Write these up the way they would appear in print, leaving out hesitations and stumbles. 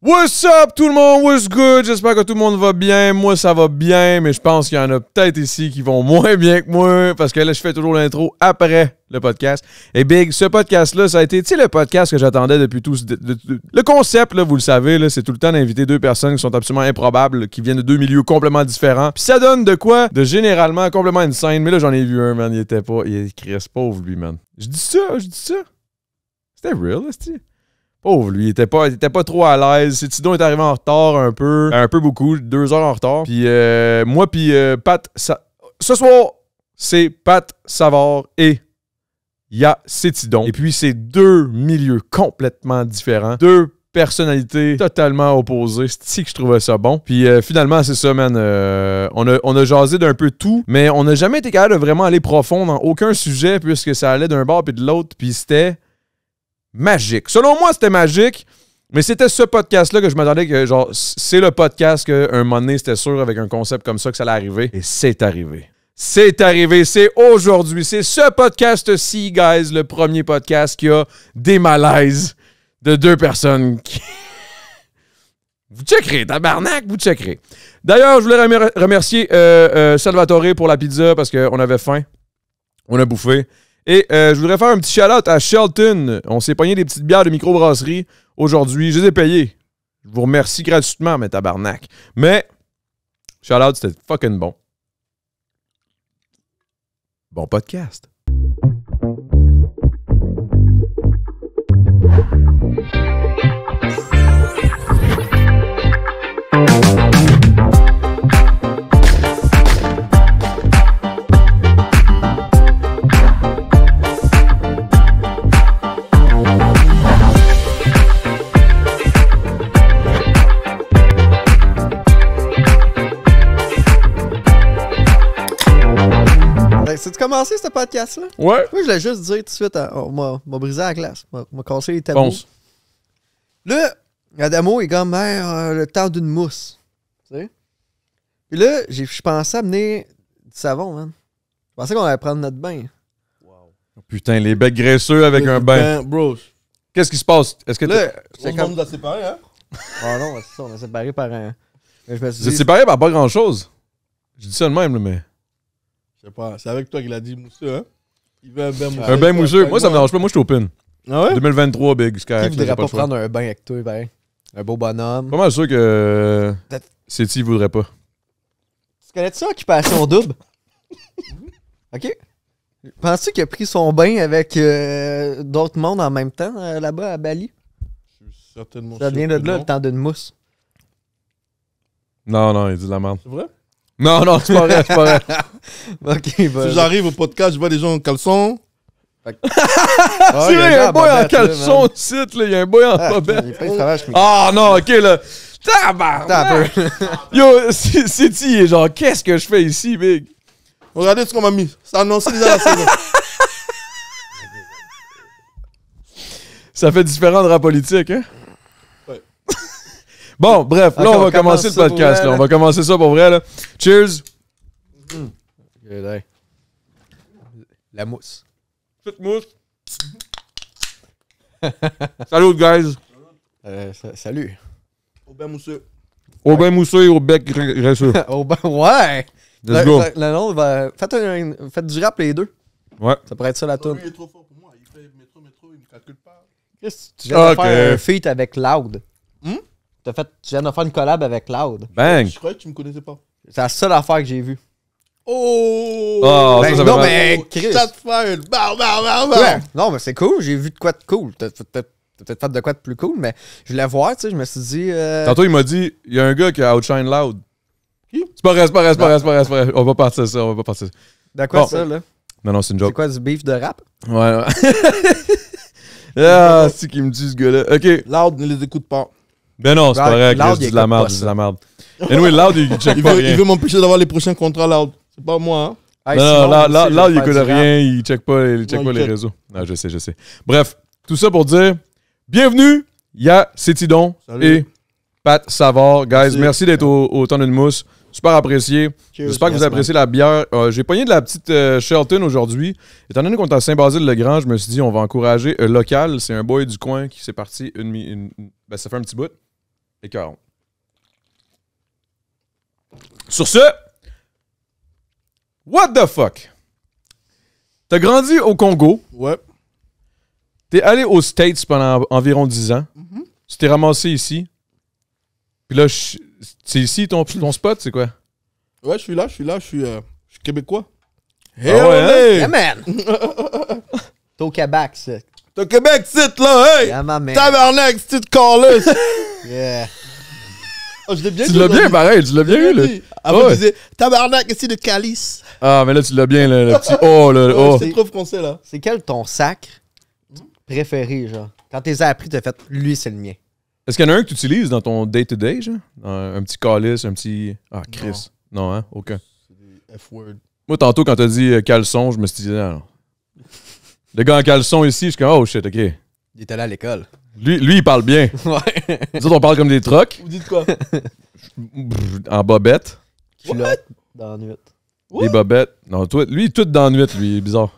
What's up tout le monde? What's good? J'espère que tout le monde va bien. Moi, ça va bien, mais je pense qu'il y en a peut-être ici qui vont moins bien que moi parce que là, je fais toujours l'intro après le podcast. Et Big, ce podcast-là, ça a été, tu sais, le podcast que j'attendais depuis tout... Le concept, là, vous le savez, là, c'est tout le temps d'inviter deux personnes qui sont absolument improbables, qui viennent de deux milieux complètement différents. Puis ça donne de quoi? De généralement complètement insane. Mais là, j'en ai vu un, man. Il était pas... Il est pauvre, lui, man. Je dis ça. C'était real, là, pauvre, lui, il était pas trop à l'aise. Tidon est arrivé en retard un peu beaucoup, 2 heures en retard. Puis moi, puis Pat, ce soir, c'est Pat Savard et Tidon. Et puis, c'est deux milieux complètement différents. Deux personnalités totalement opposées. C'est que je trouvais ça bon. Puis finalement, c'est ça, man. On a jasé d'un peu tout, mais on n'a jamais été capable de vraiment aller profond dans aucun sujet puisque ça allait d'un bord puis de l'autre. Puis c'était... magique. Selon moi, c'était magique, mais c'était ce podcast-là que je m'attendais que, genre, c'est le podcast qu'un moment donné, c'était sûr, avec un concept comme ça, que ça allait arriver. Et c'est arrivé. C'est arrivé, c'est aujourd'hui. C'est ce podcast-ci, guys, le premier podcast qui a des malaises de deux personnes qui... Vous checkerez, tabarnak, vous checkerez. D'ailleurs, je voulais remercier Salvatore pour la pizza parce qu'on avait faim. On a bouffé. Et je voudrais faire un petit shout-out à Shelton. On s'est pogné des petites bières de microbrasserie aujourd'hui. Je les ai payées. Je vous remercie gratuitement, mais tabarnak. Mais, shout-out, c'était fucking bon. Bon podcast. C'est-tu commencé, ce podcast-là? Ouais. Moi, je voulais juste dire tout de suite, on m'a brisé la glace. On m'a cassé les tabous. Ponce. Là, Adamo est comme le temps d'une mousse. Tu sais? Puis là, je pensais amener du savon, man. Je pensais qu'on allait prendre notre bain. Wow. Putain, les becs graisseux avec un bain. Bro. Qu'est-ce qui se passe? Est-ce que Là, On nous a séparés, hein? Oh non, c'est ça, on a séparé par un... Mais je me suis Vous êtes dit... séparés par pas grand-chose. Je dis ça de même, là, mais... Je sais pas, c'est avec toi qu'il a dit mousseux, hein? Il veut un bain mousseux. Un bain mousseux. Moi, ça me dérange pas. Moi, je suis open. Ah ouais? 2023, Big. Qui voudrait pas prendre un bain avec toi, ben? Un beau bonhomme. Pas mal sûr que Céti ne voudrait pas. Tu connais ça, Occupation Double? OK. Penses-tu qu'il a pris son bain avec d'autres mondes en même temps, là-bas, à Bali? Je suis certainement Ça vient de sûr que là, non. le temps d'une mousse. Non, il dit de la merde. C'est vrai? Non, c'est pas vrai, c'est pas vrai. OK, bah... Si j'arrive au podcast, je vois des gens en caleçon. C'est vrai, il y a un boy en caleçon ici, là. Il y a un boy en bobette. Il est plein de fromage. Ah non, ok, là. Tabarnak! Yo, Céti, il est genre, qu'est-ce que je fais ici, Big? Regardez ce qu'on m'a mis. Ça annonce déjà la saison. Ça fait différent de rap politique, hein? Ouais. Bon, bref, là, Ok, on va commencer le podcast, là. On va commencer ça pour vrai, là. Cheers! La mousse. Petite mousse. Salut, guys. Salut. Au bain mousseux. Au bain mousseux et au bec graisseux. Oh ben, ouais! Let's go. Faites du rap les deux. Ouais. Ça pourrait être ça la Lui, toune. il est trop fort pour moi. Il fait métro, il me calcule pas. Chris, tu viens de Ok. faire un feat avec Loud. Hmm? Tu viens de faire une collab avec Loud. Bang! Je croyais que tu me connaissais pas. C'est la seule affaire que j'ai vue. Oh! Ah, Ben, ça non, fait mais Oh, Chris. Shot fired! Bah! Ouais. Non, mais c'est cool. J'ai vu de quoi de cool. T'as peut-être fait de quoi de plus cool, mais je voulais voir, tu sais. Je me suis dit. Tantôt, il m'a dit, il y a un gars qui a outshine Loud. Qui? C'est pas vrai. On va partir ça. De quoi Bon. ça, là? Non, c'est une C'est joke. quoi du beef de rap? Ouais. Ah, c'est qui me dit ce gars-là. OK. Loud ne les écoute pas. Ben non, c'est pas vrai. Loud, Chris, il dis de la écoute merde, pas dis de ça. la merde. Anyway, Loud, il check Il pas veut, rien. il veut m'empêcher d'avoir les prochains contrats Loud. C'est pas moi, hein? Hey, Non, Simon, là, aussi, là, je là, vais il faire écoute du rap. rien, il check pas les il check. réseaux. Non, je sais. Bref, tout ça pour dire, bienvenue, il y a Cétidon Salut. et Pat Savard. Guys, Merci. merci d'être au temps d'une mousse. Super apprécié. Cheers. J'espère que vous Yes, appréciez la bière. J'ai pogné de la petite Shelton aujourd'hui. Étant donné qu'on est à Saint-Basile-le-Grand, je me suis dit on va encourager local. C'est un boy du coin qui s'est parti ben, ça fait un petit bout. Écœurant. Sur ce, what the fuck? T'as grandi au Congo. Ouais. T'es allé aux States pendant environ 10 ans. Tu t'es ramassé ici. Puis là, c'est ici ton spot, c'est quoi? Ouais, je suis québécois. Ah ouais, hein? Yeah, man! T'es au Québec, ça. T'es au Québec, c'est là, hey! Yeah, my man. Tabarnak, c'est de call Yeah. Oh, je l'ai bien Tu dit l'as bien, aujourd'hui. pareil, tu l'as bien eu, là. Avant, Ouais. je disais tabarnak, c'est de calice. Ah, mais là, tu l'as bien, là, le petit oh, là, oh. C'est trop français, là. C'est quel ton sac préféré, genre? Quand t'es appris, t'as fait, lui, c'est le mien. Est-ce qu'il y en a un que tu utilises dans ton day-to-day, genre? Un petit calice, un petit... Ah, Chris. Non, hein? Aucun. C'est des F-word. Moi, tantôt, quand t'as dit caleçon, je me suis dit, non. Le gars en caleçon ici, je suis comme, oh shit, OK. Il était là à l'école. Lui, il parle bien. Ouais. Nous autres, on parle comme des trocs, Vous dites quoi? en bobette. Culotte dans la nuit. What? Des bobettes. Non, toi, lui, tout dans la nuit, lui, il est bizarre.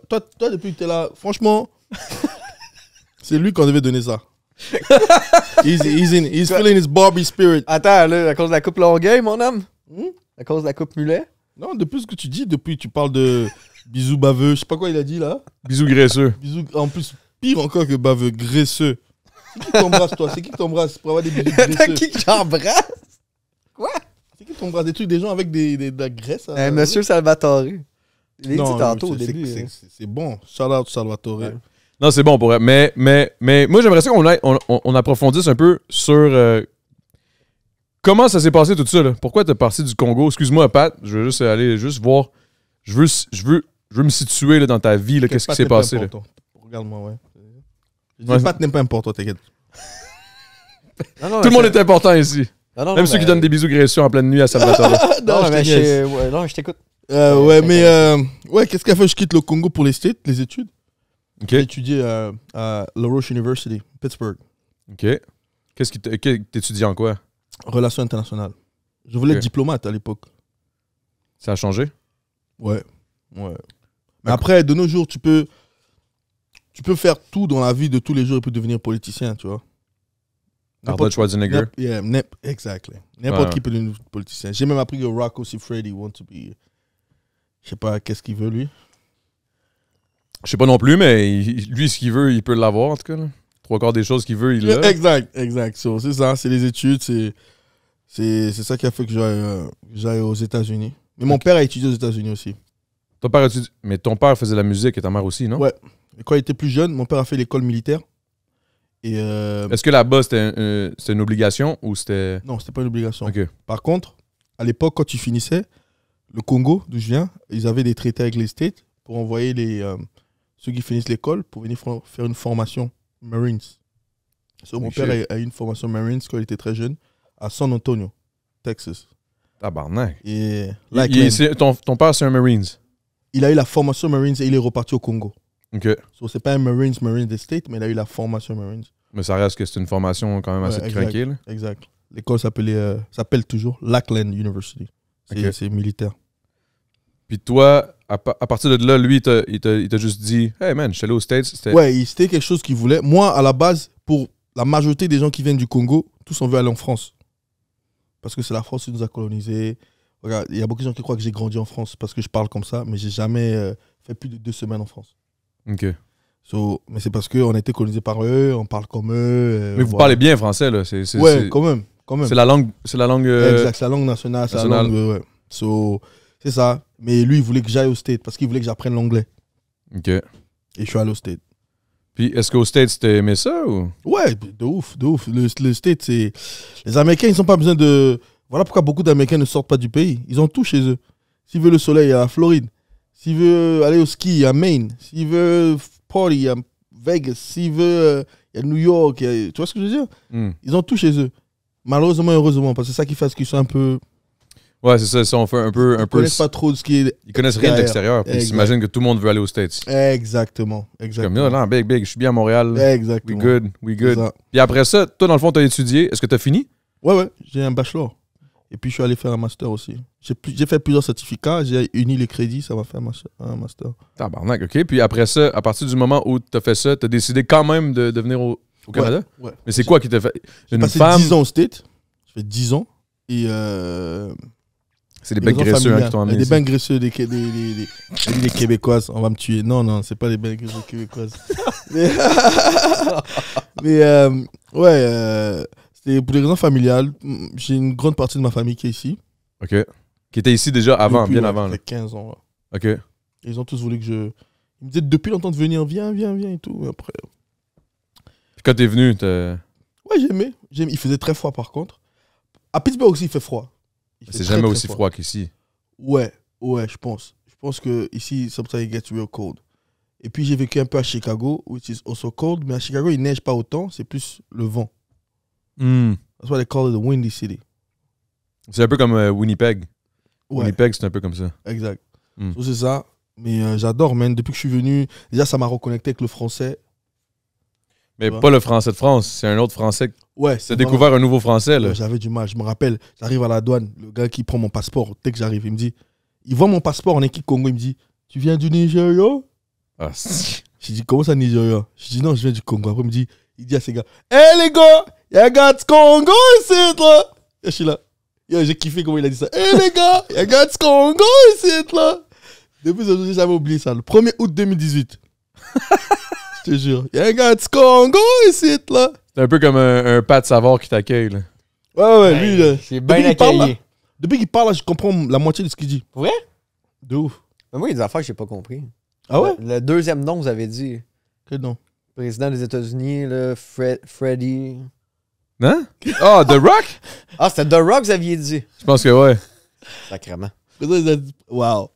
Toi, depuis que t'es là, franchement, c'est lui qu'on devait donner ça. He's feeling his Barbie spirit. Attends, là, à cause de la coupe Longueuil, mon homme? À cause de la coupe Mulet? Non, depuis ce que tu dis, depuis tu parles de bisous baveux, je sais pas quoi il a dit là. Bisous graisseux. Bisous, en plus, pire encore que baveux, graisseux. C'est qui t'embrasse, toi? C'est qui t'embrasse pour avoir des bisous T'as graisseux? qui que j'embrasse? Quoi? C'est qui t'embrasse des trucs, des gens avec de la graisse? Monsieur Salvatore. Il est dit Non, tantôt au c'est- début. c'est- hein. C'est bon. Shout out Salvatore. Ouais. Non, c'est bon pour elle. Mais moi, j'aimerais ça qu'on approfondisse un peu sur comment ça s'est passé tout ça. Là. Pourquoi t'es parti du Congo? Excuse-moi, Pat. Je veux juste aller voir. Je veux me situer là, dans ta vie. Là, qu'est-ce qui s'est passé? Là. Regarde-moi, ouais. Je Ouais, dis pas que n'est pas important, t'inquiète. Non, non, Tout le mais monde c'est- est important ici. Non, non, Même non, ceux qui mais- donnent des bisous graisseux en pleine nuit à Salvatore. Non, je mais te niaise. non, je t'écoute. Ouais, mais ouais, qu'est-ce qu'elle fait? Je quitte le Congo pour les States, les études. OK. J'ai étudié à La Roche University, Pittsburgh. OK. T'étudies en quoi? Relations internationales. Je voulais Ok. être diplomate à l'époque. Ça a changé? Ouais. Mais après, de nos jours, tu peux faire tout dans la vie de tous les jours et puis devenir politicien, tu vois. Arnold Schwarzenegger. Exactly. N'importe Ouais. qui peut devenir politicien. J'ai même appris que Rocco Siffredi want to be. Je sais pas qu'est-ce qu'il veut lui. Je sais pas non plus, mais lui, ce qu'il veut, il peut l'avoir, en tout cas. Là. 3/4 des choses qu'il veut, il l'a. Exact. So, c'est ça, c'est les études, c'est ça qui a fait que j'aille aux États-Unis. Mais mon père a étudié aux États-Unis aussi. Ton père mais ton père faisait de la musique et ta mère aussi, non? Ouais. Et quand il était plus jeune, mon père a fait l'école militaire. Et Est-ce que là-bas, c'était une obligation ou c'était... non, c'était pas une obligation. OK. Par contre, à l'époque, quand tu finissais, le Congo, d'où je viens, ils avaient des traités avec les States pour envoyer ceux qui finissent l'école pour venir faire une formation Marines. So, mon Ok. père a eu une formation Marines quand il était très jeune à San Antonio, Texas. Tabarnak. Et Il- Lakeland. ton père, c'est un Marines. Il a eu la formation Marines et il est reparti au Congo. OK. So, c'est pas un Marines des States, mais il a eu la formation Marines. Mais ça reste que c'est une formation quand même assez Ouais, exact. craquée, là. Exact. L'école s'appelle toujours Lakeland University. Ok. C'est militaire. Puis toi, à partir de là, lui, il t'a juste dit « Hey man, je suis allé aux States. » Ouais, c'était quelque chose qu'il voulait. Moi, à la base, pour la majorité des gens qui viennent du Congo, tous on veut aller en France. Parce que c'est la France qui nous a colonisés. Regarde, il y a beaucoup de gens qui croient que j'ai grandi en France parce que je parle comme ça, mais j'ai jamais fait plus de 2 semaines en France. OK. Mais c'est parce qu'on a été colonisés par eux, on parle comme eux. Mais vous voilà. parlez bien français, là. Ouais, quand même. C'est la langue... Exact, c'est la langue nationale. C'est la nationale. langue, ouais. So, c'est ça. Mais lui, il voulait que j'aille au States parce qu'il voulait que j'apprenne l'anglais. OK. Et je suis allé au States. Puis est-ce qu'aux States, t'as aimé ça ou... Ouais, de ouf. Le States, c'est... Les Américains, ils n'ont pas besoin de... Voilà pourquoi beaucoup d'Américains ne sortent pas du pays. Ils ont tout chez eux. S'il veut le soleil, il y a la Floride. S'il veut aller au ski, il y a Maine. S'il veut party, il y a Vegas. S'il veut... il y a New York. Tu vois ce que je veux dire? Hmm. Ils ont tout chez eux. Malheureusement, heureusement, parce que c'est ça qui fait qu'ils sont un peu... Ouais, c'est ça. Ils sont un peu... Ils connaissent pas trop de ce qui est... Ils connaissent rien de derrière. l'extérieur. Puis ils Exact. s'imaginent que tout le monde veut aller aux States. Exactement. Comme, non, big, je suis bien à Montréal. We Exactement. good. C'est ça. Puis après ça, toi, dans le fond, t'as étudié. Est-ce que t'as fini? Ouais, j'ai un bachelor. Et puis, je suis allé faire un master aussi. J'ai fait plusieurs certificats. J'ai uni les crédits. Ça m'a fait un master. Tabarnak, OK. Puis après ça, à partir du moment où t'as fait ça, t'as décidé quand même de venir Au Canada? Ouais. Mais c'est quoi qui t'a fait? J'ai Une passé femme? 10 ans au State. J'ai fait 10 ans. Et C'est des becs graisseux qui t'ont amené. Des ici. becs graisseux, des Québécoises. On va me tuer. Non, c'est pas les becs graisseux québécoises. C'était pour des raisons familiales. J'ai une grande partie de ma famille qui est ici. OK. Qui était ici déjà avant, Depuis, bien ouais, avant. Ça Là. fait 15 ans. Ouais. OK. Et ils ont tous voulu que je. Ils me disaient depuis longtemps de venir, viens et tout. Et après. Puis quand t'es venu, t'as... Ouais, j'aimais. Il faisait très froid par contre. À Pittsburgh aussi, il fait froid. C'est jamais aussi froid qu'ici. Ouais, je pense. Je pense que ici, sometimes it gets real cold. Et puis j'ai vécu un peu à Chicago, which is also cold, mais à Chicago, il neige pas autant, c'est plus le vent. That's why they call it the windy city. C'est un peu comme Winnipeg. Ouais, Winnipeg, c'est un peu comme ça. exact. Mm. So, c'est ça. Mais j'adore, man. Depuis que je suis venu, déjà, ça m'a reconnecté avec le français. Mais Ouais. pas le français de France, c'est un autre français. Ouais, T'as découvert un nouveau français, là. Ouais, j'avais du mal. Je me rappelle, j'arrive à la douane, le gars qui prend mon passeport, dès que j'arrive, il me dit, il voit mon passeport en équipe Congo, il me dit, tu viens du Nigeria? Ah, si. Je dis, comment ça, Nigeria? Je dis, non, je viens du Congo. Après, il dit à ses gars, hey les gars, y'a un gars du Congo ici, là. Et je suis là. Yo, j'ai kiffé comment il a dit ça. Hey les gars, y'a un gars du Congo ici, là. Depuis aujourd'hui, j'ai jamais oublié ça. Le 1er août 2018. Je te jure. Y'a un gars du Congo ici, là. C'est un peu comme un Pat Savard qui t'accueille, là. Ouais, lui, là. C'est bien Depuis qu'il parle, accueilli. là, depuis qu'il parle, là, je comprends la moitié de ce qu'il dit. Pour vrai? De ouf. Mais moi, il y a des affaires que j'ai pas compris. Ah ouais? Le deuxième nom, vous avez dit. Quel nom? Président des États-Unis, là, Freddy. Hein? Ah, The Rock? Ah, c'était The Rock, vous aviez dit. Je pense que ouais. Sacrément. Wow.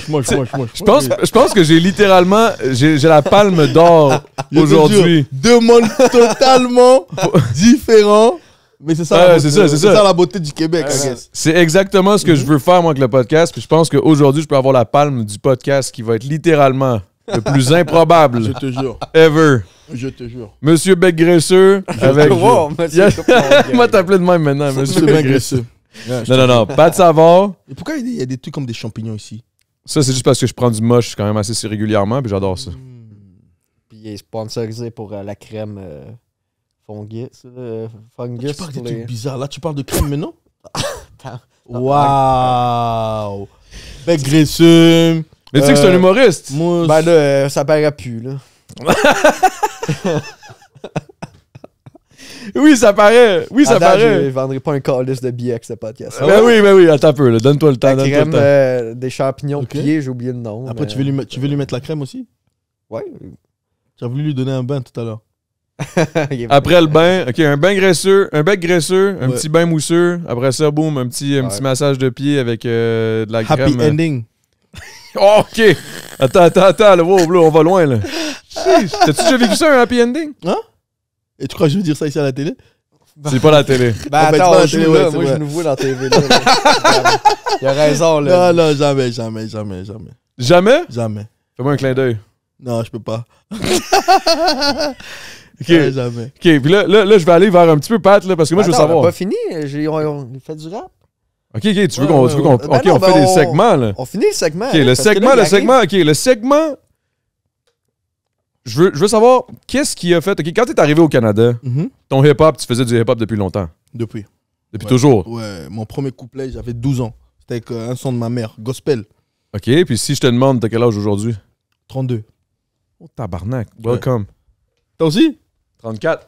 Moi. Je pense que j'ai littéralement... J'ai la palme d'or aujourd'hui. Deux mondes totalement différents. Mais c'est ça, Ouais, la beauté, c'est ça. la beauté du Québec, I guess. C'est exactement ce que je veux faire, moi, avec le podcast. Puis je pense qu'aujourd'hui, je peux avoir la palme du podcast qui va être littéralement le plus improbable Je te jure. ever. Je te jure. Monsieur Bec Graisseux avec... Wow, monsieur Moi, t'appelais de même maintenant, monsieur Monsieur Bec bien Graisseux. graisseux. Non. Pat Savard. Et pourquoi il y a des trucs comme des champignons ici? Ça, c'est juste parce que je prends du moche quand même assez régulièrement, puis j'adore ça. Puis il est sponsorisé pour la crème fungus. Fungus Tu parles pour des les... trucs bizarres. Là, tu parles de crème maintenant? Attends. Waouh! Bec graisseux. Mais tu sais que c'est un humoriste. Mousse. Ben là, ça paraît plus, là. Oui, ça paraît. Oui, ça À date, paraît. Je vendrai pas un calice de billets avec ce podcast. Ben oui, attends un peu. Là. Donne-toi le temps. La Donne-toi le crème temps. des champignons Ok. pliés, j'ai oublié le nom. Après, mais- tu veux lui mettre la crème aussi? Ouais. Tu as voulu lui donner un bain tout à l'heure. Il est- Après le bain, OK, un bain graisseux, un bec graisseux, un Ouais. petit bain mousseux. Après ça, boum, un petit massage de pied avec de la Happy crème. ending. Oh, OK. Attends. Là, wow, là, on va loin, là. Chiche. T'as-tu déjà vécu ça, un happy ending? Et tu crois que je veux dire ça ici à la télé? C'est pas la télé. Ben En fait, attends, c'est pas on joue la télé, là. ouais, c'est Moi, je vrai. nous vois dans la TV. Là. Il a raison, là. Non, jamais. Jamais? Fais-moi un clin d'œil. Non, je peux pas. OK. Ouais, jamais. OK, puis là, je vais aller vers un petit peu Pat, là, parce que moi, je veux Attends, savoir. On a pas fini. On fait du rap. OK, tu veux Ouais, qu'on... ouais, ouais. OK, Ben non, on fait ben des on- segments, là. On finit le segment. OK, le segment... Je veux savoir, qu'est-ce qui a fait... OK, quand t'es arrivé au Canada, ton hip-hop, tu faisais du hip-hop depuis longtemps. Depuis. Depuis Ouais. toujours. Ouais, mon premier couplet, j'avais 12 ans. C'était avec un son de ma mère, gospel. OK, puis si je te demande, t'as quel âge aujourd'hui? 32. Oh, tabarnak. Welcome. Toi aussi? 34.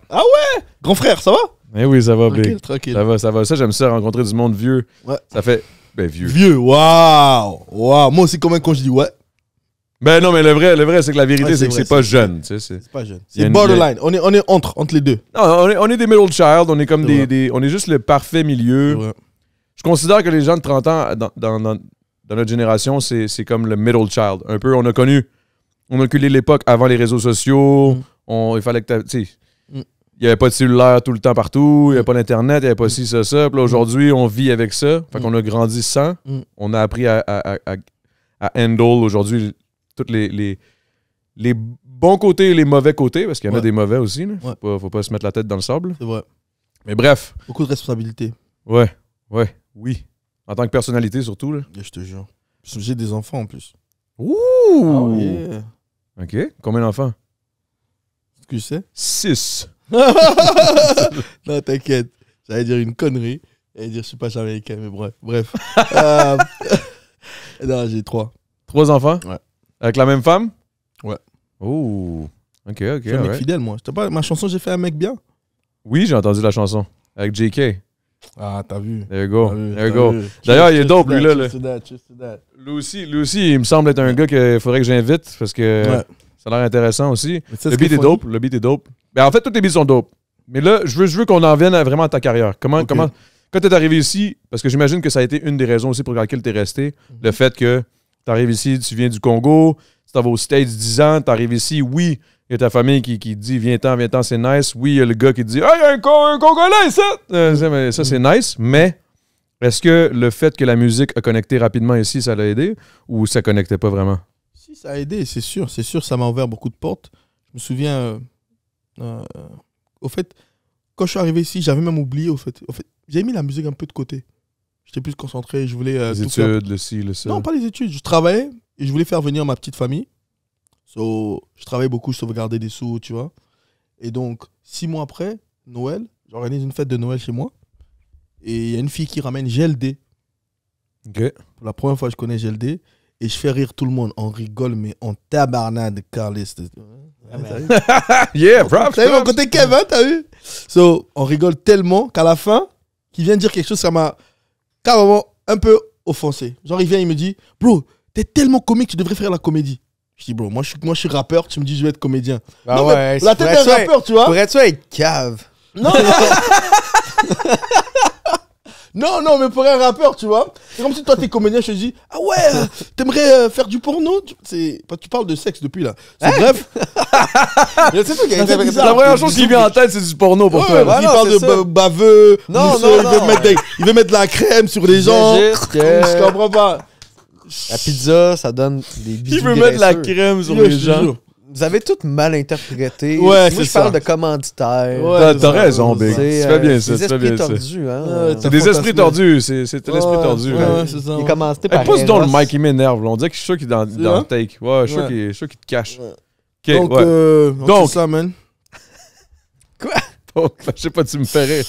Grand frère, ça va? Eh oui, ça va, Tranquille, Big. tranquille. Ça va. Ça, j'aime ça, rencontrer du monde vieux. Ouais. Ça fait... Ben, vieux. Vieux, waouh! Waouh! Moi aussi, quand je dis ouais, Ben non, mais le vrai, c'est que la vérité, Ouais, c'est c'est que vrai, c'est pas c'est jeune, tu sais. c'est pas jeune. Il y a C'est une- borderline. On est entre les deux. Non, on est des middle child, on est comme C'est vrai. on est juste le parfait milieu. Ouais. Je considère que les gens de 30 ans, dans notre génération, c'est comme le middle child. Un peu, on a connu l'époque avant les réseaux sociaux. Il fallait que tu sais, il n'y avait pas de cellulaire tout le temps partout, il n'y avait pas d'Internet, il n'y avait pas ci, ça. Puis là, aujourd'hui, on vit avec ça. Fait qu'on a grandi sans. On a appris à handle aujourd'hui tous les bons côtés et les mauvais côtés, parce qu'il y en a Ouais. des mauvais aussi. Là. Ouais. Faut pas se mettre la tête dans le sable. C'est vrai. Mais bref, Beaucoup de responsabilités. oui. En tant que personnalité, surtout. Là. Je te jure. J'ai des enfants en plus. Ouh! Yeah. OK. Combien d'enfants? Ce que je sais. 6. Non, t'inquiète. J'allais dire une connerie. J'allais dire je suis pas jamaïcain, mais bref. Non, j'ai 3. 3 enfants? Ouais. Avec la même femme? Ouais. Oh, ok, Je suis un mec fidèle, moi. Je te parle, ma chanson, j'ai fait un mec bien. Oui, j'ai entendu la chanson. Avec JK. Ah, t'as vu. There you go. T'as vu, There you t'as go. vu. D'ailleurs, il est Cheers dope, to lui, that, là. cheers to that. Lui aussi, il me semble être un gars qu'il faudrait que j'invite parce que Ouais. ça a l'air intéressant aussi. Mais tu sais Le ce beat qui est funny? dope. Le beat est dope. Ben, en fait, tous tes beats sont dope. Mais là, je veux qu'on en vienne vraiment à ta carrière. Quand tu es arrivé ici, parce que j'imagine que ça a été une des raisons aussi pour laquelle tu es resté, le fait que tu arrives ici, tu viens du Congo, tu t'en vas aux States 10 ans, tu arrives ici, oui, il y a ta famille qui dit viens-t'en, c'est nice. Oui, il y a le gars qui dit ah, il y a un Congolais, ça! Ça, c'est nice, mais est-ce que le fait que la musique a connecté rapidement ici, ça l'a aidé ou ça connectait pas vraiment? Si, ça a aidé, c'est sûr. C'est sûr, ça m'a ouvert beaucoup de portes. Je me souviens, au fait, quand je suis arrivé ici, j'avais même oublié, au fait j'avais mis la musique un peu de côté. J'étais plus concentré, je voulais Les tout faire. études, le ci, le ça. Non, pas les études. Je travaillais et je voulais faire venir ma petite famille. Je travaillais beaucoup, je sauvegardais des sous, tu vois. Et donc, 6 mois après, Noël, j'organise une fête de Noël chez moi. Et il y a une fille qui ramène GLD. OK. Pour la première fois, je connais GLD. Et je fais rire tout le monde. On rigole, mais on tabarnade, Carlis. Yeah, props. T'as vu mon côté Kev, hein, t'as vu? On rigole tellement qu'à la fin, qu'il vient de dire quelque chose, ça m'a carrément un peu offensé. Genre, il vient, il me dit, bro, t'es tellement comique, tu devrais faire la comédie. Je dis, bro, moi je suis rappeur, tu me dis, je vais être comédien. Ah non, ouais, mais la tête d'un rappeur, tu vois. Pourrais-tu être cave? Non, non, mais pour un rappeur, tu vois. C'est comme si toi, t'es comédien, je te dis, ah ouais, t'aimerais faire du porno? Tu parles de sexe depuis là. Bref. C'est toi qui a été bizarre. La première chose qui vient en tête, c'est du porno pour toi. Il parle de baveux, non, mousseux, non. il veut mettre de la crème sur les gens. Je comprends pas. La pizza, ça donne des bisous. Il veut mettre de la crème sur Yo, les je te gens. jure. Vous avez tout mal interprété. Ouais, Moi, c'est je parle ça. de commanditaire. Ouais, T'as raison, Big. Tu fais bien ça, C'est tu fais des bien esprits ça. tordus, hein. C'est des esprits tordus, c'est l'esprit tordu. là. Ouais, c'est ça. Il est commandité Hey, par pousse donc le Eros. mic, il m'énerve. Là. On dirait que je suis sûr qu'il est dans vrai? le take. Ouais, je suis sûr Ouais. qu'il te cache. Ouais. Ok, Donc, ouais. donc c'est ça, man. Donc, je sais pas, tu me fais rire.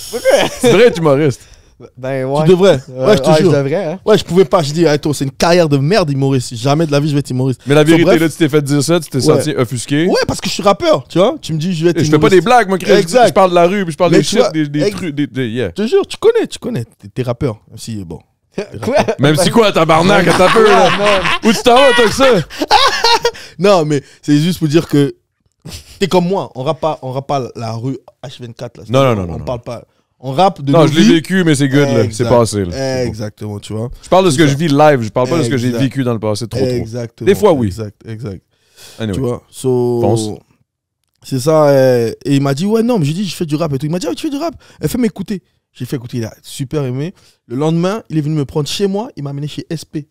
Tu devrais être humoriste. Ben ouais. Tu devrais. Ouais, je te je jure. devrais, hein. Ouais, je pouvais pas. Je dis, attends, c'est une carrière de merde, humoriste. Jamais de la vie, je vais être humoriste. Mais la vérité, bref. là, tu t'es fait dire ça, tu t'es Ouais. senti offusqué. Ouais, parce que je suis rappeur, tu vois. Tu me dis, je vais être Et je humoriste. fais pas des blagues, moi, Chris. Exact. Je parle de la rue, puis je parle Mais des tu shit, vois, des trucs, yeah. Je te jure, tu connais. T'es rappeur. Même si, bon. Quoi? Même si quoi, tabarnak, attends un peu, là. Où tu t'en vas, toi, que ça? Non, mais c'est juste pour dire que t'es comme moi. On rappe pas la rue H24. Là. Non. On parle pas. On rappe de Non, nos je l'ai vies. vécu, mais c'est good, là. C'est Exact. passé, là. Exactement, tu vois. Je parle de ce que je vis live, je parle pas de ce que j'ai Exact. vécu dans le passé, trop. Exactement. Des fois, oui. Exact. Anyway. Tu vois. Fonce. C'est ça. Et il m'a dit, ouais, non, mais j'ai dit, je fais du rap et tout. Il m'a dit, ah, tu fais du rap? Elle fait m'écouter. J'ai fait écouter, il a super aimé. Le lendemain, il est venu me prendre chez moi. Il m'a amené chez SP.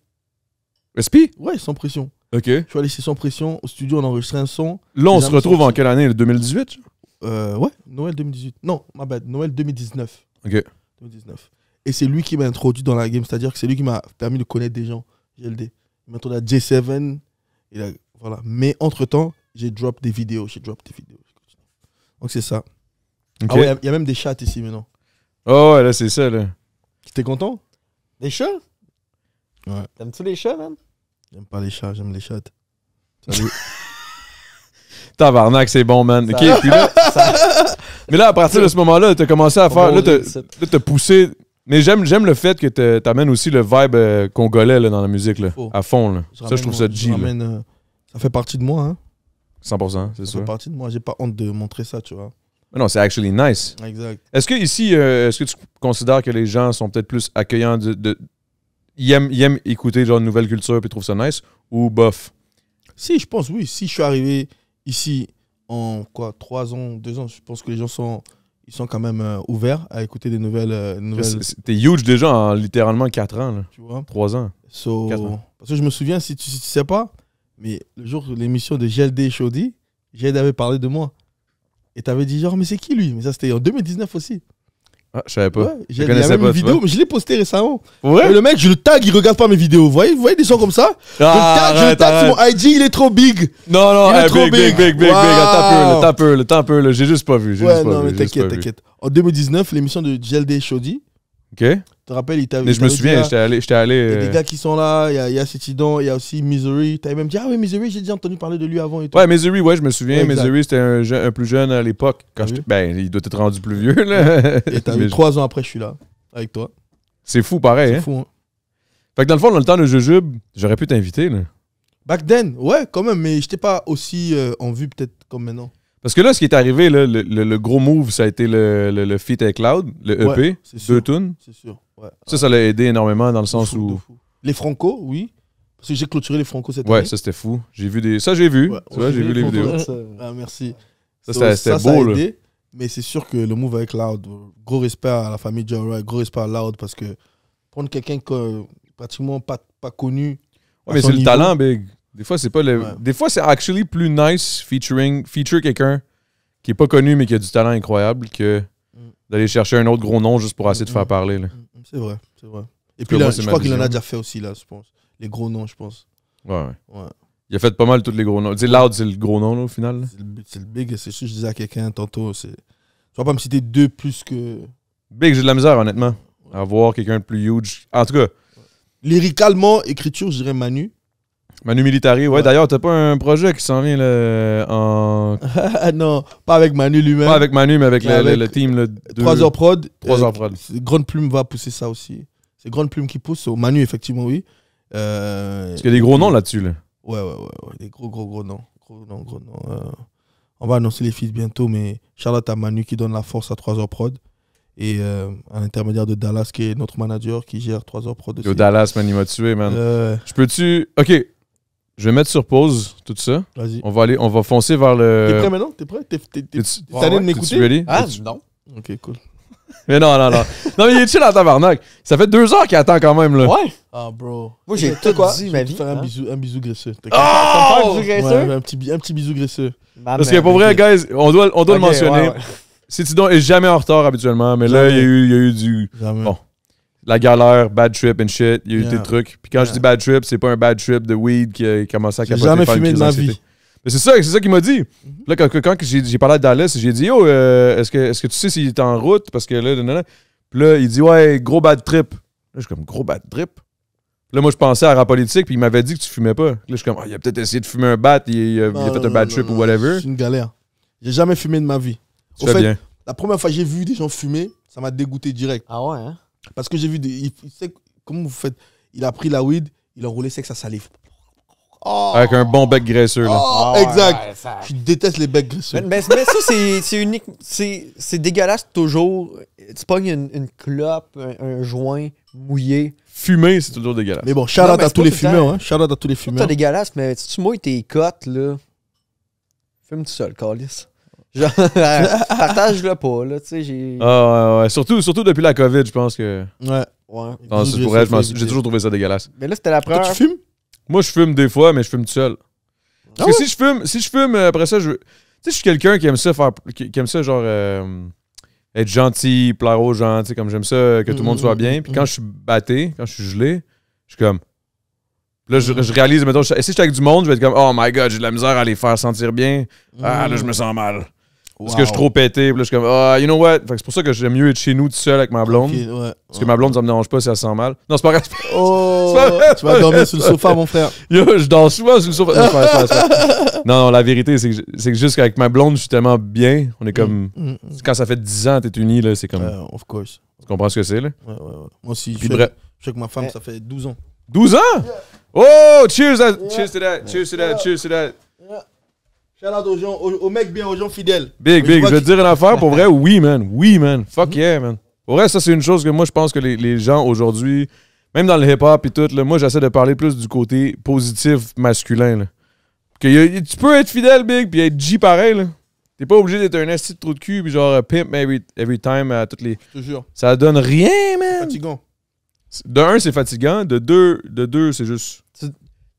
SP? Ouais, sans pression. OK. Je suis allé chez Sans Pression. Au studio, on a enregistré un son. Là, on Les se amis retrouve sont en quelle année? Le 2018? Ouais, Noël 2018. Non, ma bad, Noël 2019. OK. 2019. Et c'est lui qui m'a introduit dans la game, c'est-à-dire que c'est lui qui m'a permis de connaître des gens. GLD. Il m'a introduit à J7. Voilà. Mais entre-temps, j'ai drop des vidéos. Donc c'est ça. OK. Ah ouais, il y a même des chats ici maintenant. Oh, ouais, là, c'est ça, là. T'es content? Des chats? Ouais. T'aimes-tu les chats, man? J'aime pas les chats, j'aime les chats. Salut. Tabarnak, c'est bon, man. OK, Ça- puis là... Mais là, à partir de ce moment-là, t'as commencé à faire... Là, t'as poussé... Mais j'aime le fait que t'amènes aussi le vibe congolais là, dans la musique, là, Faut. à fond. Là. Ça, je trouve ça G. Là. Ça fait partie de moi, hein. 100%, c'est Ça sûr. fait partie de moi. J'ai pas honte de montrer ça, tu vois. Mais non, c'est actually nice. Exact. Est-ce que ici, est-ce que tu considères que les gens sont peut-être plus accueillants ils aiment écouter genre une nouvelle culture puis trouvent ça nice ou bof? Si, je pense, oui. Si je suis arrivé ici en 3 ans, 2 ans, je pense que les gens sont quand même ouverts à écouter des nouvelles. T'es huge déjà en littéralement 4 ans, là. Tu vois. 3 ans. 4 ans. Parce que je me souviens, si tu sais pas, mais le jour de l'émission de GLD et Chaudy, GLD avait parlé de moi. Et t'avais dit genre, mais c'est qui lui? Mais ça, c'était en 2019 aussi. Ah, je savais pas. Ouais, Je il y a connaissais même pas, une tu vidéo, vois. mais je l'ai posté récemment. Ouais? Et le mec, je le tag, il regarde pas mes vidéos. Vous voyez des gens comme ça? Je le tag sur mon IG, il est trop big. Non, Il est trop big. big. Wow. Attends un peu, là. J'ai juste pas vu. Ouais, non, mais t'inquiète. En 2019, l'émission de GLD Shoddy, OK. tu te rappelles, il t'avait. Mais je me souviens, j'étais allé. Il y a des gars qui sont là, il y a Cétidon, il y a aussi Misery. T'avais même dit, ah oui, Misery, j'ai déjà entendu parler de lui avant et tout. Ouais, Misery, ouais, je me souviens. Ouais, exact. Misery, c'était un plus jeune à l'époque. Quand Ah oui? ben, il doit être rendu plus vieux, là. Et t'as Mais vu 3 ans après, je suis là, avec toi. c'est fou, pareil, C'est hein. fou, hein. Fait que dans le fond, dans le temps de Jujube, j'aurais pu t'inviter, là. Back then, ouais, quand même, mais j'étais pas aussi en vue peut-être comme maintenant. Parce que là, ce qui est arrivé, là, le gros move, ça a été le feat avec Cloud, le EP, Ouais, c'est sûr. 2 tunes. C'est sûr. Ouais. Ça l'a aidé énormément dans le De sens fou, où... de fou. Les Franco, oui. Parce que j'ai clôturé les Franco cette Ouais, année. ça c'était fou. J'ai vu des... Ça, j'ai vu. Ouais, Tu vois, j'ai vu les vidéos. Ah, merci. Ça, c'était a beau, là. aidé, mais c'est sûr que le move avec Loud, gros respect à la famille Jara, gros respect à Loud, parce que prendre quelqu'un pratiquement pas connu. Ouais, mais son c'est le niveau. talent, big. Des fois, c'est pas le... Ouais. Des fois, c'est actually plus nice feature quelqu'un qui est pas connu, mais qui a du talent incroyable, que d'aller chercher un autre gros nom juste pour essayer de faire parler, là. C'est vrai, c'est vrai. Et Que puis moi, là, c'est je ma crois qu'il en a vision. déjà fait aussi, là, je pense. Les gros noms, je pense. Ouais. Ouais. Il a fait pas mal tous les gros noms. Tu sais, Loud, c'est le gros nom, là, au final. Là. C'est le big, c'est sûr, je disais à quelqu'un tantôt, tu vas pas me citer 2 plus que... Big, j'ai de la misère, honnêtement, à voir quelqu'un de plus huge. En tout cas, Lyricalement, écriture, je dirais Manu. Manu Militari, ouais. D'ailleurs, t'as pas un projet qui s'en vient là, en... Non, pas avec Manu lui-même. Pas avec Manu, mais avec, Mais avec le team. Là, 3 heures prod. 3 heures prod. Grande Plume va pousser ça aussi. C'est Grande Plume qui pousse. Manu, effectivement, oui. Parce qu'il y a des gros noms là-dessus. Là. Ouais. Des gros noms. Gros noms. On va annoncer les feats bientôt, mais Charlotte à Manu qui donne la force à 3 heures prod. Et à l'intermédiaire de Dallas, qui est notre manager, qui gère 3 heures prod aussi. Yo, Dallas, man, il m'a tué, man. Euh, Je peux-tu... OK. Je vais mettre sur pause tout ça. Vas-y. On va foncer vers le... T'es prêt maintenant? T'es prêt? T'es T'es-tu- tanné de T'es-tu m'écouter? ready? Ah, T'es-tu- non. Ok, cool. Mais non. Non, mais il est chill en tabarnak. Ça fait 2 heures qu'il attend quand même, là. Ouais. Ah, bro. Moi, j'ai Tu sais tout dit, Je ma vais te vie. faire hein. un bisou graisseux. T'inquiète. Oh! Ouais, un petit bisou graisseux. Parce que pour vrai, guys, on doit le mentionner. Cétidon est jamais en retard habituellement, mais là, il y a eu du... Jamais. Bon. La galère, bad trip and shit, il y a eu Yeah. des trucs. Puis quand je dis bad trip, c'est pas un bad trip de weed qui a commencé à J'ai capoter. jamais faire une fumé de crise ma d'anxiété. vie. Mais c'est ça qu'il m'a dit. Là, quand j'ai parlé à Dallas, j'ai dit, oh, est-ce que tu sais s'il est en route? Parce que là, nanana. Puis là, il dit, ouais, gros bad trip. Là, je suis comme, gros bad trip? Là, moi, je pensais à rap politique, puis il m'avait dit que tu fumais pas. Là, je suis comme, ah, il a peut-être essayé de fumer un bat, il a fait un bad trip ou whatever. C'est une galère. J'ai jamais fumé de ma vie. Tu Au fais fait, bien. la première fois que j'ai vu des gens fumer, ça m'a dégoûté direct. Ah ouais, hein? Parce que j'ai vu il sait comment vous faites. Il a pris la weed, il a enroulé ça avec sa salive. Oh, Avec un bon bec graisseux, là. oh, Ah ouais, exact. ça- Je déteste les becs graisseux. Mais ça, c'est unique. C'est dégueulasse toujours. Tu pognes une clope, un joint mouillé. Fumer, c'est toujours dégueulasse. Mais bon, shout Non, out mais à c'est tous pas les tout le fumeurs. temps. Hein. Shout out à tous les C'est fumeurs. dégueulasse, mais si tu mouilles tes cotes, là, fume tout seul, calice. Genre, partage-le pas, là, tu sais, j'ai... Ah, ouais. Surtout depuis la COVID, je pense que. Ouais. Ouais. Non, c'est pour elle, j'ai toujours trouvé ça dégueulasse. Mais là, c'était la Toi, première... tu fumes? Moi, je fume des fois, mais je fume tout seul. Parce que si je fume, après ça, tu sais, je suis quelqu'un qui aime ça qui aime ça, genre, être gentil, plaire aux gens, tu sais, comme j'aime ça, que tout le monde soit bien. Puis quand je suis batté, quand je suis gelé, je suis comme... Là, je réalise, mettons, si j'étais avec du monde, je vais être comme, oh my god, j'ai de la misère à les faire sentir bien. Ah, là, je me sens mal. Parce que je suis trop pété. Puis là, je suis comme, ah, you know what? Fait que c'est pour ça que j'aime mieux être chez nous tout seul avec ma blonde. Ok, ouais. Parce que ma blonde, ça me dérange pas si elle se sent mal. Non, c'est pas grave. Oh, C'est pas vrai, tu vas dormir sur le sofa, mon frère. Yo, je dors souvent sur le sofa. Non, c'est pas. Non, la vérité, c'est que juste qu'avec ma blonde, je suis tellement bien. On est comme. Quand ça fait 10 ans que t'es unis, là, c'est comme. Of course. Tu comprends ce que c'est, là? Ouais. Moi aussi, Puis je bref. suis avec ma femme, ça fait 12 ans. 12 ans? Oh, cheers to that. Cheers to that. Shout out aux gens, aux mecs bien, aux gens fidèles. Big, Mais je vois vais te dire une affaire. Pour vrai, oui, man. Fuck yeah, man. Pour vrai, ça, c'est une chose que moi, je pense que les gens aujourd'hui, même dans le hip-hop et tout, là, moi, j'essaie de parler plus du côté positif masculin, là. Tu peux être fidèle, Big, puis être G pareil, là. T'es pas obligé d'être un esti de trou de cul, puis genre pimp every time à toutes les... Je te jure. Ça donne rien, man. Fatigant. De un, c'est fatigant. De deux, c'est juste...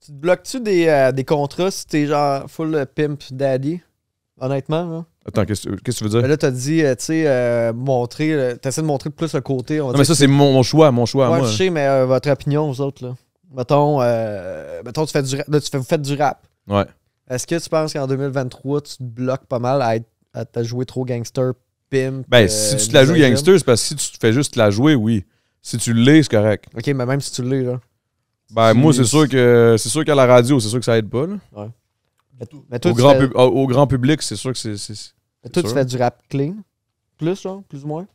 Tu te bloques-tu des contrats si t'es genre full pimp daddy? honnêtement. Là. Attends, qu'est-ce que tu veux Mais dire? là, t'as dit, tu sais, t'essaies de montrer plus le côté. On va Non, mais dire ça, c'est mon choix à ouais, moi. je sais, mais votre opinion, vous autres, là. Mettons, tu fais du rap. Là, vous faites du rap. Ouais. Est-ce que tu penses qu'en 2023, tu te bloques pas mal à te jouer trop gangster, pimp? Ben, si tu te la joues misogyne? gangster, c'est parce que si tu te fais juste te la jouer, oui. Si tu l'es, c'est correct. Ok, mais même si tu l'es, là. Ben, moi, c'est sûr qu'à la radio, c'est sûr que ça aide pas, là. Mais toi, Au grand public, c'est sûr que c'est mais toi, tu sûr. fais du rap clean? Plus, genre? Plus ou moins?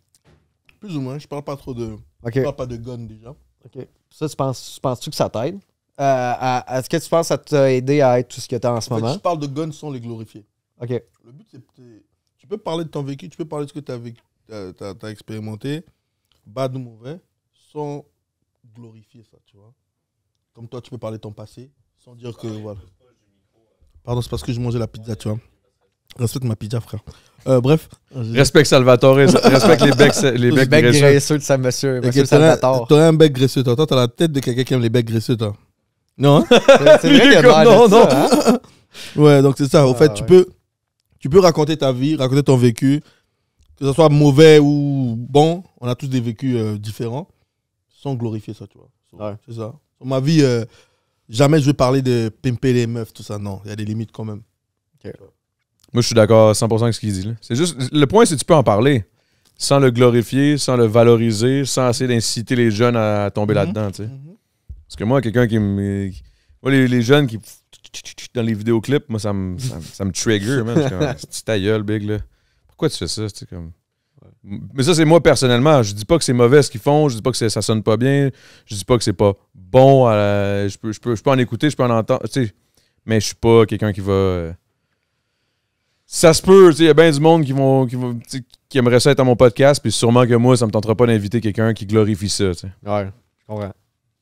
Plus ou moins, je parle pas trop de. Ok. Je parle pas de gun déjà. Ok. Ça, penses-tu que ça t'aide? Est-ce que tu penses que ça t'a aidé à être tout ce que t'as en ce En fait, moment? je parle de gun sans les glorifier. Ok. Le but, c'est. Tu peux parler de ton vécu, tu peux parler de ce que tu as expérimenté, bad ou mauvais, sans glorifier ça, tu vois. Comme toi, tu peux parler de ton passé, sans dire que. Voilà. Pardon, c'est parce que je mangeais la pizza, tu vois. Respecte ma pizza, frère. Bref. Respecte Salvatore, respecte les becs bec graisseux. graisseux de monsieur Ok, Salvatore. t'aurais un bec graisseux, toi. Toi, t'as la tête de quelqu'un qui aime les becs graisseux, toi. Non, hein? C'est vrai qu'il y a l'air Non, de non. ça, hein? Ouais, donc c'est ça. Au Ah, fait, ouais. tu peux raconter ta vie, raconter ton vécu, que ce soit mauvais ou bon. On a tous des vécus différents, sans glorifier ça, tu vois. Ouais. C'est ça. Dans ma vie, jamais je vais parler de pimper les meufs, tout ça. Non, il y a des limites quand même. Moi, je suis d'accord à 100% avec ce qu'il dit. Là. C'est juste, le point, c'est que tu peux en parler sans le glorifier, sans le valoriser, sans essayer d'inciter les jeunes à tomber là-dedans. Tu sais. Parce que moi, quelqu'un moi, les jeunes qui. Dans les vidéoclips, moi, ça me trigger, man. Je suis comme, c'est ta gueule, big, là. Pourquoi tu fais ça? Tu sais, comme... Mais ça, c'est moi personnellement. Je dis pas que c'est mauvais ce qu'ils font, je dis pas que ça sonne pas bien, je dis pas que c'est pas bon. Je peux en écouter, je peux en entendre. Tu sais, mais je suis pas quelqu'un qui va. Ça se peut, il y a bien du monde qui aimerait ça être à mon podcast, puis sûrement que moi, ça me tentera pas d'inviter quelqu'un qui glorifie ça. Tu sais. Ouais, je comprends.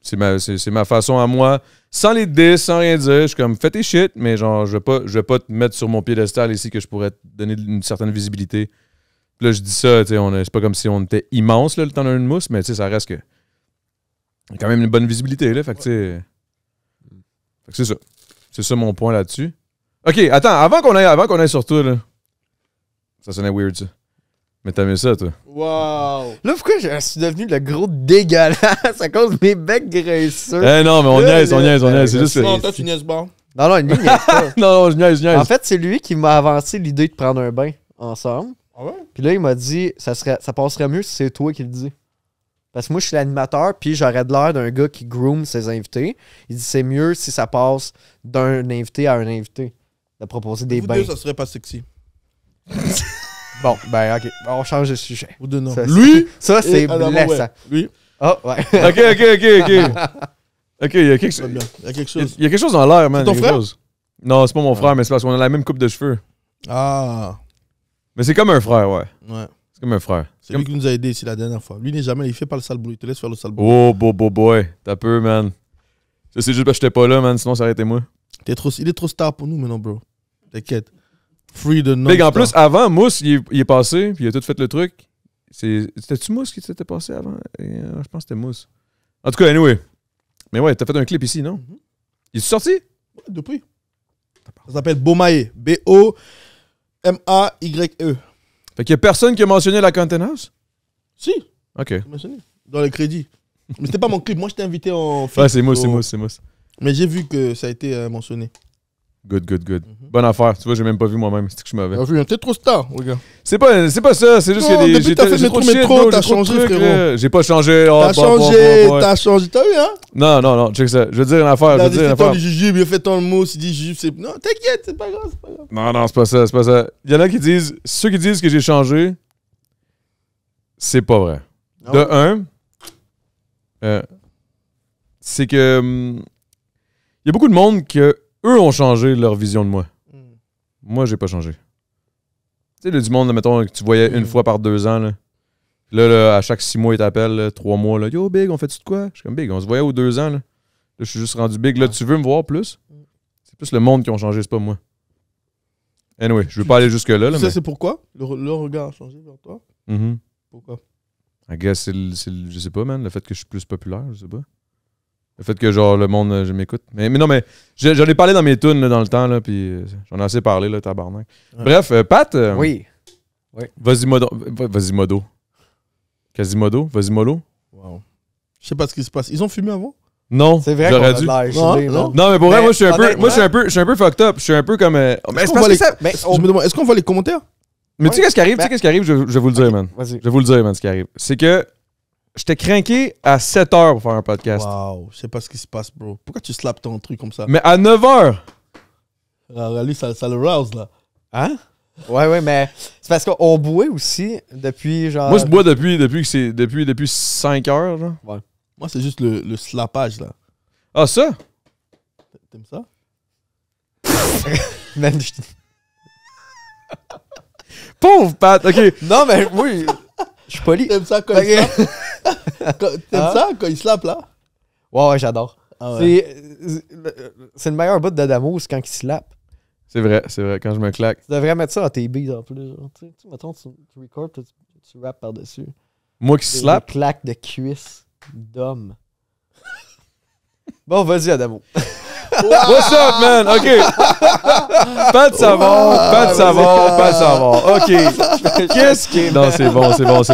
C'est ma façon à moi, sans les diss, sans rien dire. Je suis comme, fais tes shit, mais genre, je vais pas te mettre sur mon piédestal ici que je pourrais te donner une certaine visibilité. Puis là, je dis ça, tu sais, c'est pas comme si on était immense, là, le temps d'une mousse, mais tu sais, ça reste que. Il y a quand même une bonne visibilité, là. Fait que, tu sais. Fait que c'est ça. C'est ça mon point là-dessus. Ok, attends, avant qu'on aille sur toi, là. Ça sonnait weird, ça. Mais t'as aimé ça, toi? Waouh! Là, pourquoi je suis devenu le gros dégueulasse à cause de mes becs graisseux? Eh non, mais on Là, niaise. C'est juste que. Non, toi, tu niaises pas. Non, il n'y a pas. Non, je niaise. En fait, c'est lui qui m'a avancé l'idée de prendre un bain ensemble. Ah ouais? Puis là, il m'a dit, ça passerait mieux si c'est toi qui le dis. Parce que moi, je suis l'animateur, puis j'aurais de l'air d'un gars qui groom ses invités. Il dit, c'est mieux si ça passe d'un invité à un invité, de proposer des Vous bains. deux, ça serait pas sexy. Bon, ben, ok, on change de sujet. Vous deux, non. Ça, Lui, Ça, c'est et Adamo, blessant. ouais. Lui, Ah, ouais. Ok. Ok, il y a quelque très chose. bien. Il y a quelque chose. Il y a quelque chose dans l'air, man. C'est ton il y a quelque frère? chose. Non, c'est pas mon frère, mais c'est parce qu'on a la même coupe de cheveux. Ah, Mais c'est comme un frère, ouais. ouais. C'est comme un frère. C'est lui qui nous a aidés ici la dernière fois. Lui, il fait pas le sale boulot. Il te laisse faire le sale boulot. Oh, boy. T'as peu, man. Ça, c'est juste parce que j'étais pas là, man. Sinon, ça aurait été moi. Il est trop star pour nous maintenant, bro. T'inquiète. Free de non. Big, en plus, avant, Mousse, il est passé, puis il a tout fait le truc. C'était-tu Mousse qui s'était passé avant? Je pense que c'était Mousse. En tout cas, anyway. Mais ouais, t'as fait un clip ici, non? Il est sorti? Ouais, depuis. Ça s'appelle Bomaye. B-O-M-A-Y-E. Fait qu'il y a personne qui a mentionné la Content House? Si, Ok. c'est mentionné. Dans les crédits. Mais c'était pas mon clip. Moi, je t'ai invité en Ouais, film. c'est Mousse. Mais j'ai vu que ça a été mentionné. Good. Bonne affaire. Tu vois, j'ai même pas vu moi-même. C'est que je suis mauvais. J'ai vu, t'es trop star, regarde. C'est pas ça. C'est juste Non, que depuis j'ai que t'as fait j'ai le trop de métro, shit, t'as j'ai trop de changé, trucs, frérot. là. J'ai pas changé. Oh, T'as changé, t'as vu, hein? Non, check ça. Je veux dire une affaire. Il a dit ton jujube, il a fait ton mot, il dit jujube, c'est. Non, t'inquiète, c'est pas grave. Non, c'est pas ça. Il y en a qui disent. Ceux qui disent que j'ai changé, c'est pas vrai. Ah De ouais? un, c'est que. Il y a beaucoup de monde que eux ont changé leur vision de moi. Moi, j'ai pas changé. Tu sais, là, du monde, là, mettons, que tu voyais une fois par 2 ans, là. Là, à chaque 6 mois, ils t'appellent, 3 mois, là. Yo, Big, on fait-tu de quoi? Je suis comme Big, on se voyait aux 2 ans, là. Là, je suis juste rendu Big. Là, tu veux me voir plus? C'est plus le monde qui ont changé, c'est pas moi. Anyway, je veux pas aller jusque-là, là. Tu sais, Mais... c'est pourquoi le regard a changé vers toi? Mhm. Pourquoi? I guess, je sais pas, man, le fait que je suis plus populaire, je sais pas. Le fait que, genre, le monde, je m'écoute. Mais non, mais j'en ai parlé dans mes tunes, là, dans le temps, là, puis j'en ai assez parlé, là, tabarnak. Ouais. Bref, Pat, Oui. vas-y, modo. Quasimodo? Vas-y, mollo? Wow. Je sais pas ce qui se passe. Ils ont fumé avant? Non, C'est vrai j'aurais qu'on a dû. de l'air Non, gelé, non. Non, mais pour vrai, Mais moi, je suis un peu, honnêtement- je suis un peu fucked up. Je suis un peu comme. Mais c'est qu'on parce va que ça. Mais Je me demande, est-ce qu'on voit les commentaires? Mais tu sais qu'est-ce qui arrive? Tu sais qu'est-ce qui arrive? Je vais vous le dire, man. Vas-y. Je vais vous le dire, man, ce qui arrive. C'est que j'étais craqué à 7 heures pour faire un podcast. Waouh, je sais pas ce qui se passe, bro. Pourquoi tu slaps ton truc comme ça? Mais à 9 heures. Ah, lui, ça le rouse, là. Hein? Ouais, mais c'est parce qu'on boit aussi depuis genre. Moi, je bois depuis 5 heures. Là. Moi, c'est juste le slapage, là. Ah, ça? T'aimes ça? Man, Pauvre Pat, ok. Non, mais oui, je suis poli. T'aimes ça quand Ok. il slappe? T'aimes ça quand il slappe, là? Ouais, j'adore. Ah ouais. C'est le meilleur bout d'Adamo, c'est quand il slappe. C'est vrai, quand je me claque. Tu devrais mettre ça dans tes beats en plus. Genre. Tu sais, mettons, tu records, tu rappes par-dessus. Moi qui Des slap. claques de cuisse d'homme. Bon, vas-y, Adamo. What's up, man? Ok. Pas de savoir. Ok. Qu'est-ce qui. Non, c'est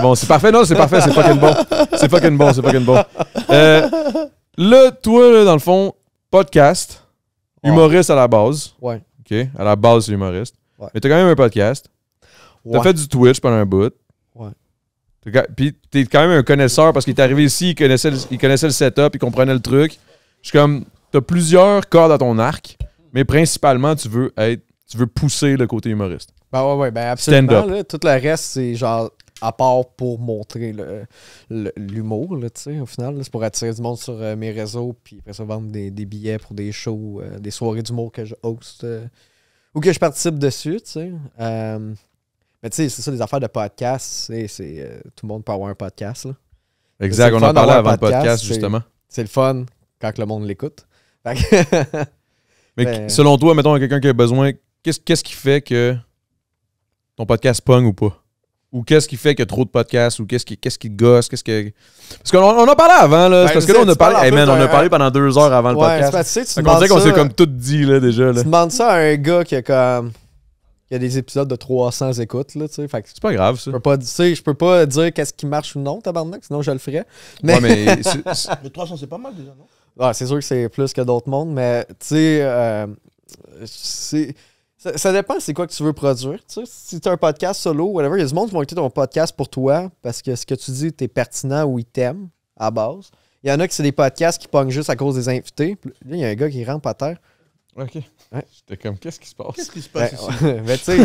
bon. C'est parfait, non, c'est parfait. C'est fucking bon. Là, toi, là, dans le fond, podcast, humoriste à la base. Ouais. OK? À la base, c'est humoriste. Ouais. Mais t'as quand même un podcast. T'as fait du Twitch pendant un bout. Ouais. Puis t'es quand même un connaisseur parce qu'il est arrivé ici, il connaissait le setup, il comprenait le truc. Je suis comme, t'as plusieurs cordes à ton arc, mais principalement, tu veux pousser le côté humoriste. Ben absolument. Stand-up. Là, tout le reste, c'est genre à part pour montrer l'humour, là, tu sais, au final. là, c'est pour attirer du monde sur mes réseaux, puis après ça, vendre des billets pour des shows, des soirées d'humour que je host ou que je participe dessus, tu sais. Mais tu sais, c'est ça, les affaires de podcast, tout le monde peut avoir un podcast, là. Exact, C'est on le en fun parlait d'avoir avant un le podcast, podcast, justement. C'est le fun quand le monde l'écoute. Fait que- Mais Ben- selon toi, mettons, quelqu'un qui a besoin, qu'est-ce qui fait que ton podcast pogne ou pas? Ou qu'est-ce qui fait qu'il y a trop de podcasts? Ou qu'est-ce qui te gosse? Parce qu'on en parlait avant, là. C'est parce que là, on a parlé. Hey, man, on a parlé pendant 2 heures avant le Ouais, c'est podcast. parce que, tu sais, tu Fait qu'on demandes dirait qu'on ça- s'est comme tout dit, là, déjà. Là. Tu demandes ça à un gars qui a des épisodes de 300 écoutes, là, tu sais. Fait que C'est pas grave, ça. je peux pas dire qu'est-ce qui marche ou non, tabarnak, sinon je le ferais. Mais Ouais, mais Mais 300, c'est pas mal déjà, non? ouais, c'est sûr que c'est plus que d'autres mondes, mais tu sais, ça dépend c'est quoi que tu veux produire. Tu sais. Si tu as un podcast solo, whatever, il y a du monde qui vont écouter ton podcast pour toi parce que ce que tu dis, t'es pertinent ou ils t'aiment à base. Il y en a qui c'est des podcasts qui pognent juste à cause des invités. Puis là, il y a un gars qui rampe à terre. OK. Ouais. J'étais comme, qu'est-ce qui se passe? Qu'est-ce qui se Ben, passe ici? mais tu sais,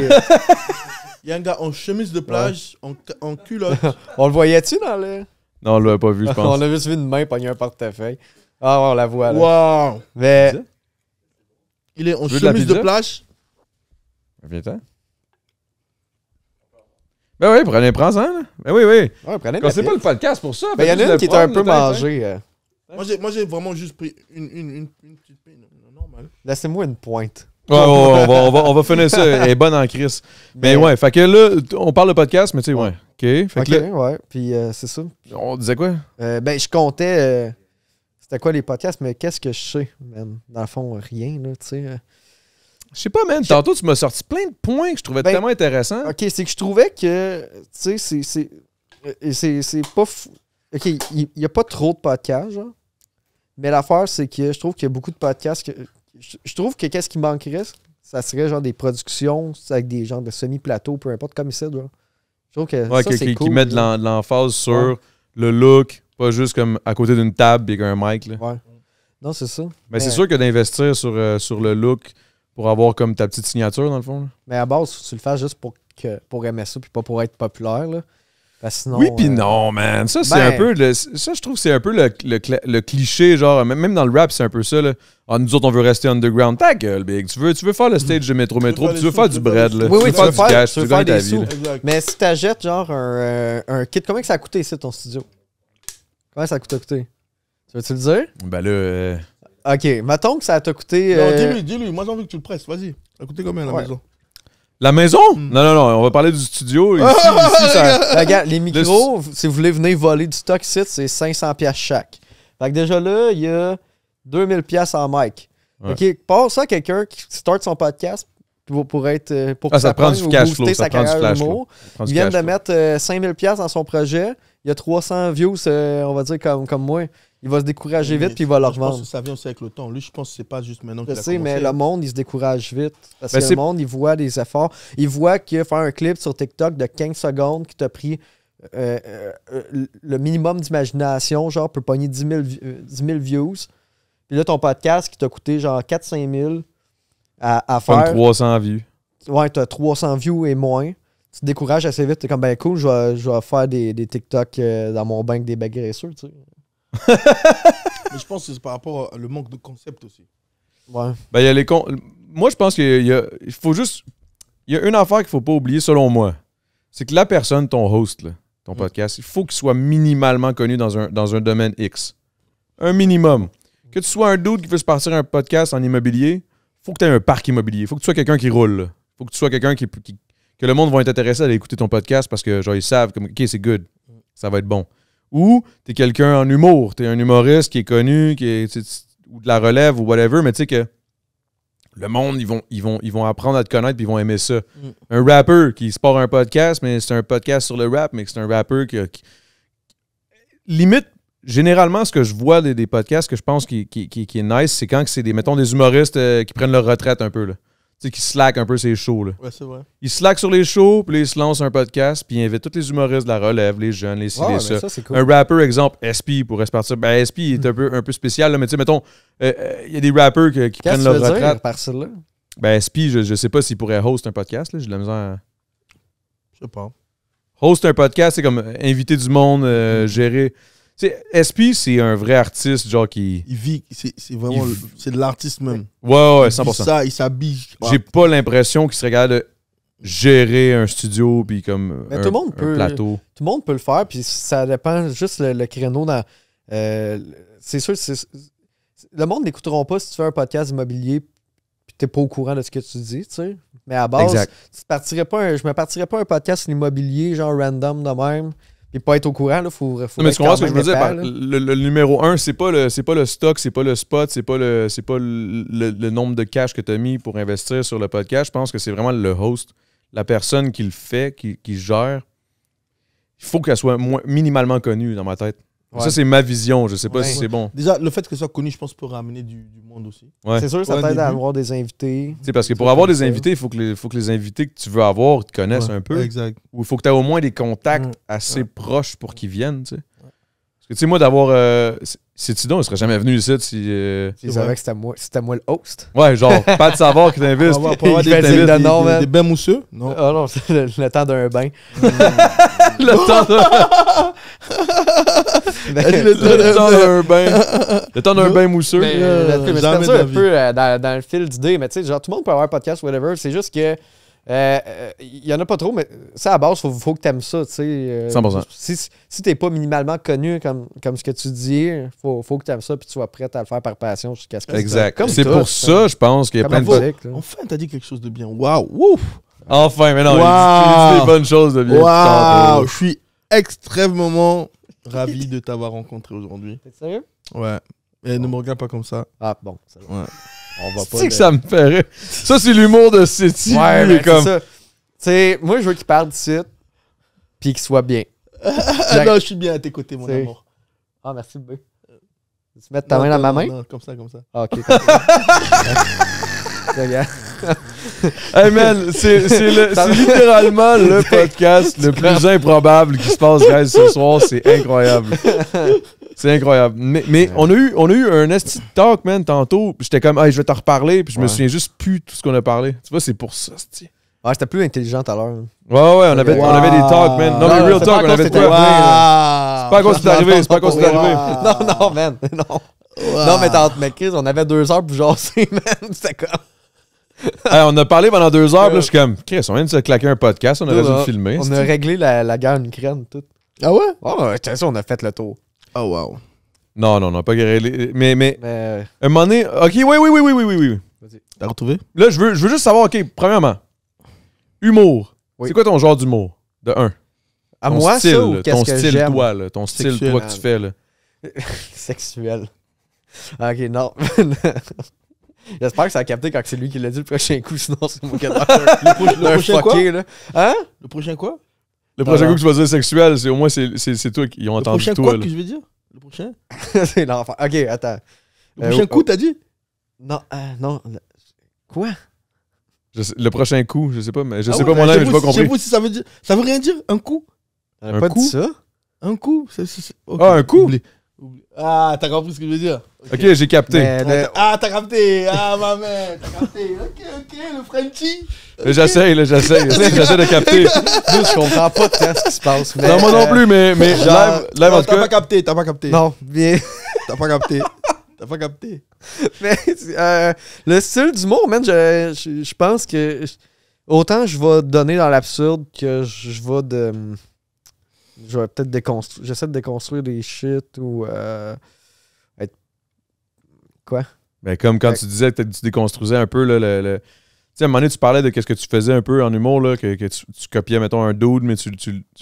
Il y a un gars en chemise de plage, en culotte. on le voyait-tu dans le. Non, on l'a pas vu, je pense. On a juste vu une main pogner un portefeuille. Ah, ouais, on la voit là. Waouh! Mais. Il est en Tu veux de la chemise de pizza? plage. Viens-t'en. Ben oui, prends-en, là. Ben oui. Ouais, prenez Quand c'est pas le podcast pour ça. Ben, il y en a une qui était un peu mangée. mangée. Moi, j'ai vraiment juste pris une petite pain normale. Laissez-moi une pointe. Ouais, on va finir ça. Elle est bonne en crise. Mais ouais, fait que là, on parle de podcast, mais tu sais, ouais. OK. Fait Ok, que là, ouais. Puis c'est ça. on disait quoi? Ben, je comptais. C'était quoi les podcasts, mais qu'est-ce que je sais, man? Dans le fond, rien, là, tu sais. Je sais pas, man. Tantôt, tu m'as sorti plein de points que je trouvais Ben, tellement intéressants. Ok, c'est que je trouvais que, tu sais, c'est pas fou. Ok, il y a pas trop de podcasts, genre. Mais l'affaire, c'est que je trouve qu'il y a beaucoup de podcasts que. Je trouve que qu'est-ce qui manquerait, ça serait genre des productions avec des genres de semi-plateaux, peu importe, comme ici, genre. Je trouve que Ouais, ça, c'est qui cool. mettent de là. l'emphase sur Ouais. le look, pas juste comme à côté d'une table et qu'un mic. Là. Ouais. Non, c'est ça. Mais c'est sûr que d'investir sur le look pour avoir comme ta petite signature, dans le fond. Là. Mais à base, faut que tu le fasses juste pour aimer ça, puis pas pour être populaire, là. Parce que sinon, Oui, puis non, man. Ça, c'est ben- un peu. Ça, je trouve que c'est un peu le cliché, genre, même dans le rap, c'est un peu ça. Là. Ah, nous autres, on veut rester underground. Ta gueule, big. Tu veux faire le stage de métro, puis tu veux faire du bread, là. Oui, tu veux faire du cash, tu tu veux veux faire gagner ta des vie. sous. là. Exact. Mais si t'achètes genre un kit, combien que ça a coûté ici ton studio? Combien ça a coûté? Tu veux-tu le dire? Ben là, Ok, mettons que ça t'a coûté. Non, dis-lui. Moi, j'ai envie que tu le presses. Vas-y. Ça a coûté combien la Ouais. maison? la maison? Non, on va parler du studio. Ici, ça. Regarde, les micros, si vous voulez venir voler du stock ici, c'est 500$ chaque. Fait que déjà là, il y a $2000 en mic. Ouais. OK, passe ça à quelqu'un qui start son podcast pour être pour que ça prend du pogne ou cash booster flow, sa ça prend du carrière flash d'humour. flow. Ils viennent de mettre $5000 dans son projet. Il y a 300 views, on va dire, comme moi. Il va se décourager vite puis il va le Je pense revendre. que ça vient aussi avec le temps. Lui, je pense que c'est pas juste maintenant Je qu'il a sais, mais commencé. le monde, il se décourage vite. Parce Ben, que c'est- le monde, il voit des efforts. Il voit qu'il a fait un clip sur TikTok de 15 secondes qui t'a pris le minimum d'imagination, genre, peut pogner 10 000 views. Puis là, ton podcast qui t'a coûté genre 4-5 000 à Comme faire. 300 vues. Ouais, t'as 300 views et moins. Tu te décourages assez vite. T'es comme, ben cool, je vais faire des TikTok dans mon bain avec des bacs graisseux, tu sais. Mais je pense que c'est par rapport au manque de concept aussi. Ouais. Ben, il y a les moi, je pense il faut juste. Il y a une affaire qu'il faut pas oublier, selon moi. C'est que la personne, ton host, là, ton podcast, il faut qu'il soit minimalement connu dans un domaine X. Un minimum. Que tu sois un dude qui veut se partir un podcast en immobilier, faut que tu aies un parc immobilier. Faut que tu sois quelqu'un qui roule. Là. Faut que tu sois quelqu'un que le monde va être intéressé à aller écouter ton podcast parce que genre ils savent comme OK, c'est good. Ça va être bon. Ou t'es quelqu'un en humour, t'es un humoriste qui est connu, ou de la relève ou whatever, mais tu sais que le monde, ils vont apprendre à te connaître puis ils vont aimer ça. Un rapper qui se part un podcast, mais c'est un podcast sur le rap, mais c'est un rapper qui limite, généralement, ce que je vois des podcasts que je pense qui est nice, c'est quand c'est mettons, des humoristes qui prennent leur retraite un peu, là. Tu sais, qui slack un peu ces shows, là. Ouais, c'est vrai. Ils slack sur les shows, puis là, ils se lancent un podcast, puis ils invitent tous les humoristes de la relève, les jeunes, les ci, Ouais, les mais ça. ça, c'est cool. Un rapper, exemple, SP pourrait se partir. Ben, SP est un peu spécial, là, mais tu sais, mettons, il y a des rappers qui Qu'est-ce prennent que leur tu veux retraite. dire par ça, là? Ben, SP, je sais pas s'il pourrait host un podcast, là, j'ai de la misère à... Je sais pas. Host un podcast, c'est comme inviter du monde, gérer... Tu sais, SP, c'est un vrai artiste, genre qui... Il vit, c'est vraiment, c'est de l'artiste même. Ouais, Il vit 100%. ça, il s'habille. J'ai pas l'impression qu'il serait capable de gérer un studio, puis comme Mais un, tout le monde un peut- plateau. Tout le monde peut le faire, puis ça dépend juste le créneau dans. C'est sûr, le monde n'écouteront pas si tu fais un podcast immobilier puis t'es pas au courant de ce que tu dis, tu sais. Mais à base, Exact. je me partirais pas un podcast sur l'immobilier, genre random de même, puis pas être au courant, là, faut Non, mais être tu comprends quand ce que je même veux dire? épais, Par- là. le numéro 1, c'est pas le stock, c'est pas le spot, c'est pas le nombre de cash que tu as mis pour investir sur le podcast. Je pense que c'est vraiment le host, la personne qui le fait, qui gère. Il faut qu'elle soit minimalement connue dans ma tête. Ouais. Ça, c'est ma vision. Je sais pas Ouais. si c'est bon. Déjà, le fait que ce soit connu, je pense, peut ramener du monde aussi. Ouais. C'est sûr, ça Ouais, t'aide à début. avoir des invités. Tu sais, parce que pour Ça, avoir c'est des ça. invités, il faut que les invités que tu veux avoir te connaissent Ouais, un peu. Exact. Ou il faut que tu aies au moins des contacts assez proches pour qu'ils viennent. Tu sais. Parce que tu sais, moi, d'avoir. C'est Tidon, il serait jamais venu ici si. Ils C'est savaient vrai. que c'était moi le host. Ouais, genre, pas de savoir qui t'invite. Pour avoir Il fait signe de non, man. des bains mousseux. Non. Ah non, c'est le temps d'un bain. Le temps d'un bain. Le temps d'un bain mousseux. Mais jamais c'est perdu de la un vie. peu dans le fil d'idées, mais tu sais, genre tout le monde peut avoir un podcast, whatever. C'est juste que il y en a pas trop, mais ça à base, faut que t'aimes ça, tu sais. 100%. Si t'es pas minimalement connu comme ce que tu dis, faut que t'aimes ça puis tu sois prêt à le faire par passion jusqu'à ce que Exact. Comme C'est tout, pour ça, je pense qu'il y a Comme plein la de. musique, là. Enfin, t'as dit quelque chose de bien. Waouh. Ouf. Enfin, mais non, Wow. il dit des bonnes choses de bien. Waouh. Je suis extrêmement ravi de t'avoir rencontré aujourd'hui. T'es sérieux? Ouais. Et ne me regarde pas comme ça. Ah bon, ça va. Ouais. On va pas. C'est que ça me ferait. Ça, c'est l'humour de City. Ouais, lui, il mais est comme. c'est ça. Tu sais, moi, je veux qu'il parte d'ici puis qu'il soit bien. Ah non, je suis bien à tes côtés, mon C'est- amour. Ah, merci, bébé. Tu mets ta main dans ma main? Non, comme ça, comme ça. Ah, ok. comme ça. Regarde. Hey man, c'est littéralement le podcast le plus improbable qui se passe, guys, ce soir. C'est incroyable. C'est incroyable. Mais on a eu un esti de talk, man, tantôt. Puis j'étais comme, hey, je vais te reparler. Puis je me Ouais. souviens juste plus de tout ce qu'on a parlé. Tu vois, c'est pour ça, c'ti. Ah, j'étais plus intelligent tout à l'heure. Ouais, on avait des talks, man. Non, mais Non, real c'est talk, pas on à avait cause de que quoi. t'étais C'est pas à cause que c'est arrivé, c'est pas à cause que c'est arrivé. Non, man. Non. Non, mais Chris, on avait 2 heures pour jaser, man. C'était comme. Hey, on a parlé pendant 2 heures, puis là, je suis comme, Chris, on vient de se claquer un podcast, on aurait dû le filmer. On c'ti. a réglé la guerre en Ukraine, tout. Ah ouais? Oh, ouais, c'est ça, on a fait le tour. Oh wow. Non, pas réglé. Mais Mais. un moment donné, ok, oui. T'as retrouvé? Là, je veux juste savoir, ok, premièrement, humour. Oui. C'est quoi ton genre d'humour? De un. À Ton moi, style, ça, ou là, qu'est-ce ton que style, j'aime? toi, là, ton style, Sexuel. toi, que tu fais, là. Sexuel. Ok, non. J'espère que ça a capté quand c'est lui qui l'a dit le prochain coup, sinon c'est moi qui ai le prochain quoi? là. Hein? Le prochain quoi? Le prochain non. coup que tu vas dire sexuel, c'est au moins c'est toi qui ont Le entendu prochain toi. quoi là. que je veux dire? Le prochain? C'est l'enfer. Ok, attends. Le prochain coup, t'as dit? Non, non. Quoi? Le prochain coup, je sais pas, mais je Ah sais ouais, pas moi-même, mais chez j'ai pas vous, compris. chez vous, si ça veut dire. Ça veut rien dire, un coup? On a Un pas coup? dit ça? Un coup? Ok. Ah, un coup? Oublie. Ah, t'as compris ce que je veux dire? Ok, j'ai capté. Mais T'as capté! Ah, ma mère! T'as capté! Ok, le Frenchie! Mais j'essaye j'essaie de capter. je comprends pas tant ce qui se passe. Mais, Non, moi non plus, mais Genre, live en non, tout cas. t'as pas capté. Non, bien. T'as pas capté. T'as pas capté. Mais le style d'humour, man, je pense que autant je vais donner dans l'absurde que je vais de. Je vais peut-être déconstruire. J'essaie de déconstruire des shit ou. Être... Quoi? Ben, comme quand tu disais que tu déconstruisais un peu là, tu sais, à un moment donné, tu parlais de ce que tu faisais un peu en humour, là, que tu copiais, mettons, un dude, mais tu le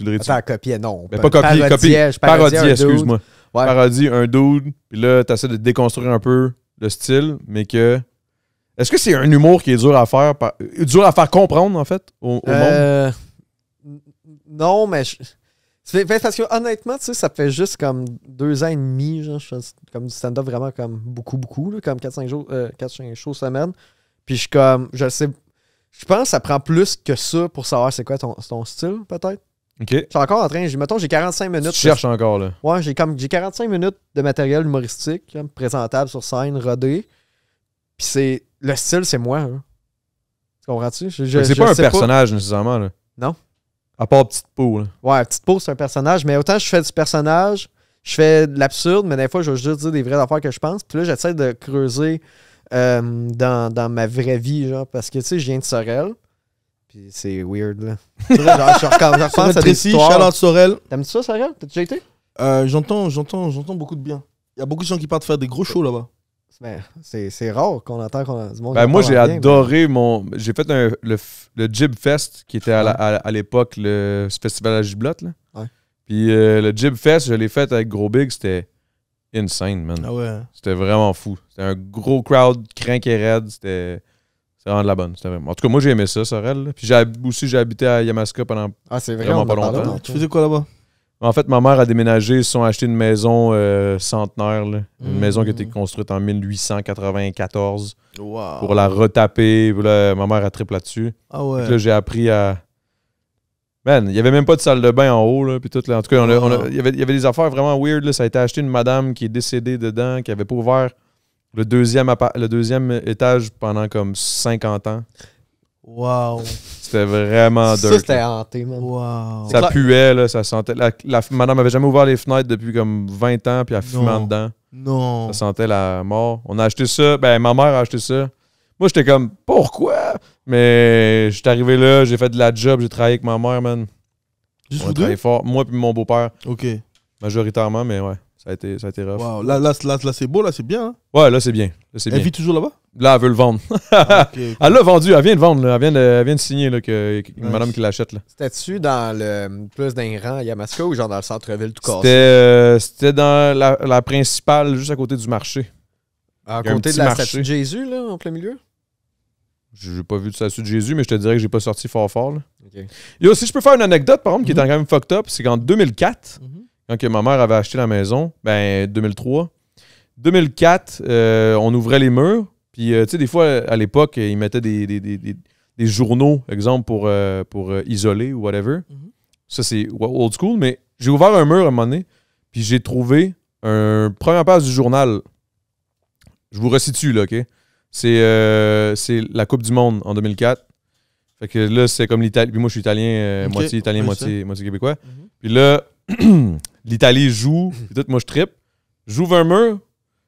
réutilisais. Attends, copier, non. Mais pas copier, Je parodiais un dude. excuse-moi. Ouais. Parodie un dude, puis là, tu essaies de déconstruire un peu le style, mais que. Est-ce que c'est un humour qui est dur à faire, dur à faire comprendre, en fait, au monde? Non, mais. Parce que honnêtement, tu sais, ça fait juste comme 2 ans et demi, genre, je fais comme du stand-up vraiment comme beaucoup, là, comme 4-5 shows semaine. Puis je suis comme, je sais, je pense que ça prend plus que ça pour savoir c'est quoi ton style, peut-être. Ok. Je suis encore en train, mettons, j'ai 45 minutes. Tu cherches encore, là. Ouais, j'ai 45 minutes de matériel humoristique, comme, présentable sur scène, rodé. Puis le style, c'est moi. Hein. Tu comprends-tu? C'est pas un personnage, nécessairement, là. Non. À part Petite Peau, là. Ouais, Petite Peau, c'est un personnage, mais autant je fais du personnage, je fais de l'absurde, mais des fois, je vais juste dire des vraies affaires que je pense. Puis là, j'essaie de creuser dans ma vraie vie, genre, parce que, tu sais, je viens de Sorel. Puis c'est weird, là. Tu sais, genre, je repense à des histoires. Charlotte Sorel. T'aimes-tu ça, Sorel? T'as déjà été? J'entends beaucoup de bien. Il y a beaucoup de gens qui partent faire des gros shows là-bas. Ben, c'est rare qu'on entend du monde. Ben, moi, j'ai bien, adoré J'ai fait le Jib Fest, qui était à l'époque le festival à Giblotte, là. Ouais. Puis le Jib Fest, je l'ai fait avec Gros Big, c'était insane, man. Ah ouais. C'était vraiment fou. C'était un gros crowd, crank et raide. C'était vraiment de la bonne. En tout cas, moi, j'ai aimé ça, Sorel. Là. Puis j'ai habité à Yamaska pendant c'est vrai, vraiment on pas en parlait, longtemps. ouais. Tu faisais quoi là-bas? En fait, ma mère a déménagé, ils se sont acheté une maison centenaire. Là. Une maison qui a été construite en 1894 Wow. pour la retaper. Puis là, ma mère a triplé là-dessus. Ah Puis ouais. là, j'ai appris à... Man, il n'y avait même pas de salle de bain en haut. Là, puis tout, là. En tout cas, il y avait des affaires vraiment weird. Là. Ça a été acheté une madame qui est décédée dedans, qui avait pas ouvert le deuxième étage pendant comme 50 ans. Wow. C'était vraiment Ça, dirt. c'était hanté, man. Wow. Ça clair. puait, là, ça sentait. La madame avait jamais ouvert les fenêtres depuis comme 20 ans, puis elle fumait en dedans. Non. Ça sentait la mort. On a acheté ça. Ben, ma mère a acheté ça. Moi, j'étais comme, pourquoi? Mais j'étais arrivé là, j'ai fait de la job, j'ai travaillé avec ma mère, man. Juste On a vous deux? travaillé fort. Moi puis mon beau-père, Ok. majoritairement, mais ouais, ça a été rough. Wow. Là, c'est beau, là, c'est bien. Hein? Ouais, là, c'est bien. Là, c'est Elle bien. vit toujours là-bas? Là, elle veut le vendre. Ah, ok, ok. Elle l'a vendu, elle vient de vendre, là. Elle vient de signer, là, une madame qui l'achète, là. C'était-tu dans le plus d'un rang à Yamaska ou genre dans le centre-ville tout cassé? C'était dans la principale, juste à côté du marché. À il y a un côté de petit la marché. statue de Jésus, là, en plein milieu? J'ai pas vu de statue de Jésus, mais je te dirais que j'ai pas sorti fort, là. Ok. Et aussi, je peux faire une anecdote, par exemple, qui est quand même fucked up. C'est qu'en 2004, quand que ma mère avait acheté la maison, ben 2003, 2004, on ouvrait les murs. Puis, tu sais, des fois, à l'époque, ils mettaient des journaux, exemple, pour isoler ou whatever. Ça, c'est old school, mais j'ai ouvert un mur à un moment donné, puis j'ai trouvé un première page du journal. Je vous resitue, là, OK? C'est la Coupe du Monde en 2004. Fait que là, c'est comme l'Italie. Puis moi, je suis italien, Ok, moitié italien, ouais, moitié québécois. Puis là, l'Italie joue, puis tout, moi, je trippe. J'ouvre un mur,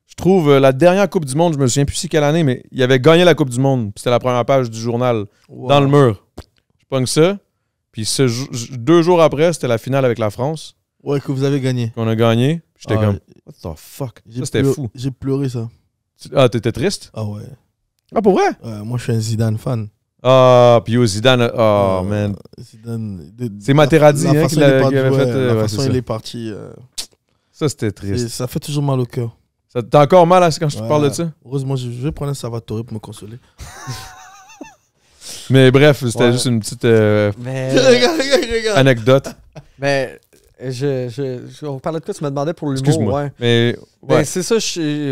je trouve la dernière Coupe du Monde, je me souviens plus c'est quelle année, mais il avait gagné la Coupe du Monde. Puis c'était la première page du journal, dans le mur. Je pogne ça. Puis 2 jours après, c'était la finale avec la France. Ouais, que vous avez gagné. Qu'on a gagné. J'étais Ah, comme, what the fuck? Ça, c'était fou. J'ai pleuré ça. Ah, t'étais triste? Ah ouais. Ah, pour vrai? Moi, je suis un Zidane fan. Ah, puis Zidane, oh man. Zidane, C'est Materazzi la hein, façon qui il est avait parti, fait. la ouais, façon c'est il ça. est parti. Ça, c'était triste. Ça fait toujours mal au cœur. Ça te fait encore mal hein, quand je te parle de ça? Heureusement, je vais prendre un Salvatore pour me consoler. Mais bref, c'était Ouais. juste une petite Mais, regarde. anecdote. mais on parlait de quoi? Tu me demandais pour l'humour, Excuse-moi. ouais. Mais Ben, ouais. c'est ça,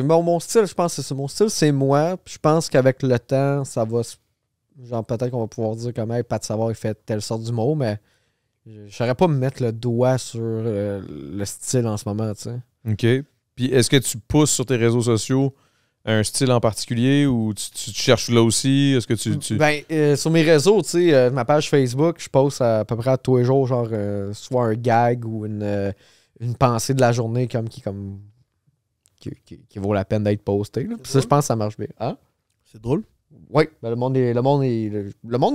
mon style, je pense que c'est ça. Mon style, c'est moi. Puis je pense qu'avec le temps, ça va. Genre, peut-être qu'on va pouvoir dire comme, hey, Pat Savard, il fait telle sorte d'humour, mais je saurais pas me mettre le doigt sur le style en ce moment, tu sais. OK. Puis est-ce que tu pousses sur tes réseaux sociaux un style en particulier ou tu cherches là aussi? Est-ce que tu... Ben, sur mes réseaux, tu sais, ma page Facebook, je poste à peu près tous les jours, genre, soit un gag ou une pensée de la journée qui vaut la peine d'être postée. Là. Puis ça, je pense que ça marche bien. Hein? C'est drôle. Oui, ben, le monde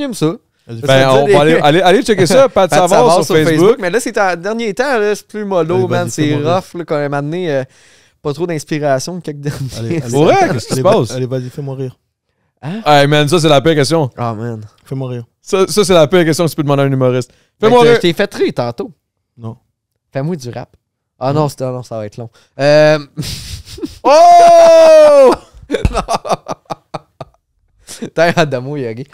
aime ça. Vas-y, Ben, on va aller checker ça, Pat Pat Savard sur Facebook. Mais là, c'est en dernier temps, là, c'est plus mollo, Vas-y, man. vas-y, C'est fais-moi rough, là, quand même amené. Pas trop d'inspiration, quelques derniers. Allez, Pour vrai, qu'est-ce qui se passe? Allez, vas-y, fais-moi rire. Hey man, ça c'est la pire question. Oh, man. Fais-moi rire. Ça c'est la pire question que tu peux demander à un humoriste. Fais-moi Je rire. t'ai fait rire tantôt. Non. Fais-moi du rap. Ah non, non, ça va être long. Oh! T'as hâte d'amour, Yogi.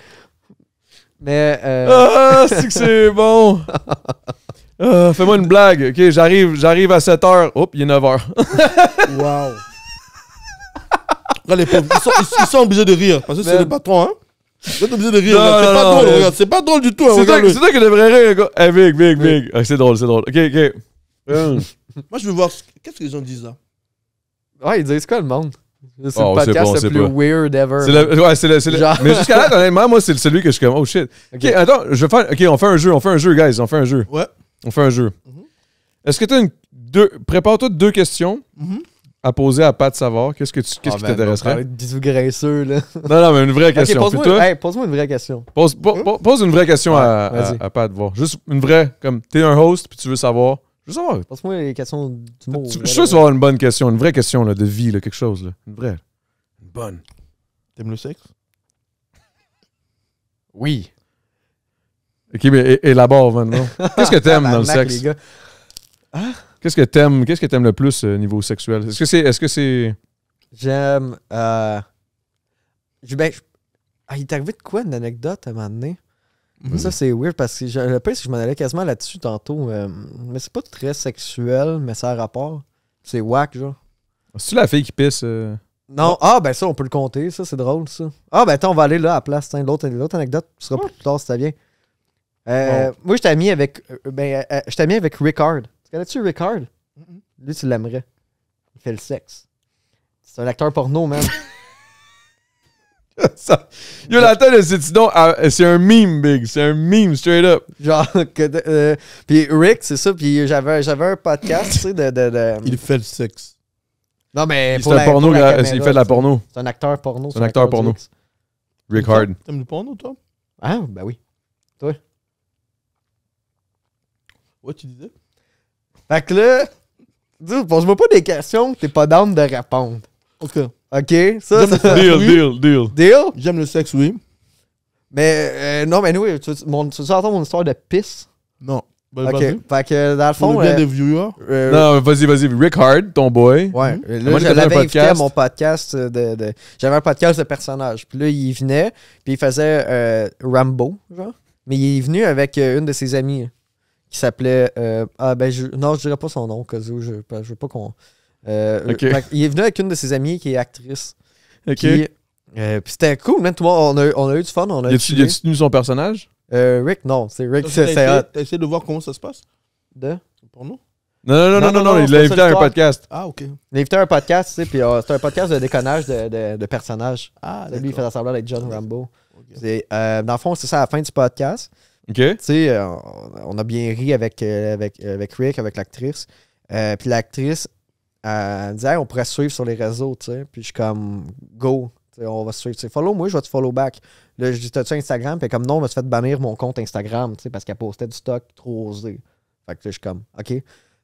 Mais, Ah, c'est que c'est bon. Ah, fais-moi une blague. OK, j'arrive à 7h. Oups, il est 9h. wow. Là, les pauvres, ils sont obligés de rire. Parce que c'est Mais- le patron, hein. Vous êtes obligés de rire. Non, là. C'est non, pas non, drôle, mais- regarde. C'est pas drôle du tout. hein, C'est toi, regarde-le. c'est toi qui devrais rire, gars. Hey, big. Ah, c'est drôle. OK. Moi, je veux voir. Qu'est-ce que les gens disent là? Ouais, ils disent quoi, le monde? C'est Oh, le c'est podcast bon, le c'est plus pas. weird ever. C'est le, ouais, c'est le. Genre- Mais jusqu'à là, honnêtement, moi, c'est celui que je suis comme, oh shit. OK, attends, je vais faire. OK, on fait un jeu, guys. On fait un jeu. Ouais. On fait un jeu. Mhm. Est-ce que tu as prépare-toi 2 questions Mhm. à poser à Pat Savard. Qu'est-ce qui t'intéresserait? Bisous graisseux, là. Non, mais une vraie question. Ok, Puis pose-moi toi, hey, pose-moi une vraie question. pose une vraie question Ouais, à vas-y. Pat, voir. Juste une vraie, comme t'es un host, puis tu veux savoir. Je veux savoir. Pose-moi les questions d'humour. Je suis sûr que tu vas avoir une bonne question, une vraie question là, de vie, là, quelque chose. Là. Une vraie. Une bonne. T'aimes le sexe? Oui. Ok, mais élabore maintenant. Qu'est-ce que t'aimes dans le Tabarnak, sexe? les gars. Qu'est-ce que t'aimes le plus niveau sexuel? Est-ce que c'est. J'aime. Il est arrivé de quoi, une anecdote à un moment donné? Ça, c'est weird parce que le pire, c'est que je m'en allais quasiment là-dessus tantôt. Mais c'est pas très sexuel, mais ça a rapport. C'est whack, genre. C'est-tu la fille qui pisse? Non, ben ça, on peut le compter, ça, c'est drôle, ça. Ah, ben attends, on va aller là à la place. Tiens, l'autre anecdote sera plus tard si ça vient. Moi, je t'ai mis avec. Je t'ai mis avec Rickard. Tu connais-tu Rickard? Lui, tu l'aimerais. Il fait le sexe. C'est un acteur porno, man. Yo, la tête de Cétidon, c'est un meme, big. C'est un meme, straight up. Genre, puis Rick, c'est ça. Puis j'avais un podcast, tu sais, de. Il fait le sexe. Non, mais C'est un porno, pour la il caméra, fait de la tu sais. porno. C'est un acteur porno. C'est un acteur porno. du X. Rick Hard. T'aimes le porno, toi? Ah, ben oui. Ouais, tu disais? Fait que là, dis, pose-moi pas des questions que t'es pas down de répondre. Ok. OK? Ça, J'aime ça. le Deal. Deal? J'aime le sexe, oui. Mais non, mais nous, tu veux entendre mon histoire de pisse? Non. Bah, OK. vas-y. Fait que dans le Pour fond. le bien des viewers. Non, vas-y. Rick Hard, ton boy. Ouais. Moi, Là, je je faisais un l'avais invité à podcast. mon podcast J'avais un podcast de personnages. Puis là, il venait, puis il faisait Rambo, genre. Mais il est venu avec une de ses amies qui s'appelait. Non, je dirais pas son nom, cas où je veux pas qu'on. Ok. Fait il est venu avec une de ses amies qui est actrice. OK. Puis c'était cool, man. Tout le monde, on a eu du fun. On a Y a-tu tenu son personnage? Rick, non, c'est Rick, c'est hot. T'as essayé de voir comment ça se passe? De? Le porno? Non, il c'est l'a pas invité ça à un l'histoire. podcast. Ah, ok. Il a invité à un podcast, tu sais, puis c'était un podcast de déconnage de personnages. Ah, Lui, il faisait semblant d'être John Rambo. Ok. Dans le fond, c'est ça à la fin du podcast. OK? Tu sais, on a bien ri avec Rick, avec l'actrice. Puis l'actrice, elle me disait, hey, on pourrait se suivre sur les réseaux, tu sais. Puis je suis comme, go, tu sais, on va se suivre. Tu sais, follow moi, je vais te follow back. Là, je dis, t'as-tu Instagram? Puis comme, non, on m'a fait bannir mon compte Instagram, tu sais, parce qu'elle postait du stock trop osé. Fait que là, je suis comme, OK.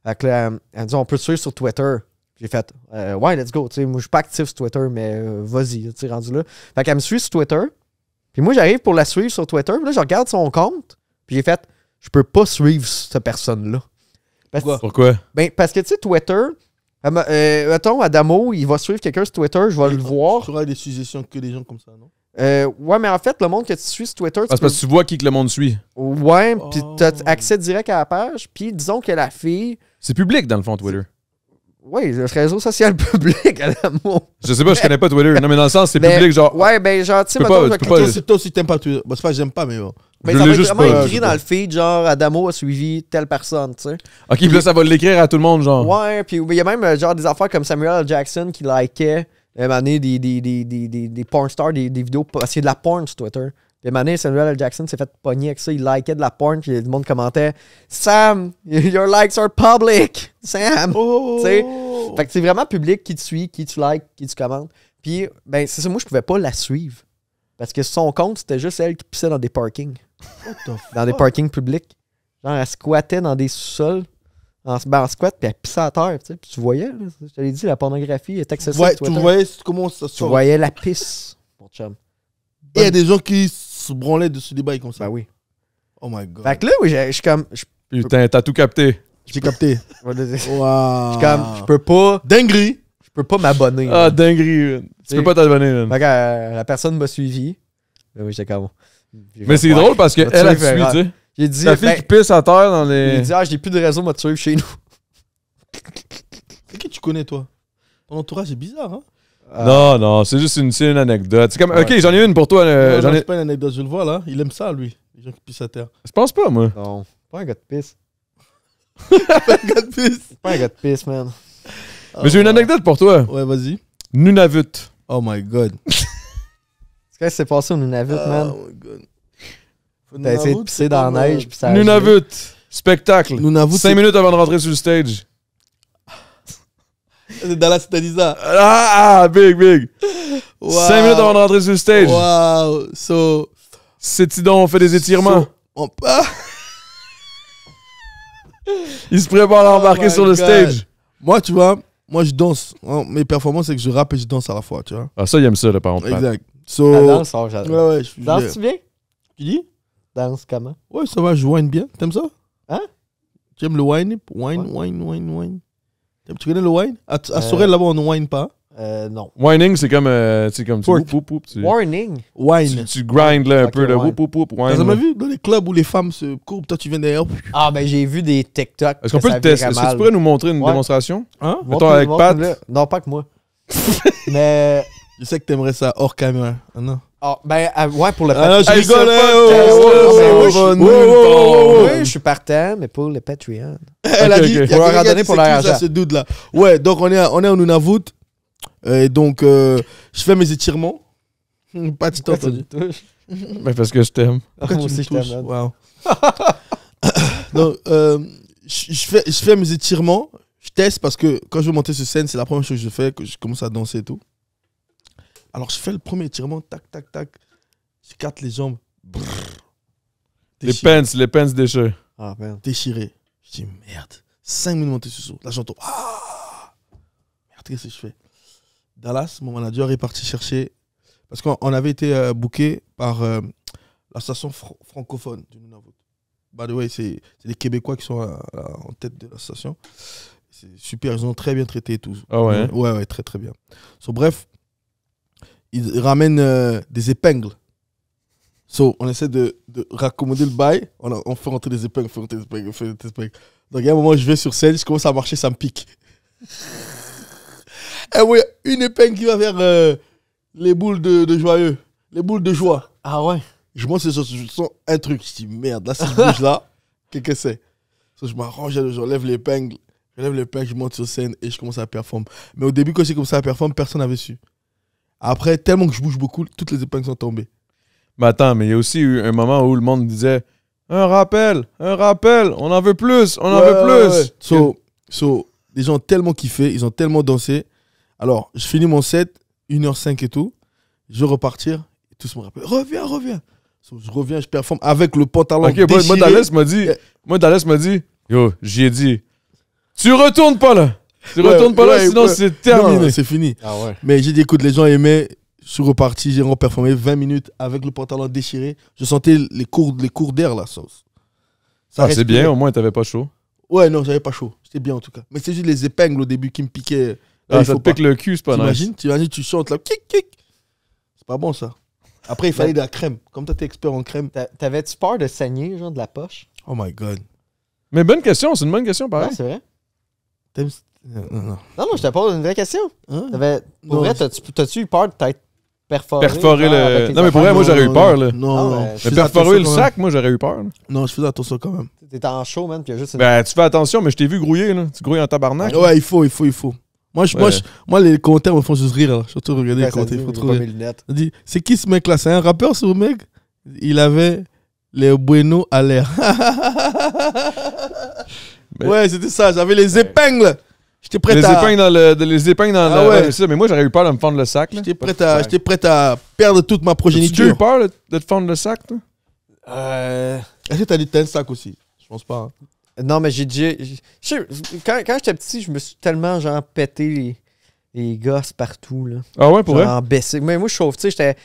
Fait que là, elle me dit, on peut se suivre sur Twitter. J'ai fait, ouais, let's go. Tu sais, moi, je suis pas actif sur Twitter, mais vas-y, tu sais, rendu là. Fait qu'elle me suit sur Twitter. Puis moi, j'arrive pour la suivre sur Twitter. Puis là, je regarde son compte. Puis j'ai fait, je peux pas suivre cette personne-là. Pourquoi? Pourquoi? Ben, parce que, tu sais, Twitter, Mettons, Adamo, il va suivre quelqu'un sur Twitter, je vais le voir. Tu auras des suggestions que des gens comme ça, non? Ouais, mais en fait, le monde que tu suis sur Twitter, C'est parce que tu vois qui que le monde suit. Ouais, puis t'as Oh. accès direct à la page, puis disons que la fille... C'est public, dans le fond, Twitter. Oui, le réseau social public, Adamo. Je sais pas, je connais pas Twitter. Non, mais dans le sens, c'est Ben, public, genre. Ouais, ben genre, tu sais, Tu peux mettons, pas- je vais tu peux cliquer pas- Toi aussi, t'aimes pas Twitter. Bon, c'est pas, j'aime pas, mais bon. ben, Je ça l'ai va être juste vraiment pas, écrit dans le feed, genre, Adamo a suivi telle personne, tu sais. Ok, puis là, ça va l'écrire à tout le monde, genre. Ouais, puis il y a même genre des affaires comme Samuel L. Jackson qui likait des porn stars, des vidéos, parce qu'il y a de la porn sur Twitter. Puis Mané, Samuel L. Jackson s'est fait pogner avec ça, il likait de la porn, puis le monde commentait « Sam, your likes are public! Sam! Oh! Tu sais, Fait que c'est vraiment public qui te suit, qui tu likes, qui tu commentes. Puis, ben, c'est ça, moi, je pouvais pas la suivre. Parce que son compte, c'était juste elle qui pissait dans des parkings. What the Dans des fuck? parkings publics. Genre, elle squattait dans des sous-sols. En squat, puis elle pissait à terre. Tu sais. Puis tu voyais, là, je te l'ai dit, la pornographie est accessible Ouais, sur tu Twitter. voyais comment ça se Tu voyais la pisse, mon chum. Et il y a des gens qui se branlaient dessus des bails comme ça. Ben oui. Oh my god. Fait que là, oui, je suis comme... Putain, t'as tout capté. J'ai capté. Je suis Waouh. comme, Dinguerie. je peux pas m'abonner. Ah, là. dinguerie. Tu T'sais. peux pas t'abonner, man. Fait que la personne m'a suivi. Ben oui, j'étais comme... Mais c'est drôle parce qu'elle, elle te suit, tu sais. J'ai dit... La fille ben, qui pisse à terre dans j'ai les. dit, j'ai plus de réseau, m'a te suivre chez nous. C'est qui tu connais, toi? Ton entourage est bizarre, hein? Non, c'est juste une anecdote. C'est comme, Ouais. ok, j'en ai une pour toi. Non, J'en ai. c'est pas une anecdote, je le vois là. Il aime ça, lui. Les gens qui pissent à terre. Je pense pas, moi. Non, pas un gars de pisse. Regarde, pisse. Pas un gars de pisse, man. Mais j'ai une anecdote pour toi. Ouais, vas-y. Nunavut. Oh my god. Qu'est-ce qui s'est passé au Nunavut, man? Oh my god. T'as essayé de pisser dans la neige, puis ça a gelé. Nunavut. Spectacle. Nunavut, 5 minutes avant de rentrer sur le stage. c'est Dallas, t'as dit ça. Big. Wow. 5 minutes avant de rentrer sur le stage. Wow. So. C'est donc on fait des étirements. On part. Il se prépare à embarquer my sur le God. stage. Moi, tu vois, moi je danse. Hein, mes performances, c'est que je rappe et je danse à la fois, tu vois. Ah, ça, il aime ça, là, par contre. Pat. Exact. La So. danse, oh, j'adore. Ouais, Danses-tu bien? Tu dis? Danse comment? Ouais, ça va, je whine bien. T'aimes ça? Hein? Tu aimes le wine? Wine. Tu connais le wine? À Sorel, là-bas, on ne wine pas. Non. Whining, c'est comme, tu sais, comme tu Twerk. whoop, whoop, tu Warning. Wine. tu grindes là un Ok, peu, là, ouais. whoop, T'as wine. jamais là. vu dans les clubs où les femmes se courbent, toi tu viens derrière? Ah, ben j'ai vu des TikTok. Est-ce qu'on que peut ça le tester? virait Est-ce que tu mal. pourrais nous montrer une Ouais. démonstration? Hein? Mettons avec Pat. Non, pas que moi. Mais. Je sais que t'aimerais ça hors caméra. Ah non. Oh, ben, ouais, pour le Ah non, je Patreon. rigole, c'est hein, pas oh, de oh, test, oh, ça oh, va oh, nulle oh, part. Oui, je suis partant, mais pour le Patreon. Elle a Ok, dit, ok. il y a Pour leur quelqu'un donner qui pour sait leur qui ça, argent. ce dude là. Ouais, donc on est au Nunavut. Et donc, je fais mes étirements. Pas de temps entendu. Ben, parce que je t'aime. Pourquoi Moi tu aussi, me je t'aime, touches? man. Wow. Donc, je fais mes étirements. Je teste parce que quand je veux monter sur scène, c'est la première chose que je fais, que je commence à danser et tout. Alors, je fais le premier étirement, tac. J'écarte les jambes. Brrr. Déchiré. Les pants déchirés. Ah, merde. Déchiré. Je dis merde. 5 minutes monter sur saut. Là, j'entends. Ah merde, qu'est-ce que je fais? Dallas, mon manager, est parti chercher. Parce qu'on avait été booké par la station francophone du Nunavut. By the way, c'est les Québécois qui sont en tête de la station. C'est super, ils ont très bien traité et tout. Ah ouais, hein? Ouais, très très bien. So, bref, ils ramènent des épingles. So, on essaie de raccommoder le bail. On fait rentrer des épingles, on fait des épingles. Donc, il y a un moment, je vais sur scène, je commence à marcher, ça me pique. Et oui, une épingle qui va vers les boules de joyeux, les boules de joie. Ah ouais? Je monte sur je sens un truc, je dis merde, là, si je bouge là, qu'est-ce que c'est? So, je m'arrange, j'enlève l'épingle, je monte sur scène et je commence à performer. Mais au début, quand j'ai commencé à performer, personne n'avait su. Après, tellement que je bouge beaucoup, toutes les épingles sont tombées. Mais attends, mais il y a aussi eu un moment où le monde disait un rappel, on en veut plus, on en veut plus. Ouais. So, les gens ont tellement kiffé, ils ont tellement dansé. Alors, je finis mon set, 1h05 et tout. Je vais repartir, et tous me rappellent, reviens. So, je reviens, je performe avec le pantalon Ok, déchiré. moi, Dallas m'a dit, yo, j'y ai dit, tu retournes pas là. Ouais, Sinon ouais. c'est terminé. Non, c'est fini. Ah ouais. Mais j'ai dit, écoute, les gens aimaient. Je suis reparti, j'ai reperformé 20 minutes avec le pantalon déchiré. Je sentais les cours d'air, la sauce. Ça Ah, c'est respirait. bien, au moins t'avais pas chaud. Ouais, non, j'avais pas chaud. J'étais bien en tout cas. Mais c'est juste les épingles au début qui me piquaient. Là, Ah, il ça faut te pique le cul, c'est pas nice. T'imagines, tu chantes là, kick, kick. C'est pas bon ça. Après, il fallait de la crème. Comme toi, t'es expert en crème. T'avais-tu peur de saigner, genre, de la poche? Oh my god. Mais bonne question, c'est une bonne question, Non, pareil. c'est vrai. T'aimes. Non. Non, je te pose une vraie question. Hein? Pour Non, vrai, t'as-tu eu peur de t'être perforé? Perforer genre, avec le. tes Non, mais pour affaires? vrai, moi, j'aurais eu peur, là. Non, Ah, non. ouais. Je Mais faisais perforer le attention quand même. sac, moi, j'aurais eu peur. là. Non, je faisais attention quand même. T'es en show, man, puis il y a juste une... Ben, tu fais attention, mais je t'ai vu grouiller, là. Tu grouilles en tabarnak. Ouais, il faut. Moi, Ouais. moi, les commentaires me font juste rire. Là. Surtout regarder Ouais, les ça dit, commentaires. Il faut j'ai trop pas rire. mes lunettes. On dit, c'est qui ce mec-là? C'est un rappeur, ce mec? Il avait les buenos à l'air. Mais- Ouais, c'était ça. J'avais les épingles. J'étais prêt Les à. épingles dans le. Les épingles dans Ah le. ouais. mais c'est ça, mais moi, j'aurais eu peur de me fendre le sac, là. J'étais prêt à perdre toute ma As-tu déjà eu progéniture. peur de te fendre le sac, toi? Est-ce que t'as un sac aussi? Je pense pas. Hein. Non, mais j'ai déjà... Quand j'étais petit, je me suis tellement, genre, pété les gosses partout, là. Ah ouais, pour vrai? Genre, baissé. Mais moi, je chauffe, tu sais, j'étais...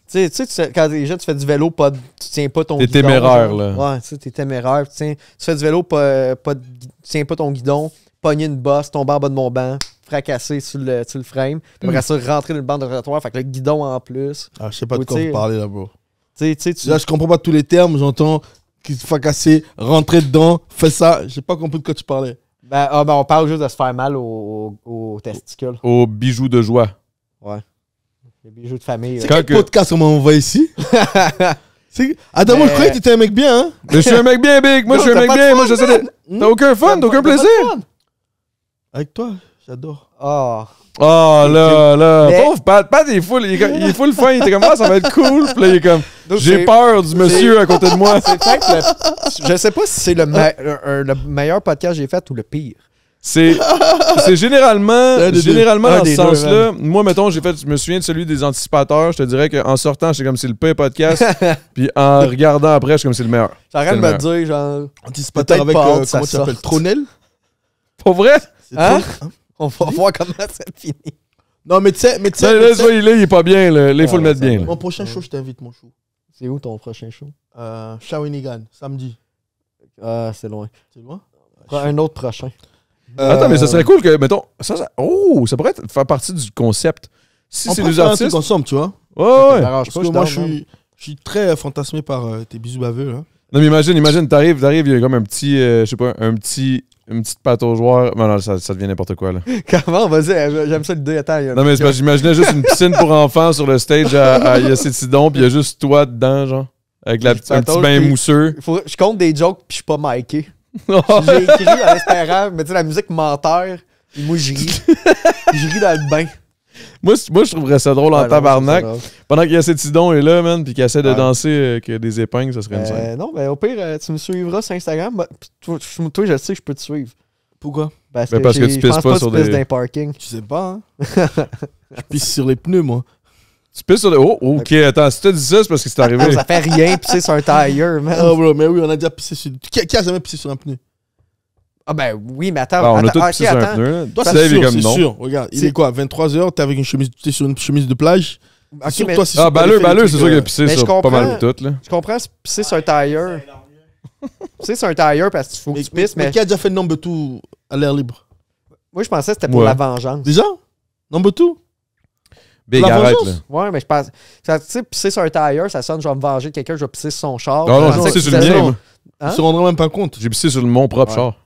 Tu sais, quand t'es jeune, tu fais du vélo, tu tiens pas ton T'es guidon. téméraire, genre. là. Ouais, tu sais, t'es téméraire. Tu fais du vélo, tu tiens pas ton guidon, pogner une bosse, tomber en bas de mon banc, fracasser sur le frame. Puis après ça, rentrer dans le banc de rotatoire, fait que le guidon en plus. Ah, je sais pas de Ou quoi tu sais- vous parlez là, bro. Tu sais, Là, je comprends pas tous les termes. J'entends qu'il se fait casser, rentrer dedans, fais ça. J'ai pas compris de quoi tu parlais. Ben, on parle juste de se faire mal aux testicules. Au bijou de joie. Ouais. Les bijoux de famille. C'est Quand quel que- podcast on m'envoie ici? Adam, moi, je croyais que t'étais un mec bien, hein? Mais je suis un mec bien big. Moi, Non, je suis un t'as mec pas de bien. fun, Moi, j'essaie de. T'as aucun fun? T'as aucun plaisir? Avec toi, j'adore. Ah. Oh là. Mais- Pauvre Pat. Pat, il est full fin. Il était comme, ah, ça va être cool. Puis là, il est comme, Donc, j'ai c'est- peur du monsieur à côté de moi. C'est peut-être je sais pas si c'est le meilleur podcast que j'ai fait ou le pire. C'est généralement Un des deux. dans Un ce des deux, sens-là. Moi, mettons, je me souviens de celui des anticipateurs. Je te dirais qu'en sortant, j'étais comme c'est le pire podcast. Puis en regardant après, je suis comme c'est le meilleur. J'arrête de C'est le me dire, genre, Anticipateur Peut-être avec, pas hâte que ça comment tu t'appelles? sorte. Tronel? Pour vrai? C'est Hein? Tron- on va voir comment ça finit. Non, mais tu sais, Là, tu vois, il est pas bien. Là, il faut le mettre ça bien. va. là. mon prochain show, je t'invite, mon chou. C'est où ton prochain show? Shawinigan, samedi. Ah, c'est loin. C'est loin? Un autre prochain. Attends, mais ça serait cool que, mettons, ça pourrait faire partie du concept. Si On c'est peut des faire un truc artistes. ensemble, tu vois. Ouais, ouais. M'arrange Parce pas, que je moi, t'en demande. je suis très fantasmé par tes bisous baveux, là. Non, mais imagine, t'arrives, il y a comme un petit, je sais pas, une petite pâte aux joueurs. Non, ça devient n'importe quoi, là. Comment? Vas-y, j'aime ça l'idée. Attends, il y a Non, mais c'est parce que j'imaginais juste une piscine pour enfants sur le stage à Yacétidon, puis il y a juste toi dedans, genre. Avec un petit bain mousseux. Je compte des jokes puis je suis pas miké. J'ai écrit en espérant, mais tu sais, la musique menteur, et moi je ris. Je ris dans le bain. moi, je trouverais ça drôle en Ouais, tabarnak. non, Pendant qu'il y a Tidon est là, man, puis qu'il essaie de Ouais. danser avec des épingles, ça serait une scène. non, mais au pire, tu me suivras sur Instagram. Bah, puis toi, je sais que je peux te suivre. Pourquoi? Parce Ben, parce que tu je pisses pense pas que sur tu pisses des- dans un parking. Tu sais pas, hein? Je pisse sur les pneus, moi. Tu pisses sur le. Oh, ok, attends, si tu dit ça, c'est parce que c'est arrivé. Ça fait rien pisser sur un tire, man. Oh, bro, mais oui, on a déjà pissé sur. Qui a jamais pissé sur un pneu? Ah ben oui, mais attends. Ah, on a attends, tous ok, pissé sur un attends. pneu. là. Toi, Dave c'est est sûr, comme c'est non. sûr. Regarde, il C'est- est quoi? 23h, t'es sur une chemise de plage. Ok, Sûr, mais toi, c'est Ah, sûr que t'as fait Balleux, des c'est trucs, sûr qu'il a pissé mais je sur pas comprends. mal tout, là. je comprends pisser sur un tire. Pisser sur un tire parce qu'il faut que tu pisses, mais qui a déjà fait number 2 à l'air libre? moi je pensais que c'était pour Ouais. la vengeance. Déjà? Number 2? Big, La arrête, vengeance? là. Ouais, mais je pense. Tu sais, pisser sur un tire, ça sonne, je vais me venger de quelqu'un, je vais pisser sur son char. Ah non, Je j'ai pensais pissé que sur le c'était mien, ça. moi. Hein? Tu se rendras même pas compte. J'ai pissé sur mon propre Ouais. char.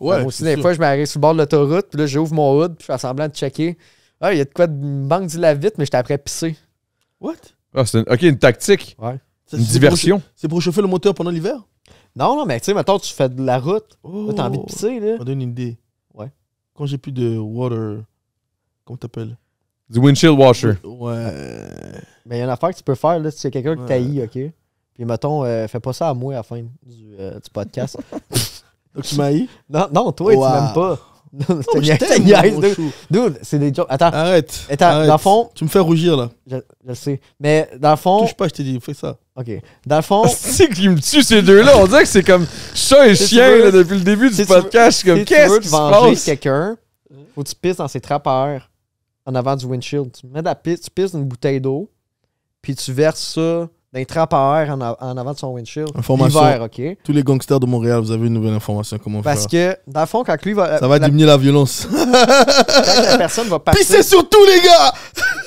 Ouais. Moi aussi, c'est des sûr. fois, je m'arrête sur le bord de l'autoroute, puis là, j'ouvre mon hood, puis je fais semblant de checker. Ah, il y a de quoi de banque du lave-vite, mais j'étais après pisser. What? Ah, c'est une tactique. Ouais. Ça, Une c'est diversion. C'est pour chauffer le moteur pendant l'hiver? Non, mais tu sais, mettons, tu fais de la route. Oh. Là, t'as envie de pisser, là. Ça me donne une idée. Ouais. Quand j'ai plus de water. Comment t'appelles? Du windshield washer. Ouais. Mais il y a une affaire que tu peux faire, là, si c'est quelqu'un qui Ouais. t'haït, OK? Puis, mettons, fais pas ça à moi à la fin du podcast. Donc tu m'as haï? non, toi, Wow. tu m'aimes pas. Non, Oh, je c'était t'aime, niaise, mon dude. chou. Dude, c'est des jokes. Attends, Arrête. attends, Arrête. dans le fond, Tu me fais rougir là. je le sais. Mais dans le fond, Touche pas, je t'ai dit, fais ça. OK. Dans le fond, C'est qui me tue ces deux-là. On dirait que c'est comme chat et Si tu chien veux- là, depuis le début si du tu veux- podcast. Je suis comme, si tu veux qu'est-ce te qui se venger de passe? quelqu'un, faut que tu pisses dans ses trappeurs en avant du windshield. Tu mets de la pisse, tu pisses dans une bouteille d'eau, puis tu verses ça d'un trap à air en avant de son windshield. Information. L'hiver, OK? Tous les gangsters de Montréal, vous avez une nouvelle information. Comment Parce faire. que, dans le fond, quand lui va... Ça va diminuer la violence. Quand la personne va passer... Pissez sur tous, les gars!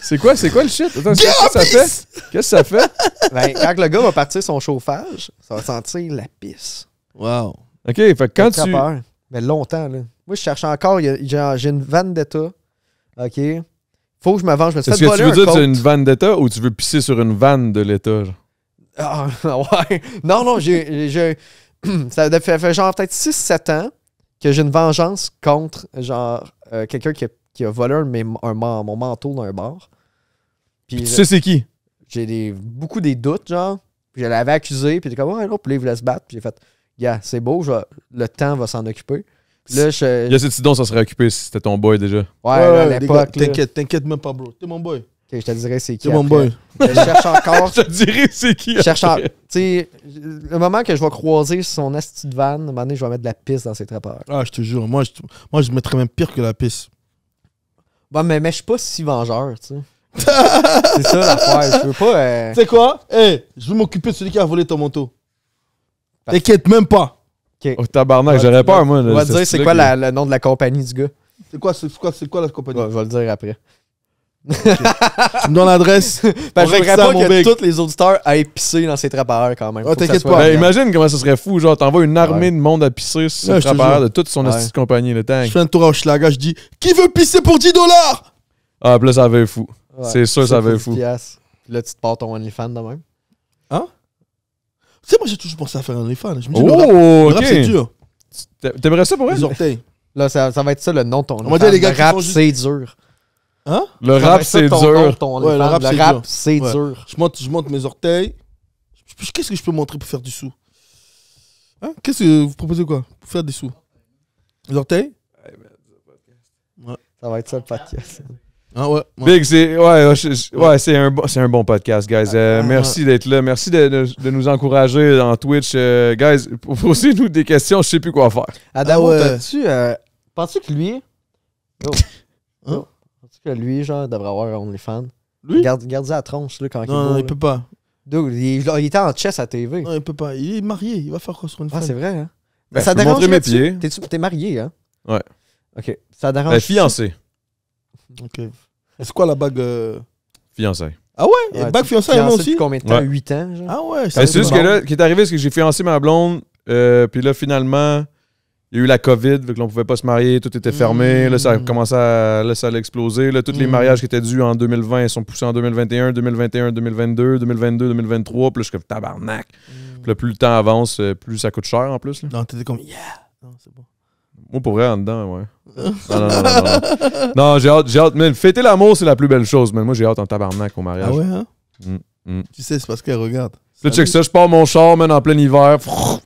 C'est quoi le shit? Attends, Get qu'est-ce que ça fait? Qu'est-ce que ça fait? Ben, quand le gars va partir son chauffage, ça va sentir la pisse. Wow. OK, fait que quand Très tu... peur. Mais longtemps, là. Moi, je cherche encore. J'ai une vendetta. OK? Faut que je me venge. Je me suis Est-ce fait que tu voler veux un dire que c'est coat. une vanne d'État ou tu veux pisser sur une vanne de l'État? Genre? Ah, ouais. Non, j'ai... ça fait genre peut-être 6-7 ans que j'ai une vengeance contre, genre, quelqu'un qui a volé mon manteau dans un bar. Puis Tu sais c'est qui? j'ai beaucoup des doutes, genre. Puis je l'avais accusé, puis il était comme, ouais, non, puis là, il voulait se battre. Puis j'ai fait, gars, c'est beau, le temps va s'en occuper. Puis là, Il y a cette idée, ça serait occupé si c'était ton boy déjà. Ouais, là, à les gars, l'époque. là. t'inquiète même pas, bro. T'es mon boy. Ok, je te dirais c'est qui. T'es mon après. boy. Mais je cherche encore. Je te dirais c'est qui. Je cherche après. tu sais, le moment que je vais croiser son asti de van, à un moment donné, je vais mettre de la pisse dans ses trappeurs. Ah, je te jure. Moi, je mettrais même pire que la pisse. Bon, mais je suis pas si vengeur, tu sais. C'est ça l'affaire. Je veux pas. Tu sais quoi? Hey, je vais m'occuper de celui qui a volé ton manteau. Parfait. T'inquiète même pas. Oh tabarnak, j'aurais peur, moi. On va te dire c'est quoi le nom de la compagnie du gars. C'est quoi la compagnie? Ouais, je vais le dire après. Tu me donnes l'adresse. Parce On que je règle voudrais ça, pas mon que big. tous les auditeurs aillent pisser dans ses trappeurs quand même. Oh, Faut que ça t'inquiète soit pas. Ben, bien. imagine comment ça serait fou. Genre, t'envoies une armée de monde à pisser sur Ouais, le je te travailleur jure. de toute son Ouais. esti de compagnie, le tank. Je fais un tour à Hochelaga, je dis qui veut pisser pour 10 $? Ah, puis là, ça va être fou. Ouais. C'est sûr, ça va être pour fou. 10 piastres. Puis là, tu te pars ton OnlyFans de même. Tu sais, moi j'ai toujours pensé à faire un OnlyFans. Je me dis, Oh, le rap c'est ok. dur. T'aimerais ça pour elle? Les orteils. Là, ça va être ça le nom de ton On va dire OnlyFans. les gars Le qui rap, font juste- c'est dur. Hein? Le Ça va rap, être ça c'est ton nom de dur. ton Ouais, le OnlyFans. rap, Le c'est rap, dur. c'est Ouais. dur. Je monte mes orteils. Qu'est-ce que je peux montrer pour faire du sou? Hein? Qu'est-ce que vous proposez quoi? Pour faire des sous? Les orteils? Ça va être ça le podcast. Ah ouais. Big, c'est un bon podcast, guys. Merci d'être là. Merci de nous encourager dans Twitch. Guys, posez-nous des questions, je sais plus quoi faire. Adamo, ouais. t'as-tu... penses-tu que lui... Oh. Hein? Penses-tu que lui, genre, devrait avoir un OnlyFans? Lui? Garde la tronche, là, quand il est Non, beau, non, là. il peut pas. Dude, il était en chess à TV. Non, il peut pas. Il est marié. Il va faire quoi sur une Ah, femme? c'est vrai, hein? Ben, ça je peux montrer mes pieds. T'es marié, hein? Ouais. OK. Ça dérange. Fiancé. Ok. C'est quoi la bague? Fiancé. Ah ouais? Bague fiançailles, moi aussi? Depuis combien de temps? Ouais. 8 ans, genre? Ah ouais. C'est juste que là, ce qui est arrivé, c'est que j'ai fiancé ma blonde. Puis là, finalement, il y a eu la COVID, vu que l'on pouvait pas se marier, tout était fermé. Là, ça a commencé à. Là, ça a explosé. Là, tous les mariages qui étaient dus en 2020 sont poussés en 2021, 2021, 2022, 2022, 2023. Puis là, je suis comme tabarnak. Puis là, plus le temps avance, plus ça coûte cher en plus. Là. Non, t'étais comme, yeah! Non, c'est bon. Moi, pour vrai, en dedans, ouais. Non. Non, j'ai hâte. Mais fêter l'amour, c'est la plus belle chose. Mais moi, j'ai hâte en tabarnak au mariage. Ah ouais, hein? Mm. Tu sais, c'est parce qu'elle regarde. Là, check ça, je pars mon char, man, en plein hiver.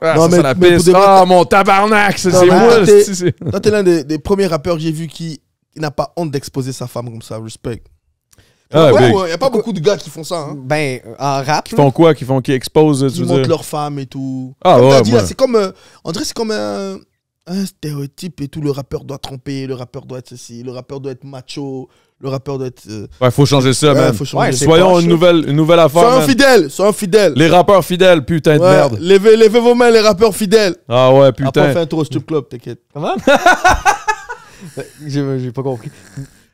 Ah, Non, ça, mais- c'est la mais pour piste. de vrai, Ah, mon tabarnak, c'est Non, mais moi. t'es- c'est- Toi, t'es l'un des premiers rappeurs que j'ai vu qui n'a pas honte d'exposer sa femme comme ça. Respect. Ah, Ouais, big. ouais, y a pas beaucoup de gars qui font ça. Hein. Ben, en rap, Qui font quoi? Qui exposent, tu Ils veux montrent dire? leur femme et tout. Ah, Comme ouais, t'as dit, là, moi. c'est comme. On dirait que c'est comme un stéréotype et tout. Le rappeur doit tromper, le rappeur doit être ceci, le rappeur doit être macho, le rappeur doit être. Ouais, faut changer ça, ouais, man. faut changer. Ouais, c'est Soyons poche, une ça. nouvelle affaire, Sois un man. fidèle, sois un fidèle. Les rappeurs fidèles, putain de Ouais, merde. levez vos mains, les rappeurs fidèles. Ah ouais, Après, on putain. fait un tour au strip club, t'inquiète. Comment? J'ai pas compris.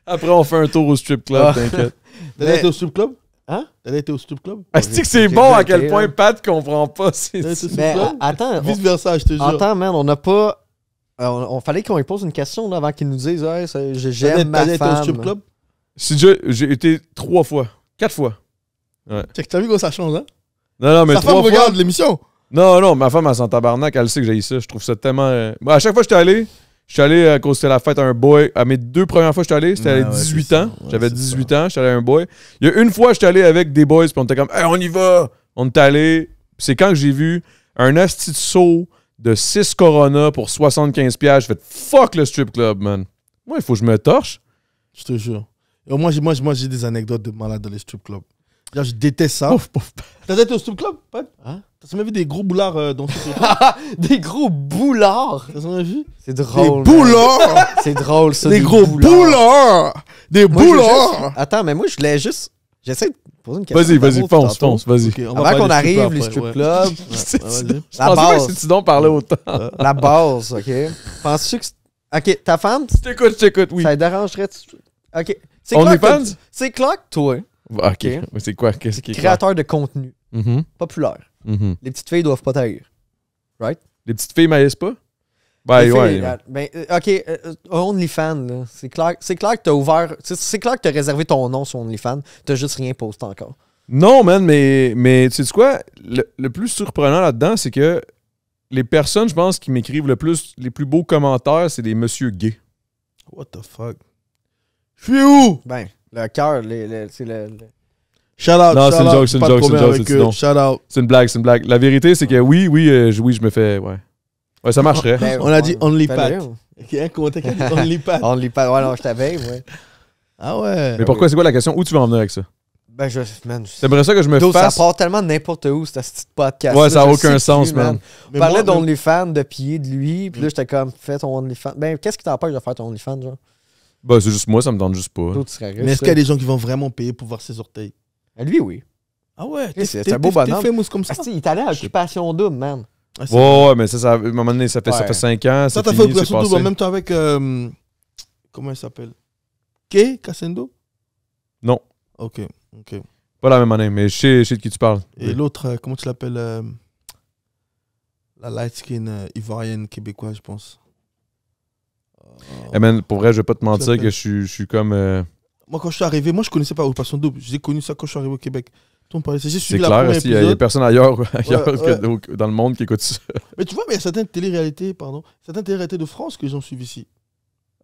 Après, on fait un tour au strip club, Ah. t'inquiète. T'as déjà été au strip club? Hein? T'as déjà été au strip club? Est-ce que c'est j'ai bon à déjà quel été, point là. Pat comprend pas? T'as été au strip Mais club? attends, Vice versa, je te jure. attends, man, on n'a pas... on fallait qu'on lui pose une question là, avant qu'il nous dise hey, j'aime ma T'as déjà été au strip femme. club? J'ai été 3 fois. 4 fois. Check, t'as vu comment ça change, hein? Non, mais Sa 3 femme fois. regarde l'émission. Non, ma femme, elle s'en tabarnak, elle sait que j'ai ça. Je trouve ça tellement. Moi, à chaque fois que je suis allé à cause que c'était la fête à un boy. À mes 2 premières fois que je suis allé, c'était Ouais, à ouais, 18 c'est ans. ça. Ouais, J'avais c'est 18 ans, je suis allé à un boy. Il y a une fois, je suis allé avec des boys, puis on était comme, hey, on y va! On est allé. Puis c'est quand que j'ai vu un asti de saut de 6 Corona pour 75$. J'ai fait fuck le strip club, man. Moi, il faut que je me torche. Je te jure. Et moi, j'ai des anecdotes de malade dans les strip clubs. Genre, je déteste ça. Pouf, pouf. T'as déjà été au strip club, Pat? Hein? T'as jamais vu des gros boulards dans ce strip club? Des gros boulards! T'as jamais vu? C'est Des drôle. man. boulards! C'est drôle, ça. Des gros boulards! Des Moi, je veux boulards! juste- Attends, mais moi, je voulais juste J'essaie de poser une question. Vas-y, fonce, vas-y. Ok, on va Avant parler qu'on de arrive, strip les après, strip ouais. clubs, Ouais, vas-y. Je la pensais pas base. que si tu donc parlais autant. La base, OK? Penses-tu que... OK, ta femme, Je t'écoute, oui. ça dérangerait... OK. OnlyFans? C'est clair que toi, OK. Ok. Mais c'est quoi? Qu'est-ce qui est créateur de contenu clair? Mhm, populaire, mhm. les petites filles doivent pas t'haïr. Les petites filles maïssent pas? Les Ben, filles, ouais. ben, OK, OnlyFans, là, c'est clair que t'as ouvert... C'est clair que t'as réservé ton nom sur OnlyFans. T'as juste rien posté encore. Non, man, mais tu sais quoi? Le plus surprenant là-dedans, c'est que les personnes, je pense, qui m'écrivent le plus, les plus beaux commentaires, c'est des messieurs gays. What the fuck? Je suis où? Ben, le cœur, c'est le... Shout out. Non, shout c'est une out. joke, c'est une Pas de joke, c'est une problème joke, avec c'est eux. sinon. Shout out. C'est une blague. La vérité, c'est que oui, je me fais... Ouais, ça marcherait. Ben, On a dit OnlyPat. fais-le. Ok, un commentaire qui a dit OnlyPat. OnlyFans, ouais, non, je t'avais, ouais. Ah ouais. Mais pourquoi, c'est quoi la question? Où tu veux en venir avec ça? Ben, man, T'aimerais ça que je me Dude, fasse... ça part tellement de n'importe où, ce petit podcast. Ouais, ça a aucun sens, man. On parlait d'OnlyFans, de piller de lui, puis là, j'étais comme, fais ton OnlyFans. Ben, qu'est-ce qui t'empêche de faire ton OnlyFans, genre? Bah, c'est juste moi, ça me tente juste pas. D'autres, tu serais riche. Mais est-ce qu'il y a des gens qui vont vraiment payer pour voir ses orteils? Lui, oui. Ah ouais. C'est un beau bonhomme. T'es famous comme ça. Ah, si, il est allé à Occupation Double, man. Ah, c'est Ouais, mais ça, à un moment donné, ça fait 5 ans, Ça, c'est t'as fait fini, c'est Opération Double en passé. même temps avec. Comment il s'appelle? Kay Cassendo? Non, Ok. pas la même année, mais je sais de qui tu parles. Et l'autre, comment tu l'appelles? La light skin ivoirienne québécoise, je pense. Eh man, pour vrai, je vais pas te mentir l'appelles? que je suis comme... Moi, quand je suis arrivé, moi, je connaissais pas Opération Double. J'ai connu ça quand je suis arrivé au Québec. Tout me parlait. J'ai C'est suivi la clair, première il y a épisode. personne ailleurs, ouais. que dans le monde qui écoute ça. Mais tu vois, mais il y a certaines téléréalités de France que j'en suivi ici.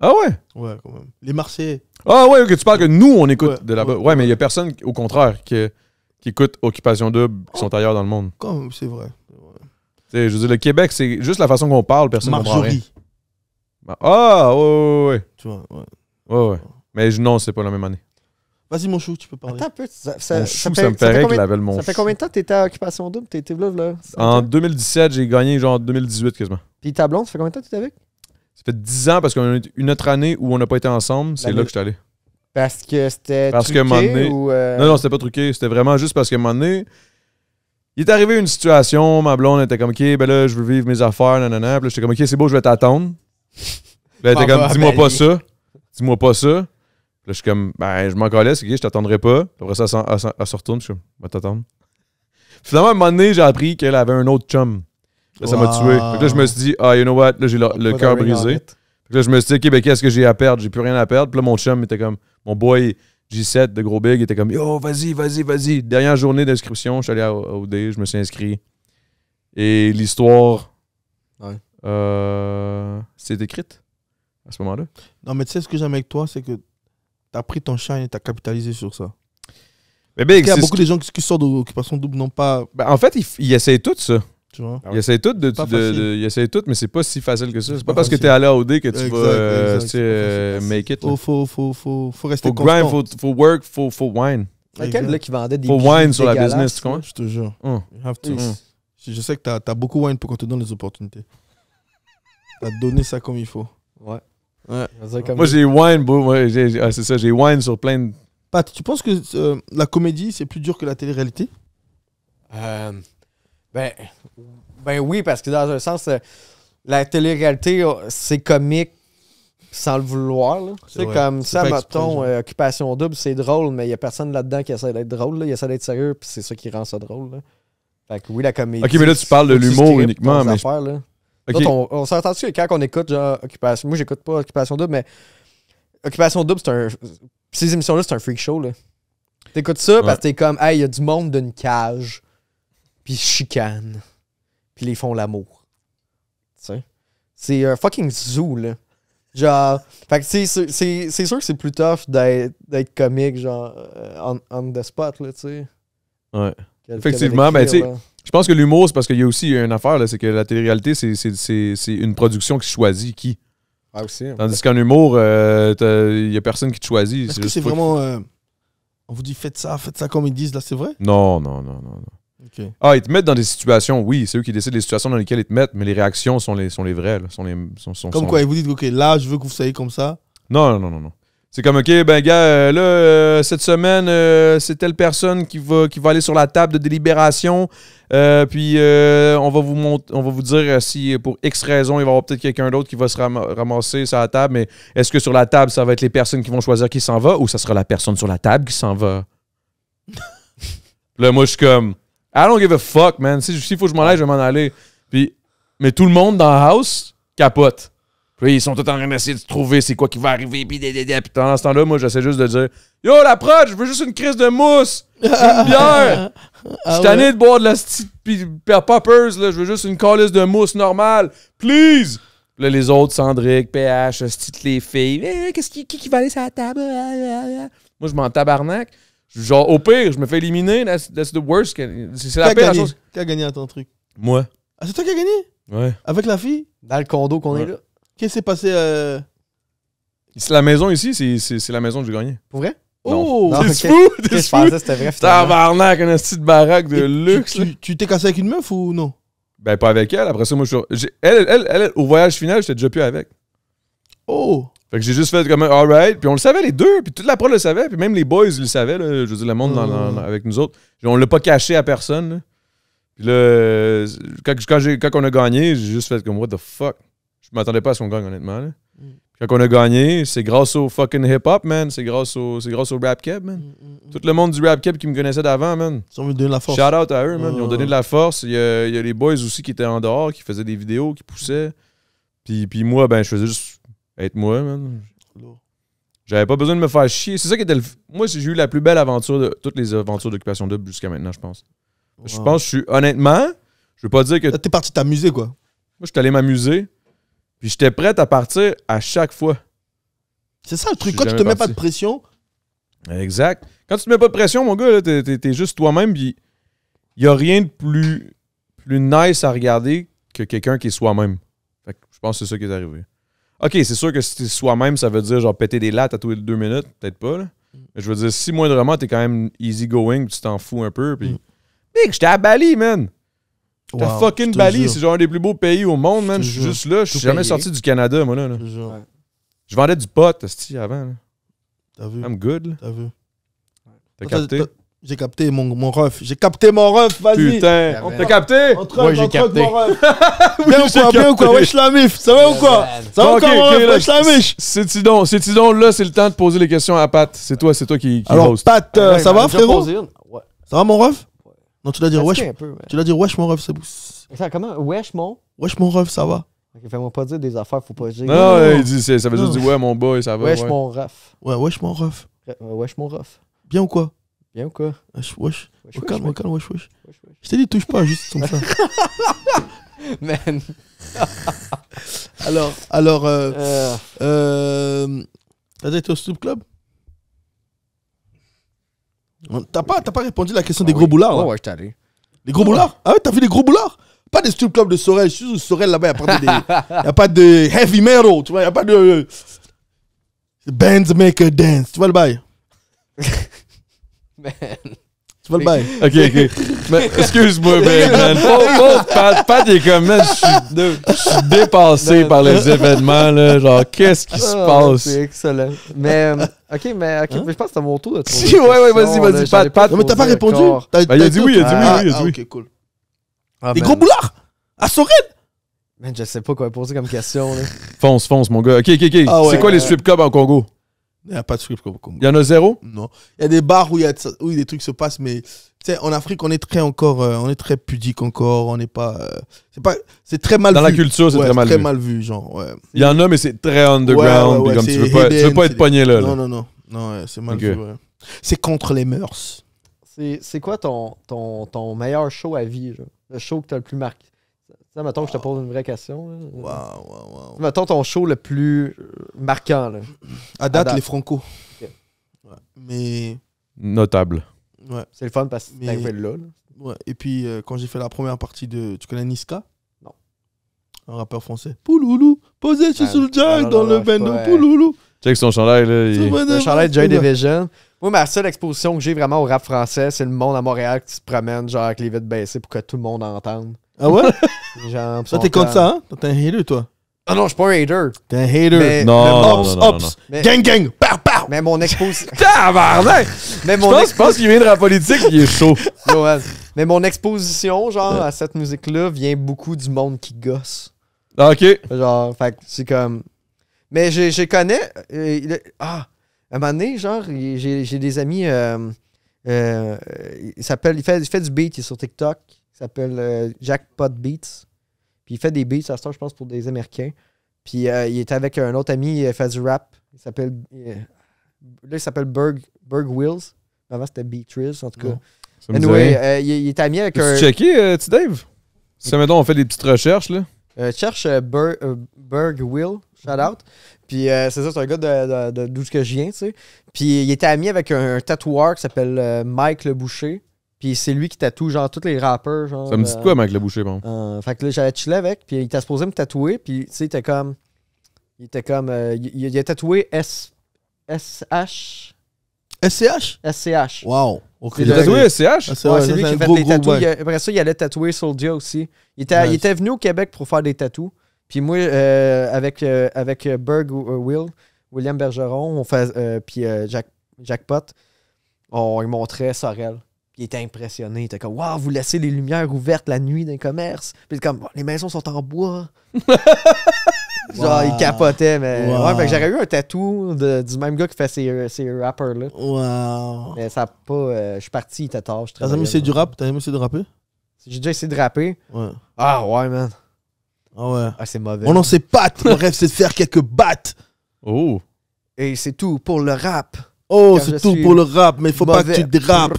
Ah ouais? Ouais, quand même. Les Marseillais. Ah ouais, ok, tu parles que nous, on écoute Ouais, de là-bas. ouais, Ouais, mais il y ouais. a personne, au contraire, qui écoute Occupation Double, qui sont ailleurs dans le monde. Quand même, c'est vrai. Tu sais, je veux dire, le Québec, c'est juste la façon qu'on parle, personne ne comprend rien. Marjorie. Ah, ouais. Tu vois, ouais. Ouais. Mais non, c'est pas la même année. Vas-y, mon chou, tu peux parler. Attends un peu. Mon chou, ça me ferait qu'il appelle mon Ça fait chou. combien de temps que t'étais à Occupation Double? T'étais là? En 2017, j'ai gagné genre 2018 quasiment. Puis ta blonde, ça fait combien de temps que t'étais avec? Ça fait 10 ans parce qu'on a eu une autre année où on n'a pas été ensemble, c'est L'année- là que je suis allé. Parce que c'était Parce qu'à un truqué moment donné- ou... Non, c'était pas truqué, c'était vraiment juste parce qu'à un moment donné, il est arrivé une situation, ma blonde était comme, OK, ben là, je veux vivre mes affaires, nanana. Puis là, j'étais comme, OK, c'est beau, je vais t'attendre. Puis là, elle était M'en comme, va, dis-moi ben, pas lui. ça. Dis-moi pas ça. Puis là, je suis comme, ben, je m'en calais, c'est OK, je t'attendrai pas. Puis après ça, elle se retourne, je suis comme, va t'attendre. Finalement, à un moment donné, j'ai appris qu'elle avait un autre chum. Là, ça m'a Wow. tué. Fait que là, je me suis dit, ah, you know what, là, j'ai le Pas cœur de ring on brisé. it. Fait que là, je me suis dit, OK, ben, qu'est-ce que j'ai à perdre? J'ai plus rien à perdre. Puis là, mon chum était comme, mon boy J7 de Gros Big était comme, yo, vas-y. Dernière journée d'inscription, je suis allé à OD, je me suis inscrit. Et l'histoire, Ouais. c'est écrite à ce moment-là. Non, mais tu sais, ce que j'aime avec toi, c'est que t'as pris ton shine et t'as capitalisé sur ça. Mais Big, Il y a c'est beaucoup de gens qui sortent d'Occupation Double n'ont pas. ben, en fait, ils essayent tout ça. Tu vois. Ils essayent tout, Pas facile. ils essayent tout, mais c'est pas si facile que ça. C'est C'est pas pas parce que facile. t'es allé à OD que tu Exact, vas exact, tu sais, c'est pas make it. là. Faut rester Faut constant. grind, faut work, faut wine. Lequel Exact. là qui vendait des Faut bijoux wine sur la dégueulasses, business, tu là? comprends? Je te jure. Hum. You have to. Hum. Je sais que t'as beaucoup wine pour qu'on te donne les opportunités. T'as donné ça comme il faut. Ouais. Ouais. On va dire comme Moi, j'ai wine, bro. Moi, c'est ça, j'ai wine sur plein de. Pat, tu penses que la comédie, c'est plus dur que la télé-réalité? Ben oui, parce que dans un sens, la télé-réalité, c'est comique sans le vouloir. là. Tu sais, vrai. comme C'est ça, pas exprès, mettons, genre. Occupation Double, c'est drôle, mais il n'y a personne là-dedans qui essaie d'être drôle. Là. Il essaie d'être sérieux, puis c'est ça qui rend ça drôle. Là. Fait que oui, la comédie. Ok, mais là, tu parles de faut que tu l'humour strippes uniquement, ton mais affaire, là. Ok. D'autres, on s'entend dessus que quand on écoute, genre, Occupation. Moi, j'écoute pas Occupation Double, mais Occupation Double, c'est un. Ces émissions-là, c'est un freak show, là. T'écoutes ça parce que t'es comme, hey, il y a du monde d'une cage, puis ils se chicanent, puis ils font l'amour. Tu sais? C'est un fucking zoo, là. Genre, fait que c'est sûr que c'est plus tough d'être comique, genre, on the spot, là, tu sais. Ouais. que Effectivement, d'écrire, ben, tu sais, là. Je pense que l'humour, c'est parce qu'il y a aussi une affaire, là, c'est que la télé-réalité, c'est une production qui choisit qui. Ah, aussi. Tandis qu'en humour, il y a personne qui te choisit. Est-ce que juste c'est toi qui- vraiment. On vous dit faites ça comme ils disent là, c'est vrai? Non. Ok. Ah, ils te mettent dans des situations, oui, c'est eux qui décident des situations dans lesquelles ils te mettent, mais les réactions sont les vraies. Là, sont Comme quoi, ils vous disent, ok, là, je veux que vous soyez comme ça. Non. C'est comme, OK, ben gars, cette semaine, c'est telle personne qui va aller sur la table de délibération. Puis on va vous dire si pour X raison, il va y avoir peut-être quelqu'un d'autre qui va se ramasser sur la table. Mais est-ce que sur la table, ça va être les personnes qui vont choisir qui s'en va ou ça sera la personne sur la table qui s'en va? Là, moi, je suis comme, I don't give a fuck, man. S'il faut que je m'en aille, je vais m'en aller. Puis, mais tout le monde dans la house capote. Puis ils sont tous en train d'essayer de trouver c'est quoi qui va arriver. Puis pendant ce temps-là, moi, j'essaie juste de dire Yo, la prod, je veux juste une crise de mousse. Une bière. Je suis tanné de boire de la poppers. Là. Je veux juste une calice de mousse normale. Please. Là, les autres, Sandrick, PH, les filles. Qu'est-ce qui va aller sur la table? Moi, je m'en tabarnak. Genre, au pire, je me fais éliminer. That's the worst. C'est la pire chose. Qui a gagné à ton truc? Moi. Ah, c'est toi qui as gagné? Ouais. Avec la fille? Dans le condo qu'on est là. Qu'est-ce qui s'est passé? C'est la maison ici, c'est la maison que j'ai gagné. Pour vrai? Oh! Non, T'es fou? T'es Je fou? pensais que c'était vrai. finalement. Tabarnak, une petite baraque de luxe. Tu t'es cassé avec une meuf ou non? Ben, pas avec elle. Après ça, moi, elle, au voyage final, j'étais déjà plus avec. Oh! Fait que j'ai juste fait comme alright. Puis on le savait, les deux. Puis toute la prod le savait. Puis même les boys, ils le savaient. Là, je veux dire, le monde avec nous autres. On l'a pas caché à personne. Là. Puis là, quand on a gagné, j'ai juste fait comme what the fuck. Je m'attendais pas à ce qu'on gagne, honnêtement. Là. Quand on a gagné, c'est grâce au fucking hip-hop, man. C'est grâce au rap keb, man. Tout le monde du rap keb qui me connaissait d'avant, man. Ils ont donné la force. Shout out à eux, man. Ils ont donné de la force. Il y a les boys aussi qui étaient en dehors, qui faisaient des vidéos, qui poussaient. Puis moi, ben, je faisais juste être moi, man. J'avais pas besoin de me faire chier. C'est ça qui était Moi, j'ai eu la plus belle aventure de toutes les aventures d'Occupation Double jusqu'à maintenant, je pense. Wow. Je pense que je suis, honnêtement, je veux pas dire que... Là, t'es parti t'amuser, quoi. Moi, je suis allé m'amuser. Puis j'étais prêt à partir à chaque fois. C'est ça le truc. Quand tu te mets pas de pression... Exact. Quand tu te mets pas de pression, mon gars, là, t'es juste toi-même. Puis il y a rien de plus nice à regarder que quelqu'un qui est soi-même. Fait que je pense que c'est ça qui est arrivé. OK, c'est sûr que si t'es soi-même, ça veut dire genre péter des lattes à tous les 2 minutes. Peut-être pas, là. Mais je veux dire, si moindrement, t'es quand même easy going, tu t'en fous un peu. Puis... Mec, j'étais à Bali, man. J'étais à fucking Bali. C'est genre un des plus beaux pays au monde, man. Je suis juste là. Je suis jamais sorti du Canada, moi, là. Je vendais du pot, avant. Là. T'as vu? I'm good, là. T'as vu? T'as capté? J'ai capté mon ref. J'ai capté mon ref, vas-y. Putain, t'as capté? Ouais, j'ai capté. Mon ref. Bien ou quoi? Wesh la mif. Ça va ou quoi? Ça va ou quoi, mon ref? Wesh la mif. C'est-tu donc, là, c'est le temps de poser les questions à Pat. C'est toi qui Alors, host. Pat, ça va, frérot? Ouais. Ça va, mon ref? Non, tu dois dire wesh. Un peu, Tu dois dire wesh, mon ref, c'est bousse. Comment? Wesh, mon? Wesh, mon ref, ça va? Ok, fais-moi pas dire des affaires, faut pas dire. Non, il dit, ça veut juste dire ouais, mon boy, ça va. Wesh, mon ref. Ouais, wesh, mon ref. Wesh, mon ref. Bien ou quoi? Bien ou quoi? Wesh. Calme, wesh. Je t'ai dit, touche pas, juste comme ça. Man. Alors, t'as déjà été au strip club? T'as pas répondu à la question des gros boulards, là? Ouais, je t'ai allé. Les gros boulards? Ah ouais, t'as vu les gros boulards? Pas des strip clubs de Sorel. Je suis au Sorel, là-bas, y a pas de heavy metal, tu vois, y a pas de bands make a dance. Tu vois le bail? Man. Tu vois le bail? Ok. Mais excuse-moi, man. Pat est comme, man, je suis dépassé par les événements, là. Genre, qu'est-ce qui se passe? C'est excellent. Mais, ok, mais je pense que c'est à mon tour de te poser Si, ouais, vas-y, Pat. Non, mais t'as pas répondu? Il a dit oui, il a dit oui. Ok, cool. Les gros boulards? À Sorel? Man, je sais pas quoi poser comme question, là. Fonce, mon gars. Ok. Ah ouais, c'est quoi les strip clubs en Congo? Il n'y a pas de strip club au Congo. Il y en a zéro? Non. Il y a des bars où des trucs se passent, mais tu sais, en Afrique, on est très pudique encore. On n'est pas. C'est très mal vu. Dans la culture, c'est très mal vu. Très mal vu, genre. Ouais. Il y en a, mais c'est très underground. Ouais, comme tu veux pas être pogné là. Non, ouais, c'est mal vu. Ouais. C'est contre les mœurs. C'est quoi ton meilleur show à vie, genre? Le show que t'as le plus marqué? Ça, mettons que je te pose une vraie question. Là. Wow. Mettons ton show le plus marquant. Là. À date, les Franco. Okay. Ouais. Mais. Notable. Ouais. C'est le fun parce que t'es arrivé là. Ouais. Et puis, quand j'ai fait la première partie de. Tu connais Niska? Non. Un rappeur français. Pouloulou, posé sur le jack dans le bendo. Pouloulou. Check son chandail, là. Le chandail de Joy Division. Moi, ma seule exposition que j'ai vraiment au rap français, c'est le monde à Montréal qui se promène, genre avec les vitres baissées pour que tout le monde entende. Ah ouais? Genre, ça, t'es contre ça, hein? T'es un hater, toi? Ah non, je suis pas un hater. T'es un hater. Non. Gang, pow, Mais mon exposition. Tabarnak! Mais Je mon pense qu'il vient de la politique il est chaud. Ouais. Mais mon exposition, genre, à cette musique-là, vient beaucoup du monde qui gosse. Ah, OK. Genre, fait que c'est comme. Mais je connais. À un moment donné, genre, j'ai des amis. Il fait du beat, il est sur TikTok. Il s'appelle Jackpot Beats. Puis il fait des beats, à ce temps, je pense, pour des Américains. Puis il était avec un autre ami, il fait du rap. Il s'appelle. Là, il s'appelle Berg Wills. Avant, c'était Beatrice, en tout cas. Ouais. Ça me dit rien. Anyway, il est ami avec un. Tu checké, tu Dave? Si, mettons, on fait des petites recherches, là. Cherche Berg Will, shout out. Puis c'est ça, c'est un gars d'où que je viens, tu sais. Puis il était ami avec un tatoueur qui s'appelle Mike Le Boucher. Puis c'est lui qui tatoue, genre, tous les rappeurs. Genre, Ça me dit de quoi, Mike Le Boucher, bon? fait que là, j'allais chiller avec. Puis il était supposé me tatouer. Puis tu sais, il était comme. Il a tatoué SH. SCH? SCH. Wow. Ok. Il a tatoué SCH? Ah, c'est Ouais, vrai, c'est ça, lui qui a un fait gros, les gros tatous. bail. Après ça, il allait tatouer Soulja aussi. Il Nice. était venu au Québec pour faire des tatous. Puis moi, avec William Bergeron, puis Jackpot, on lui montrait Sorel. Puis il était impressionné. Il était comme, waouh, vous laissez les lumières ouvertes la nuit dans les commerces. Puis il était comme, oh, les maisons sont en bois. Genre, Wow. il capotait. Mais Wow. ouais, fait que j'aurais eu un tatou du même gars qui fait ces rappers-là. Wow. Mais ça a pas. Je suis parti, il était tard. T'as jamais essayé du rap? T'as jamais essayé de rapper? J'ai déjà essayé de rapper. Ouais. Ah ouais, man. Ah ouais. Ah, c'est mauvais. On en sait pas. Mon rêve, c'est de faire quelques battes. Oh. Et c'est tout pour le rap. Oh, Car je c'est tout suis pour le rap, mais faut pas que mauvais. tu drapes.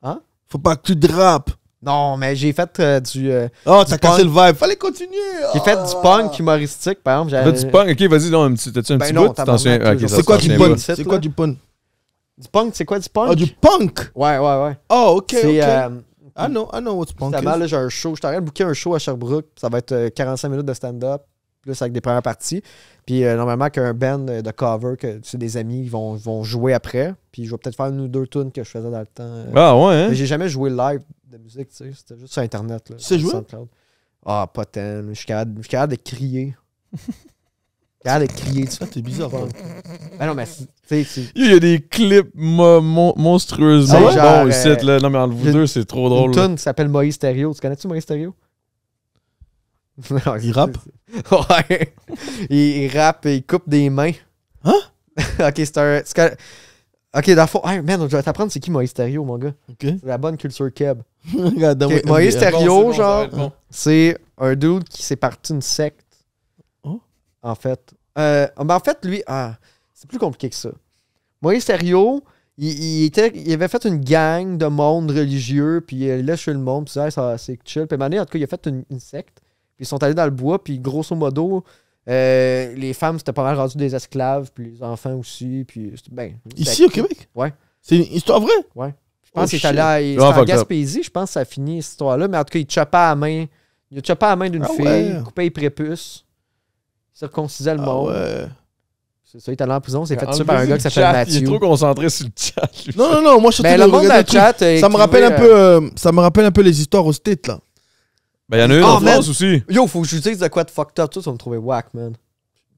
Hein? Faut pas que tu drapes. Non, mais j'ai fait du. Oh, Du t'as cassé le punk. vibe. Fallait continuer. J'ai fait du punk humoristique, par exemple. T'as du punk? Ok, vas-y, non, t'as-tu un Ben petit non, bout? Tu t'en souviens? tabarnak, Ok, ça, C'est quoi ça, du c'est punk? bon. C'est quoi du punk? Du punk, c'est quoi du punk? Oh, du punk. Ouais, ouais, ouais. Oh, ok, C'est. ok. I know what's punk Justement, is. là, j'ai un show. Je suis en train de booker un show à Sherbrooke. Ça va être 45 minutes de stand-up, plus avec des premières parties. Puis normalement, qu'un band de cover, que c'est des amis, ils vont jouer après. Puis je vais peut-être faire une ou deux tunes que je faisais dans le temps. Ah ouais, hein? Mais j'ai jamais joué live de musique, tu sais. C'était juste sur Internet. Là, Tu sais jouer? SoundCloud. Ah, pas tant. Je suis capable de crier. Je suis capable de crier dessus. Ah, t'es bizarre, toi. Ben non, mais tu sais, Il y a des clips monstrueusement Ah ouais? Genre, bons ici, là. Non, mais entre vous il y a deux, c'est trop une drôle. là. tune qui s'appelle Moïse Stereo. Tu connais-tu Moïse Stereo? Il rappe? Ouais. Il rappe et il coupe des mains. Hein? Ok, c'est un. Ok, dans le fond. Hey, man, je vais t'apprendre c'est qui Moïse Stereo, mon gars. Ok. C'est la bonne culture keb. Regarde, Ok, ouais, Moïse ouais. Stereo, Bon, c'est bon, ça va genre, être bon. c'est un dude qui s'est parti d'une secte. Oh. En fait. Ben en fait, lui, c'est plus compliqué que ça. Moïse Stereo, il avait fait une gang de monde religieux, puis il lâchait le monde, puis c'est chill. Puis à un moment donné, en tout cas, il a fait une secte, puis ils sont allés dans le bois, puis grosso modo, les femmes, c'était pas mal rendu des esclaves, puis les enfants aussi, puis ben, une Ici, secte. au Québec? Ouais. C'est une histoire vraie? Je pense Oh, qu'il est shit. allé Vraiment en fucked up. Gaspésie, je pense que ça a fini cette histoire-là, mais en tout cas, il choppait à la main. Il a choppé à la main d'une Ah fille, ouais. coupait les prépuces, il circoncisait le Ah monde. ouais. C'est ça, il est allé en prison, c'est fait Enlevez tuer par un gars qui le s'appelle chat, Matthew. Il est trop concentré sur le chat. lui. Non, moi je suis en Mais train le de monde dans regarder le le truc. chat, Ça me rappelle un peu, ça me rappelle un peu les histoires au State, là. Ben, il y en a une Oh, en man. France aussi. Yo, faut que je vous dise de quoi de fucked up, tout ça va me trouver whack, man.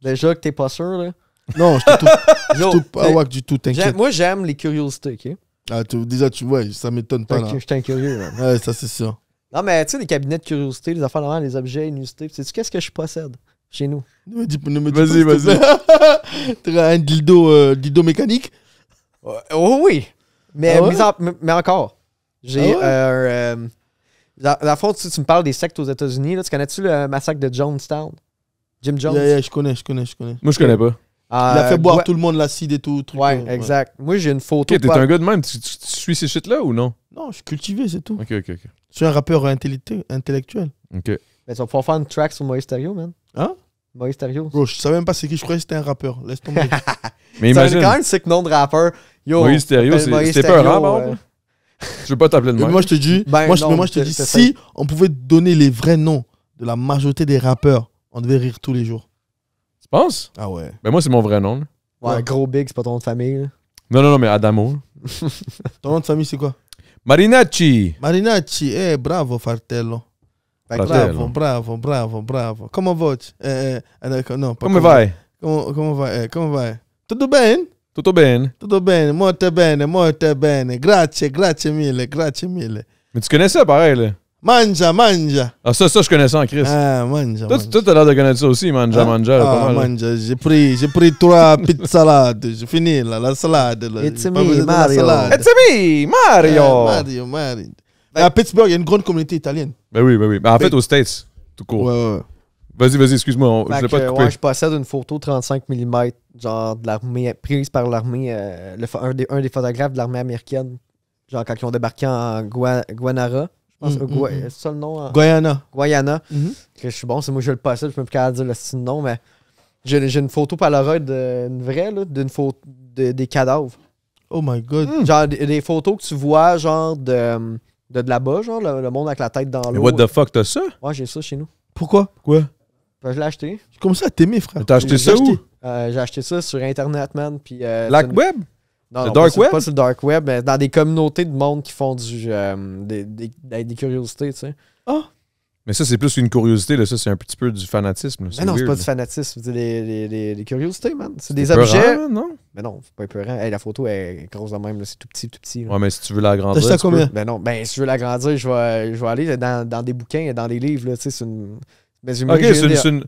Déjà que t'es pas sûr, là. Non, je te trouve Yo, pas wack du tout, t'inquiète. moi, j'aime les curiosités, ok? Ah, déjà, tu vois, ça m'étonne pas, là. Je suis un curieux, man. Ouais, ça c'est sûr. Non, mais tu sais, les cabinets de curiosité, les affaires normales, les objets, inusités, sais-tu qu'est-ce que je possède chez nous? Ne me dis Vas-y, pas, s'il te plaît. T'as un dildo mécanique? Oh oui! Mais, Ah ouais? mais encore, j'ai Ah dans le fond, tu me parles des sectes aux États-Unis. Là, tu connais-tu le massacre de Jonestown? Jim Jones? Yeah, je connais. Moi, je connais pas. Il a fait boire ouais, tout le monde l'acide et tout. Truc, ouais, exact. Moi, j'ai une photo. Ok, t'es un gars de même. Tu suis ces shit-là ou non? Non, je suis cultivé, c'est tout. Ok. Je suis un rappeur intellectuel. Mais Ok. tu vas pouvoir faire une track sur Moïse Stereo, man. Hein? Moïse Stereo. Bro, je savais même pas c'est qui. Je croyais que c'était un rappeur. Laisse tomber. Mais C'est imagine, quand même sick nom de rappeur. Yo, Moïse Stereo, s'appelle Moïse c'était pas un Stereo, rap, par exemple? Je veux pas t'appeler de Mais même. moi, je te dis, Ben moi, non, je te dis, c'est si on pouvait donner les vrais noms de la majorité des rappeurs, on devait rire tous les jours. Tu penses? Ah ouais. Ben, moi, c'est mon vrai nom. là. Ouais, gros big, c'est pas ton nom de famille. Là. Non, mais Adamo. Ton nom de famille, c'est quoi? Marinacci. Marinacci. Bravo, fratello. Fratello. Bravo. Comment va-tu? Non, pas Come vai? Comment vai? Tudo bem? Tutto bene. Tutto bene, molto bene, molto bene. Grazie, grazie mille, grazie mille. Mais tu connais ça pareil, là. Mangia, mangia. Ah, ça, je connais ça en Chris. Ah, mangia, Toi, mangia. toi, t'as l'air de connaître ça aussi, manja, manja, là, pas Ah, mal. là. mangia. J'ai pris 3 pizzas salades. J'ai fini là, la salade. Là. It's J'ai me, pas besoin de la Mario. salade. It's me, Mario! Mario. Mais à Pittsburgh, il y a une grande communauté italienne. Ben oui. Ben, en fait, aux States, tout court. Ouais. Vas-y, excuse-moi, je Fait voulais pas que, te couper. ouais, je possède une photo 35 mm, genre de l'armée, prise par l'armée, un des photographes de l'armée américaine, genre quand ils ont débarqué en Guanara. Je pense c'est ça le nom? Guyana. Que je suis bon, c'est moi je le possède, je peux plus capable de dire le style de nom, mais j'ai une photo Polaroid, une vraie, là, d'une photo des cadavres. Oh my God. Genre des photos que tu vois, genre de là-bas, genre le monde avec la tête dans Mais l'eau. what the fuck, t'as ça? Ouais, j'ai ça chez nous. Pourquoi? Quoi? Je l'ai acheté. J'ai commencé à t'aimer, frère. T'as acheté J'ai ça où? J'ai acheté ça sur Internet, man. Puis, Black c'est Web? Non, Le non, dark web? pas sur le dark web, mais dans des communautés de monde qui font des curiosités, tu sais. Mais ça, c'est plus qu'une curiosité, là. Ça, c'est un petit peu du fanatisme. là. Mais non, c'est weird, pas là. du fanatisme, c'est des curiosités, man. C'est des C'est peurant, objets. là, non? Mais non, c'est pas épeurant. Hey, la photo est grosse de même, là, c'est tout petit. Là. Ouais, mais si tu veux l'agrandir. T'as acheté à tu peux. combien? Ben non, ben si je veux l'agrandir, je vais aller dans des bouquins et dans des livres, là, tu sais, c'est une... Mais Ok, c'est une.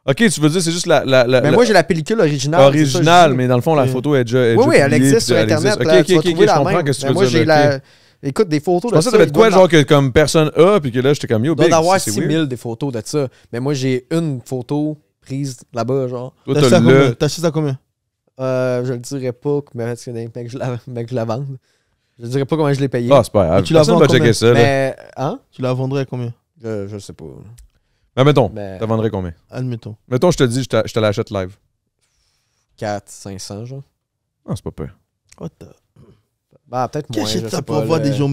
Ok, tu veux dire, c'est juste la. Mais moi, j'ai la pellicule originale. c'est ça, originale, je dis. mais dans le fond, la photo est déjà. Oui, elle publiée, existe puis sur Internet. existe. Là, Ok, tu vas ok, trouver je la comprends même. ce que tu Mais veux moi, dire. j'ai là, ok. Écoute, des photos Je pensais que ça devait être quoi, genre, que comme personne a, puis que là, j'étais comme yo, Il doit big. y en avoir c'est 6000 weird. des photos de ça. Mais moi, j'ai une photo prise là-bas, genre. Toi, T'as acheté t'as à combien? le. T'as acheté ça à combien? Je le dirais pas, mais parce que je la vende. Je dirais pas comment je l'ai payé. Ah, c'est pas grave. Et tu la Personne vends va combien? checker ça, là. Mais, hein? Tu la vendrais à combien? Je sais pas. Mais mettons, Mais- t'as vendrais combien? Admettons. Mettons, je te dis, je te l'achète live. 400, 500, genre. Ah, c'est pas peur. What the... Bah, peut-être Qui moins, je achète sais ça pour pas. avoir le- des gens...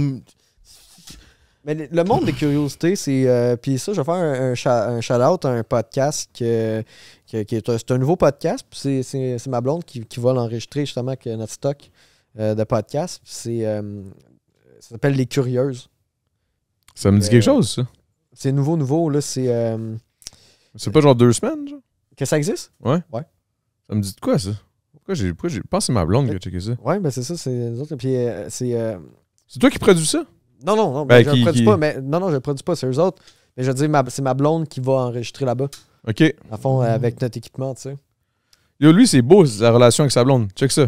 Mais le monde des curiosités, c'est... Puis ça, je vais faire un shout-out à un podcast qui est c'est un nouveau podcast. Puis c'est ma blonde qui va l'enregistrer justement avec notre stock de podcast. Puis ça s'appelle Les Curieuses. Ça me dit quelque chose, ça. C'est nouveau, là. C'est... C'est pas genre 2 semaines, genre? Que ça existe? Ça me dit de quoi, ça? Pourquoi j'ai. Je pense que c'est ma blonde qui a checké ça. Ouais, ben c'est ça, c'est nous autres. Puis c'est... C'est toi qui produis ça? Non, Ben, je le produis qui- pas. Mais, non, je le produis pas, c'est eux autres. Mais je veux dire, c'est ma blonde qui va enregistrer là-bas. Ok. À fond, avec notre équipement, tu sais. Yo, lui, c'est beau, la relation avec sa blonde. Check ça.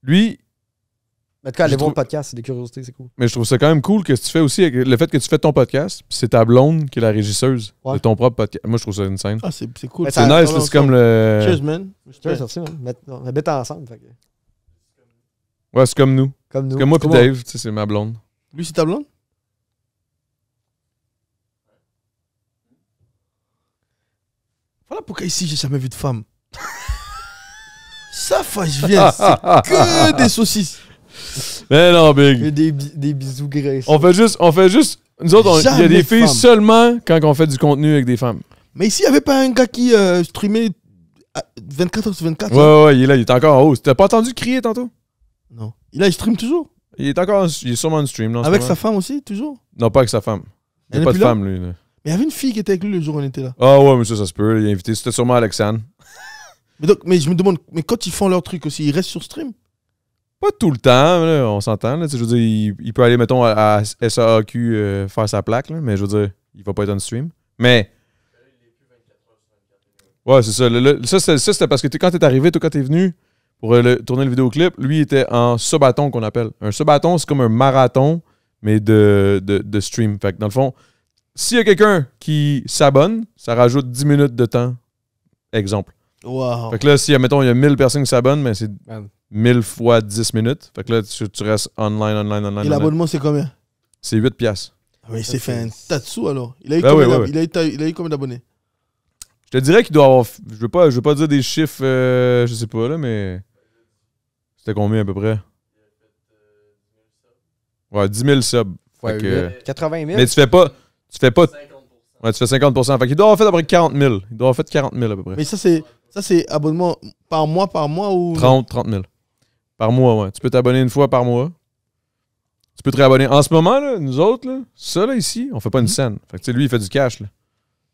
Lui, Mais en tout cas, allez Je voir trouve- le podcast, c'est des curiosités, c'est cool. mais je trouve ça quand même cool que tu fais aussi, avec le fait que tu fais ton podcast, puis c'est ta blonde qui est la régisseuse Ouais. de ton propre podcast. Moi, je trouve ça une scène. Ah, c'est cool. Mais C'est ça- nice, là, c'est comme le. Cheers, man. Tu veux sortir, man. On habite ensemble. Fait que, Ouais, c'est comme nous. comme nous. C'est comme moi, puis Comment? Dave, tu sais, c'est ma blonde. Lui, c'est ta blonde? Voilà pourquoi ici, j'ai jamais vu de femme. Ça, je viens, c'est que des saucisses. Mais non, Big. Et des bisous graisseux. On fait juste. Nous autres, il y a Jamais des de filles femme. seulement quand on fait du contenu avec des femmes. Mais ici, il n'y avait pas un gars qui streamait 24 heures sur 24. là? Ouais, il est là, il est encore en haut. T'as pas entendu crier tantôt? Non. Il stream toujours. Il est sûrement en stream, non? Avec sa femme aussi, toujours. Non, pas avec sa femme. Il Elle n'y est a pas de plus là? femme, lui. Là. Mais il y avait une fille qui était avec lui le jour où on était là. Ah ouais, mais ça se peut. Il est invité. C'était sûrement Alexandre. Mais je me demande, mais quand ils font leur truc aussi, ils restent sur stream? Pas tout le temps, là, on s'entend. Là, tu sais, je veux dire, il peut aller, mettons, à SAAQ faire sa plaque, là, mais je veux dire, il va pas être on stream. Mais. Ouais, c'est ça. Ça, c'était parce que quand t'es arrivé, toi, quand t'es venu pour tourner le vidéoclip, lui, il était en subathon qu'on appelle. Un subathon, c'est comme un marathon, mais de stream. Fait que dans le fond, s'il y a quelqu'un qui s'abonne, ça rajoute 10 minutes de temps. Exemple. Wow. Fait que là, si, mettons, il y a 1000 personnes qui s'abonnent, ben c'est Man. 1000 fois 10 minutes. Fait que là, tu restes online. Et l'abonnement, c'est combien? C'est 8 piastres. Ah, mais il s'est fait un tas de sous alors. Il a eu Ben combien ouais, il a eu combien d'abonnés? Je te dirais qu'il doit avoir... Je veux pas dire des chiffres, je sais pas, là, mais... C'était combien, à peu près? Ouais, 10 000 subs. Fait que- 80 000. Mais tu fais pas... Ouais, tu fais 50%. Fait qu'il doit avoir fait à peu près 40 000. Il doit avoir fait 40 000 à peu près. Mais ça, c'est abonnement par mois ou... 30 000. Par mois, ouais. Tu peux t'abonner une fois par mois. Tu peux te réabonner. En ce moment, là, nous autres, là, ça, là, ici, on fait pas une scène. Fait que, tu sais, lui, il fait du cash, là.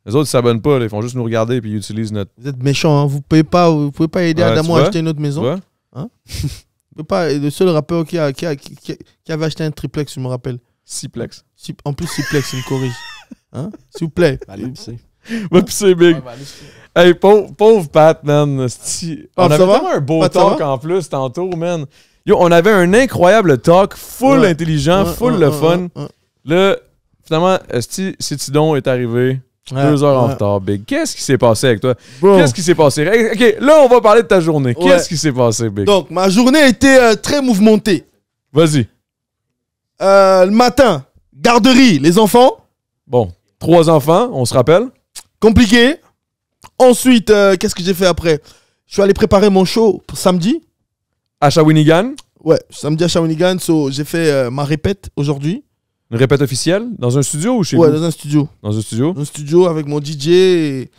Les autres, ils s'abonnent pas, là. Ils font juste nous regarder puis ils utilisent notre... Vous êtes méchants, hein? Vous pouvez pas aider Ouais, Adamo tu à vois? acheter une autre Tu maison? vois? Hein? Le seul rappeur qui avait acheté un triplex, je me rappelle. Siplex. En plus, Siplex, il me corrige. Hein? S'il vous plaît. Allez, pisser. Va pisser, Big. Hey, pauvre Pat, man. On ça avait va? tellement un beau Pat, ça talk va? en plus tantôt, man. Yo, on avait un incroyable talk, full Ouais. intelligent, full le fun. Là, finalement, Cétidon est arrivé 2 heures en retard, Big. Qu'est-ce qui s'est passé avec toi? Bro. Qu'est-ce qui s'est passé? OK, là, on va parler de ta journée. Ouais. Qu'est-ce qui s'est passé, Big? Donc, ma journée a été très mouvementée. Vas-y. Le matin, garderie, les enfants, Bon, 3 enfants, on se rappelle. compliqué. Ensuite, qu'est-ce que j'ai fait après? Je suis allé préparer mon show pour samedi. À Shawinigan, Ouais, samedi à Shawinigan. So, j'ai fait ma répète aujourd'hui. une répète officielle, dans un studio ou chez Ouais, vous? dans un studio. Dans un studio. Un studio avec mon DJ et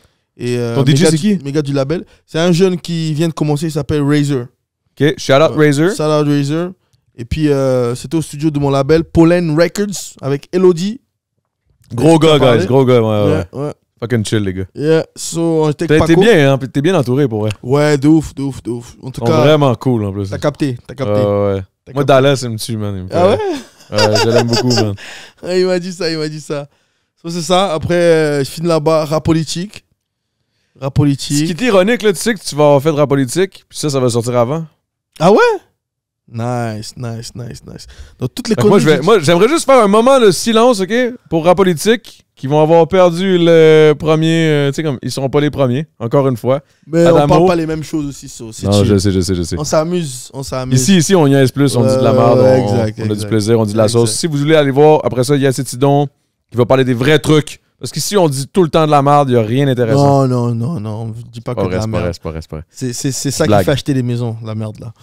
Ton DJ, c'est qui? mes gars du label. C'est un jeune qui vient de commencer, il s'appelle Razor. OK, shout out Razor. Shout out Razor. Et puis, c'était au studio de mon label, Pollen Records, avec Elodie. Gros Tu t'en gars, guys, parlais? gros gars, ouais. Ouais. Fucking chill, les gars. Yeah. So, j'étais avec T'es Paco. bien, hein? T'es bien entouré pour vrai. Ouais, de ouf. En tout Ils sont cas, vraiment cool en plus. t'as capté. Ouais. T'as Moi, capté. Dallas, il me tue, man. Il me fait- Ah ouais? Ouais, je l'aime beaucoup, man. Ouais, il m'a dit ça. So, c'est ça. Après, je finis là-bas, rap politique. Ce qui est ironique, là, tu sais que tu vas avoir fait de rap politique, puis ça va sortir avant. Ah ouais? Nice. Donc, toutes les Fait que conneries. moi, j'aimerais juste faire un moment de silence, OK, pour rap politique, qui vont avoir perdu le premier. Tu sais, comme ils seront pas les premiers, encore une fois. Mais Adamo. on parle pas les mêmes choses aussi. So, c'est Non, chill. je sais. On s'amuse. Ici, on niaise plus, on dit de la merde, Ouais, on a du exact. plaisir, on dit de la sauce. Exact. Si vous voulez aller voir, après ça, il y a Cétidon qui va parler des vrais trucs. Parce qu'ici, on dit tout le temps de la merde, il n'y a rien d'intéressant. Non. On ne dit pas que de la merde. C'est pas vrai. C'est ça qui Blague. fait acheter des maisons, la merde là.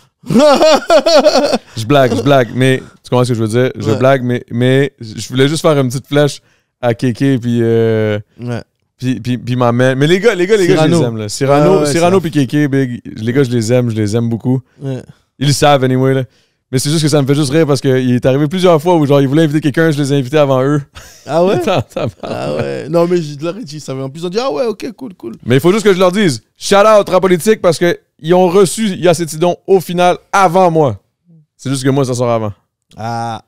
Je blague, mais tu comprends ce que je veux dire? Je Ouais. blague, mais je voulais juste faire une petite flèche à Kéké puis Ouais. puis ma mère. Mais les gars, je les Cyrano. aime là. Cyrano Ouais, puis Kéké, big. Les gars, je les aime beaucoup. Ouais. Ils le savent anyway là. Mais c'est juste que ça me fait juste rire parce qu'il est arrivé plusieurs fois où genre ils voulaient inviter quelqu'un, je les ai invités avant eux. Ah ouais? Attends. Ah ouais. Non, mais je leur ai dit ça. En plus, on dit ah ouais, ok, cool. Mais il faut juste que je leur dise shout out rap politique parce que ils ont reçu Yacétidon au final avant moi. C'est juste que moi ça sort avant. Ah.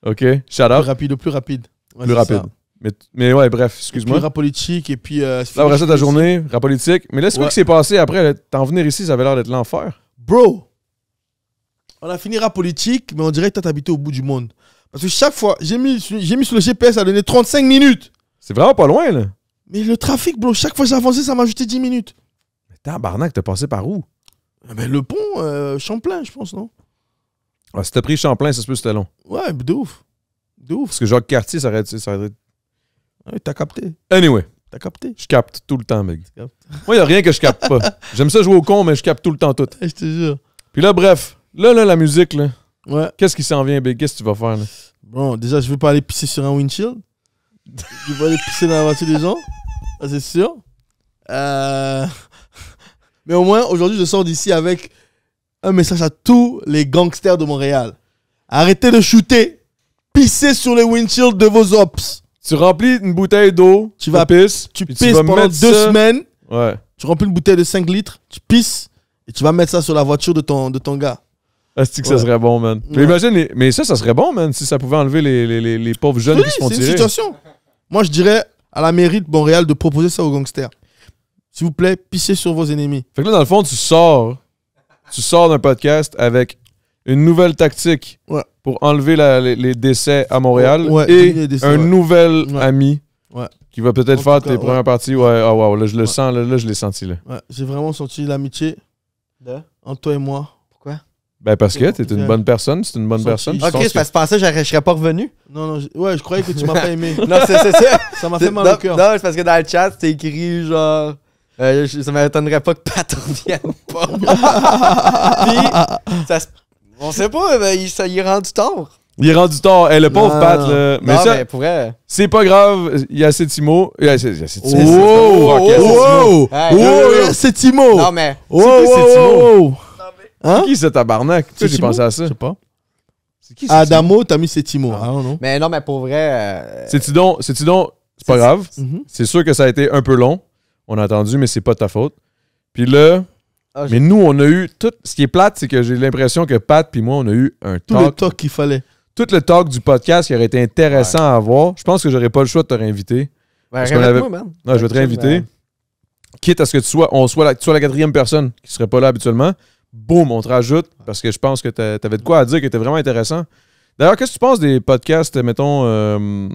OK? Shout out. Plus rapide. Ouais, Plus c'est rapide. ça. Mais ouais, bref, Puis excuse-moi. rap politique et puis. Là, après ça, ta journée, rap politique. Mais là, c'est quoi Ouais. qui s'est passé après? Là? T'en venir ici, ça avait l'air d'être l'enfer. Bro, on a fini rap politique, mais on dirait que t'as habité au bout du monde. Parce que chaque fois, j'ai mis sur le GPS, ça a donné 35 minutes. C'est vraiment pas loin, là. Mais le trafic, bro, chaque fois que j'ai avancé, ça m'a ajouté 10 minutes. Mais tabarnak, t'as passé par où? Mais le pont, Champlain, je pense, non? Ah, si t'as pris Champlain, ça se peut que c'était long. Ouais, de ouf. Parce que Jacques-Cartier, ça aurait été... Ouais, t'as capté. Anyway, T'as capté. je capte tout le temps, mec. Tu captes. Moi, y a rien que je capte pas. J'aime ça jouer au con, mais je capte tout le temps tout. Je te jure. Puis là, bref. Là, la musique, là. Ouais. Qu'est-ce qui s'en vient, Big? Qu'est-ce que tu vas faire, là? Bon, déjà, je vais pas aller pisser sur un windshield. Je vais aller pisser dans la voiture des gens. Ça, c'est sûr. Mais au moins, aujourd'hui, je sors d'ici avec un message à tous les gangsters de Montréal. Arrêtez de shooter. Pissez sur les windshields de vos ops. Tu remplis une bouteille d'eau, Tu vas- pisses, Tu puis pisses vas pendant mettre 2 ça- semaines. Ouais. Tu remplis une bouteille de 5 litres. Tu pisses. Et tu vas mettre ça sur la voiture de ton gars. Est-ce que ça Ouais. serait bon, man? Mais Ouais. imagine, mais ça serait bon, man, si ça pouvait enlever les pauvres jeunes Oui, qui se font c'est une tirer. situation. Moi, je dirais à la mairie de Montréal de proposer ça aux gangsters. S'il vous plaît, pissez sur vos ennemis. Fait que là, dans le fond, tu sors d'un podcast avec une nouvelle tactique Ouais. pour enlever les décès à Montréal Ouais, et diminuer les décès, un ouais. nouvel Ouais. ami Ouais. qui va peut-être En faire tout cas, tes premières parties. Ouais, ah wow, là, je le Ouais. sens, là, je l'ai senti, là. Ouais, j'ai vraiment senti l'amitié entre toi et moi. Pourquoi? Ben, parce que t'es Ok. une bonne personne, c'est une bonne Senti. personne. Je Ok, pense c'est que- parce que je pensais que je serais pas revenu. Non, ouais, je croyais que tu m'as pas aimé. Non, c'est ça. Ça m'a fait mal non, au cœur. non, c'est parce que dans le chat, c'était écrit genre. Ça m'étonnerait pas que Pat revienne pas. Puis, on sait pas, mais il est rendu tard. Il est rendu tard. Hey, le pauvre Non, Pat, non. là. Mais Non, ça, mais pour vrai. c'est pas grave. Il y a Sétimo. Il y a Sétimo. Oh, Ok, Sétimo. oh, Hey, oh, c'est Timo. Non, mais. Oh, C'est qui, c'est oh, C'est qui ce tabarnak? Tu sais, j'ai Timo? pensé à ça. Je sais pas. C'est qui Sétimo? Adamo, t'as mis c'est Timo. Ah non. Mais non, mais pour vrai. Sétidon, c'est pas grave. Mhm. C'est sûr que ça a été un peu long. On a attendu, mais c'est pas de ta faute. Puis là, Ah, Mais nous, on a eu tout. Ce qui est plate, c'est que j'ai l'impression que Pat puis moi, on a eu un Tout le talk. talk qu'il fallait. Tout le talk du podcast qui aurait été intéressant à avoir. Je pense que j'aurais pas le choix de te réinviter. Ben, qu'on réinvite-moi, man. Non, je vais te réinviter. Quitte à ce que tu sois la quatrième personne qui serait pas là habituellement. Boum, on te rajoute parce que je pense que t'avais de quoi à dire qui était vraiment intéressant. D'ailleurs, qu'est-ce que tu penses des podcasts, mettons,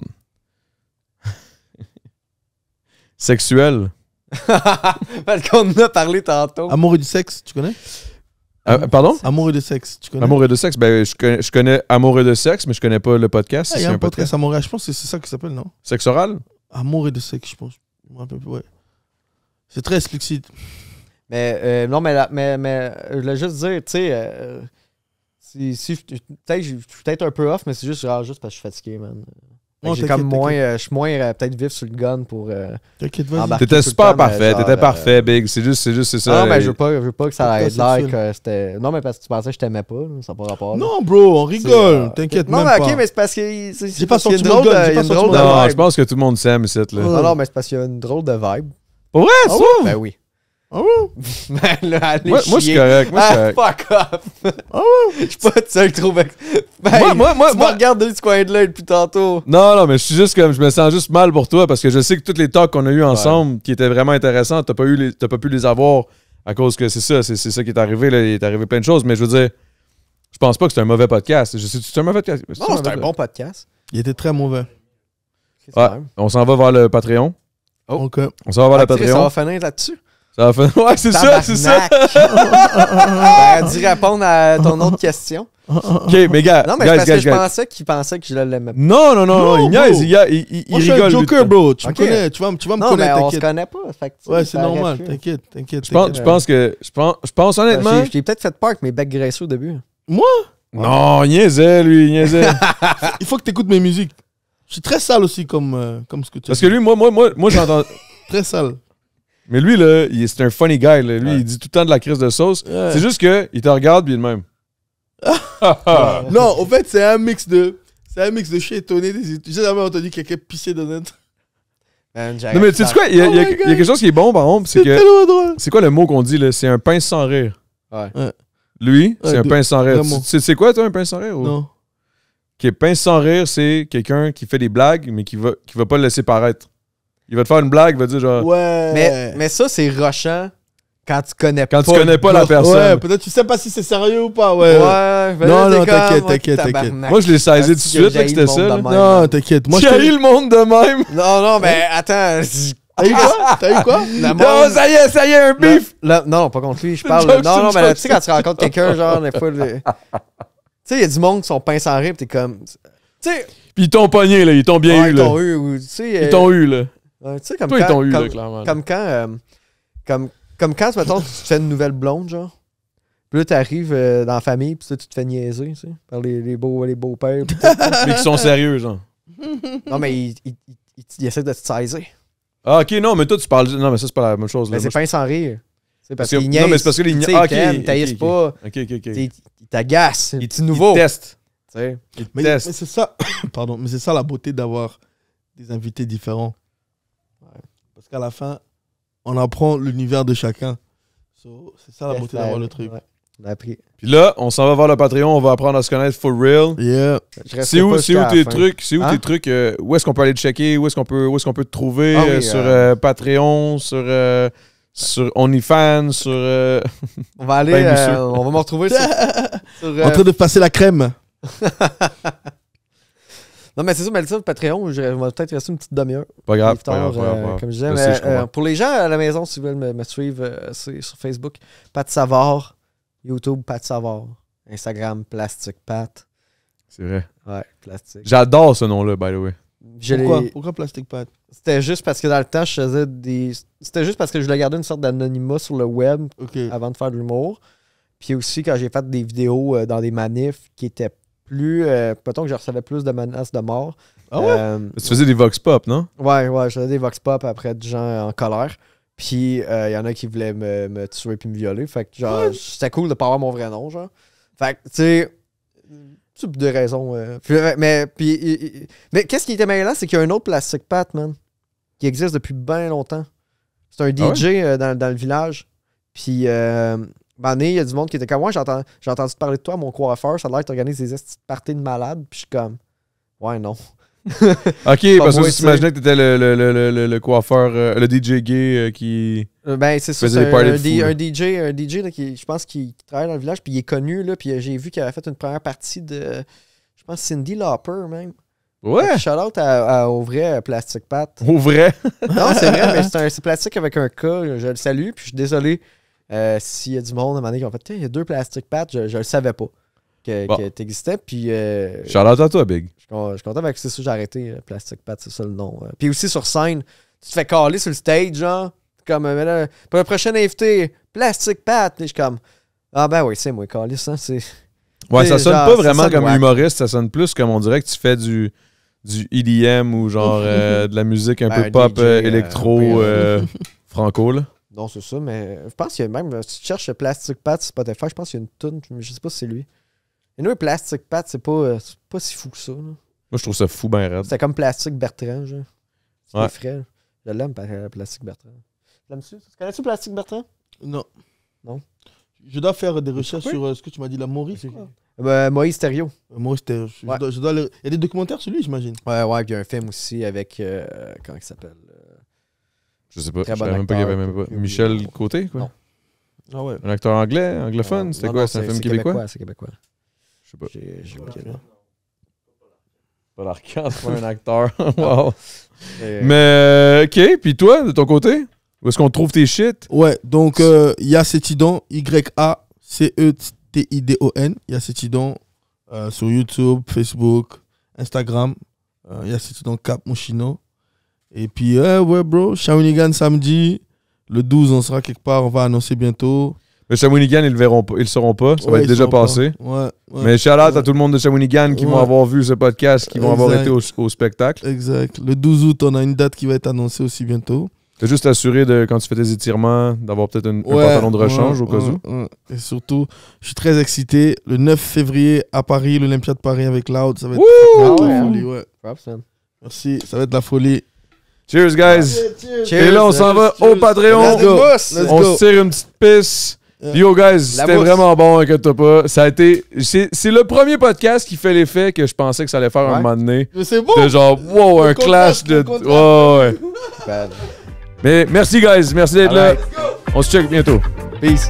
sexuels? Parce qu'on en a parlé tantôt. Amour et du sexe, tu connais? Pardon? Amour et de sexe, tu connais? Amour et de sexe? Ben, je connais Amour et de sexe, mais je connais pas le podcast. Il y C'est a un un podcast à Montréal, je pense que c'est ça qui s'appelle, non? Sexe oral? Amour et de sexe, je pense. Je me rappelle plus, ouais. C'est très explicite. Mais non, mais je voulais juste dire, tu sais, peut-être je suis peut-être un peu off, mais c'est juste parce que je suis fatigué, man. Non, J'ai comme moins, je suis moins peut-être vif sur le gun pour. T'inquiète, vas-y. embarquer T'étais tout le super temps, parfait, genre, t'étais parfait, Big. C'est juste c'est ça. Non, mais je veux pas que ça ait Pourquoi l'air que c'était. Non, mais parce que tu pensais que je t'aimais pas, là, ça n'a pas rapport. là. Non, bro, on rigole. C'est, T'inquiète non, même mais pas. ok, mais c'est parce que. J'ai pas qu'il y a sorti une mon drôle gun, de- j'ai il y a pas une sorti drôle mon de gun. Non, vibe. je pense que tout le monde s'aime ici, là. Non, non, mais c'est parce qu'il y a une drôle de vibe. Pour vrai, Ah ça? ouais? Ben oui. Ah ouais? Ben là, allez Moi, je suis chier. correct. Moi, je suis correct. Fuck off! Ah Je suis pas tout seul trop Ben, Moi- tu me regardes de ce coin de l'œil depuis tantôt. Non, mais je suis juste comme, je me sens juste mal pour toi parce que je sais que tous les talks qu'on a eu ensemble qui étaient vraiment intéressants, t'as pas pu les avoir à cause que c'est ça qui est arrivé, là. Il est arrivé plein de choses, mais je veux dire, je pense pas que c'est un mauvais podcast. Je sais, c'est un mauvais podcast. Non, c'est un bon podcast. Il était très mauvais. Ouais, on s'en va vers le Patreon. Oh. Ok. On s'en va vers le Ça Patreon. va finir là-dessus. Ça va faire. Ouais, c'est ça, c'est ça. J'aurais dû répondre à ton autre question. Ok, mais gars, Non, mais guys, c'est parce que je guys. pensais qu'il pensait que je l'aimais pas. Non, Non, il niaise, bro. il Moi, je suis un rigole. joker, lui. bro. Tu me Ok. connais. Tu vas me Non, mais connaître, on se t'inquiète. connaît pas. Fait que, tu sais, Ouais, c'est ça aurait normal. pu. T'inquiète, t'inquiète. Je pense honnêtement. J'ai peut-être fait peur avec mes becs graisseux au début. Non, il niaisait, lui, il niaisait. Il faut que t'écoutes mes musiques. Je suis très sale aussi, comme ce que tu as Parce que dit. lui, moi j'entends. Très sale. Mais lui, là, c'est un funny guy. Là. Lui, il dit tout le temps de la crise de sauce. Ouais. C'est juste qu'il te regarde, puis il est de même. Non, en fait, c'est un mix de chez étonné. J'ai jamais entendu quelqu'un pisser dans un. Non, mais tu sais quoi? Il y a quelque chose qui est bon, par exemple. C'est C'est que. tellement drôle. C'est quoi le mot qu'on dit, là? C'est un pince sans rire. Ouais. Lui, c'est Ouais, un pince sans rire. vraiment. Tu sais quoi, toi, un pince sans rire? Ou? Non. Ok, pince sans rire, c'est quelqu'un qui fait des blagues, mais qui va pas le laisser paraître. Il va te faire une blague, il va dire genre. Ouais. Mais ça, c'est rushant quand tu connais Quand pas. tu connais pas la personne. Ouais, peut-être tu sais pas si c'est sérieux ou pas. Ouais. Ouais, Non, non, t'es comme, t'inquiète. tabarnak. Moi, je l'ai saisi tout de Parce que suite, là, que j'haïs c'était le ça. monde là. de même. Non, t'inquiète. Moi, je J'ai le monde de même. Non, mais attends. T'as eu quoi? T'as eu quoi? Le Non, monde- ça y est, un bif. Non, pas contre lui. Je C'est parle. une joke, Non, c'est mais une tu sais, quand tu rencontres quelqu'un, genre, des fois. Tu sais, il y a du monde qui sont pinces en rire, pis t'es comme. Tu sais. Puis ils t'ont pogné, là. Ils t'ont bien Ouais, eu, ils là. t'ont eu. Ou, tu sais, Ils t'ont eu, là. tu sais, comme Toi, ils quand. t'ont eu, là, comme- clairement. Comme quand. Comme quand, mettons, tu te fais une nouvelle blonde, genre. Puis là, t'arrives dans la famille, puis tu te fais niaiser, tu sais, par les beaux-pères. pis tout. Mais qui sont sérieux, genre. Non, mais ils essaient de te saisir. Ah, ok, non, mais toi, tu parles. Non, mais ça, c'est pas la même chose, là. Mais c'est Moi, pas sans rire. C'est parce Parce que- qu'ils non, niaisent. mais c'est parce que les Tu sais, ah, ok, ils t'aiment, ils ok, taillissent ok. pas. Ok. Ils t'agacent. Ils C'est nouveau. Ils testent. Tu sais. Ils Mais testent. c'est ça. Pardon, mais c'est ça la beauté d'avoir des invités différents. Parce qu'à la fin, on apprend l'univers de chacun. So, c'est ça la beauté d'avoir le truc. Ouais, on a appris. Puis là, on s'en va voir le Patreon, on va apprendre à se connaître for real. Yeah. Je resterai C'est où pas jusqu'à la tes fin. trucs? C'est où Hein? tes trucs? Où est-ce qu'on peut aller te checker? Où est-ce qu'on peut te trouver? Ah oui, Sur Patreon, sur OnlyFans, sur. On va aller. Ben, monsieur. On va me retrouver sur. En train de passer la crème. Non, mais c'est ça, mais le Patreon, je vais peut-être rester une petite demi-heure. Pas grave, Plus tard, pas grave. comme je disais. Je sais, Mais, je comprends. pour les gens à la maison, s'ils veulent me suivre, c'est sur Facebook, Pat Savard, YouTube, Pat Savard, Instagram, Plastic Pat. C'est vrai. Ouais, Plastic. J'adore ce nom-là, by the way. Pourquoi Plastic Pat? C'était juste parce que dans le temps, je faisais des. C'était juste parce que je voulais garder une sorte d'anonymat sur le web Ok. avant de faire de l'humour. Puis aussi, quand j'ai fait des vidéos dans des manifs qui étaient plus. Peut-être que je recevais plus de menaces de mort. Ah ouais? Tu faisais des vox pop, non? Ouais, je faisais des vox pop après des gens en colère. Puis il y en a qui voulaient me tuer puis me violer. Fait que genre, c'était cool de pas avoir mon vrai nom, genre. Fait que, tu sais. C'est pour des raisons. Mais qu'est-ce qui était mêlant, c'est qu'il y a un autre Plastic Pat, man, qui existe depuis bien longtemps. C'est un DJ dans le village. Puis, un moment donné, il y a du monde qui était comme, ouais, j'ai entendu te parler de toi à mon coiffeur, ça a l'air que tu organises des petites parties de malade. Puis, je suis comme, ouais, non. Ok, parce moi, que tu imaginais que t'étais le coiffeur, le DJ gay qui. Ben, c'est ça, faisait c'est des parties de fou, un DJ là, qui, je pense, qui travaille dans le village, puis il est connu, là, puis j'ai vu qu'il avait fait une première partie de, je pense, Cyndi Lauper, même. Ouais! Shout-out au vrai Plastic Pat. Au vrai? Non, c'est vrai, mais c'est plastique avec un K, je le salue, puis je suis désolé s'il y a du monde à un moment donné qui ont fait, il y a 2 Plastic Pat, je le savais pas que t'existais, puis... Shout-out à toi, Big. Je suis content, mais c'est ça, j'ai arrêté, Plastic Pat, c'est ça le nom. Puis aussi sur scène, tu te fais caler sur le stage, genre, comme, là, pour le prochain invité, Plastic Pat, et je suis comme, ah ben oui, c'est moi, caler ça, c'est... Ouais, ça sonne genre, pas ça vraiment sonne comme wack. humoriste, ça sonne plus comme on dirait que tu fais du EDM ou genre de la musique un Ben, peu pop, DJ, électro, franco, là. Non, c'est ça, mais je pense qu'il y a même, si tu cherches Plastic Pat sur Spotify, je pense qu'il y a une toune, je sais pas si c'est lui. Et nous, Plastic Pat, c'est pas si fou que ça. Là. Moi, je trouve ça fou, ben raide. C'est comme Plastic Bertrand, genre. C'est Ouais. frais. Je l'aime, Plastic Bertrand. L'aimes-tu? Tu connais-tu Plastic Bertrand? Non. Non. Je dois faire des recherches sur ce que tu m'as dit, la Maurice. Moïse Thériault. Maurice, Ouais. je dois il y a des documentaires sur lui, j'imagine. Ouais, puis il y a un film aussi avec. Comment il s'appelle? Je sais pas, Très je bon savais même pas qu'il y avait acteur, même pas. puis- Michel Côté, quoi. Non. Ah ouais. Un acteur anglais, anglophone, c'était Non, quoi? non, C'est un film québécois? C'est québécois. Je sais pas. J'ai oublié le nom. Pas l'arcade, c'est pas un acteur. Wow. Euh, Mais, ok, puis toi, de ton côté? Où est-ce qu'on trouve tes shit? Ouais, donc Yacetidon, Yacetidon, Yacetidon, sur YouTube, Facebook, Instagram, Yacetidon Cap Moschino. Et puis, ouais, bro, Shawinigan samedi, le 12, on sera quelque part, on va annoncer bientôt. Le Shawinigan, ils le sauront pas, ça va Ouais, être ils déjà sauront pas. passé. Ouais, ouais. Mais shout out à tout le monde de Shawinigan qui vont Ouais. avoir vu ce podcast, qui vont avoir Exact. été au spectacle. Exact. Le 12 août, on a une date qui va être annoncée aussi bientôt. T'as juste assuré de, quand tu fais tes étirements, d'avoir peut-être un pantalon de rechange au cas où. Ouais. Et surtout, je suis très excité. Le 9 février à Paris, l'Olympia de Paris avec Loud, ça va être Ah la ouais, folie. Ouais. props, man. Merci, ça va être la folie. Cheers, guys! Et là, on s'en va au Patreon. Let's go. Let's Let's On go. se tire une petite pisse. Puis yo, guys, c'était mousse. vraiment bon, inquiète-toi pas. Ça a été... C'est le premier podcast qui fait l'effet que je pensais que ça allait faire un Ouais. moment donné. Mais c'est bon. De genre, wow, un contraste, clash de... le contraste. Ouais, ouais. Bad. Mais merci, guys. Merci d'être là. Alright. On se check bientôt. Peace.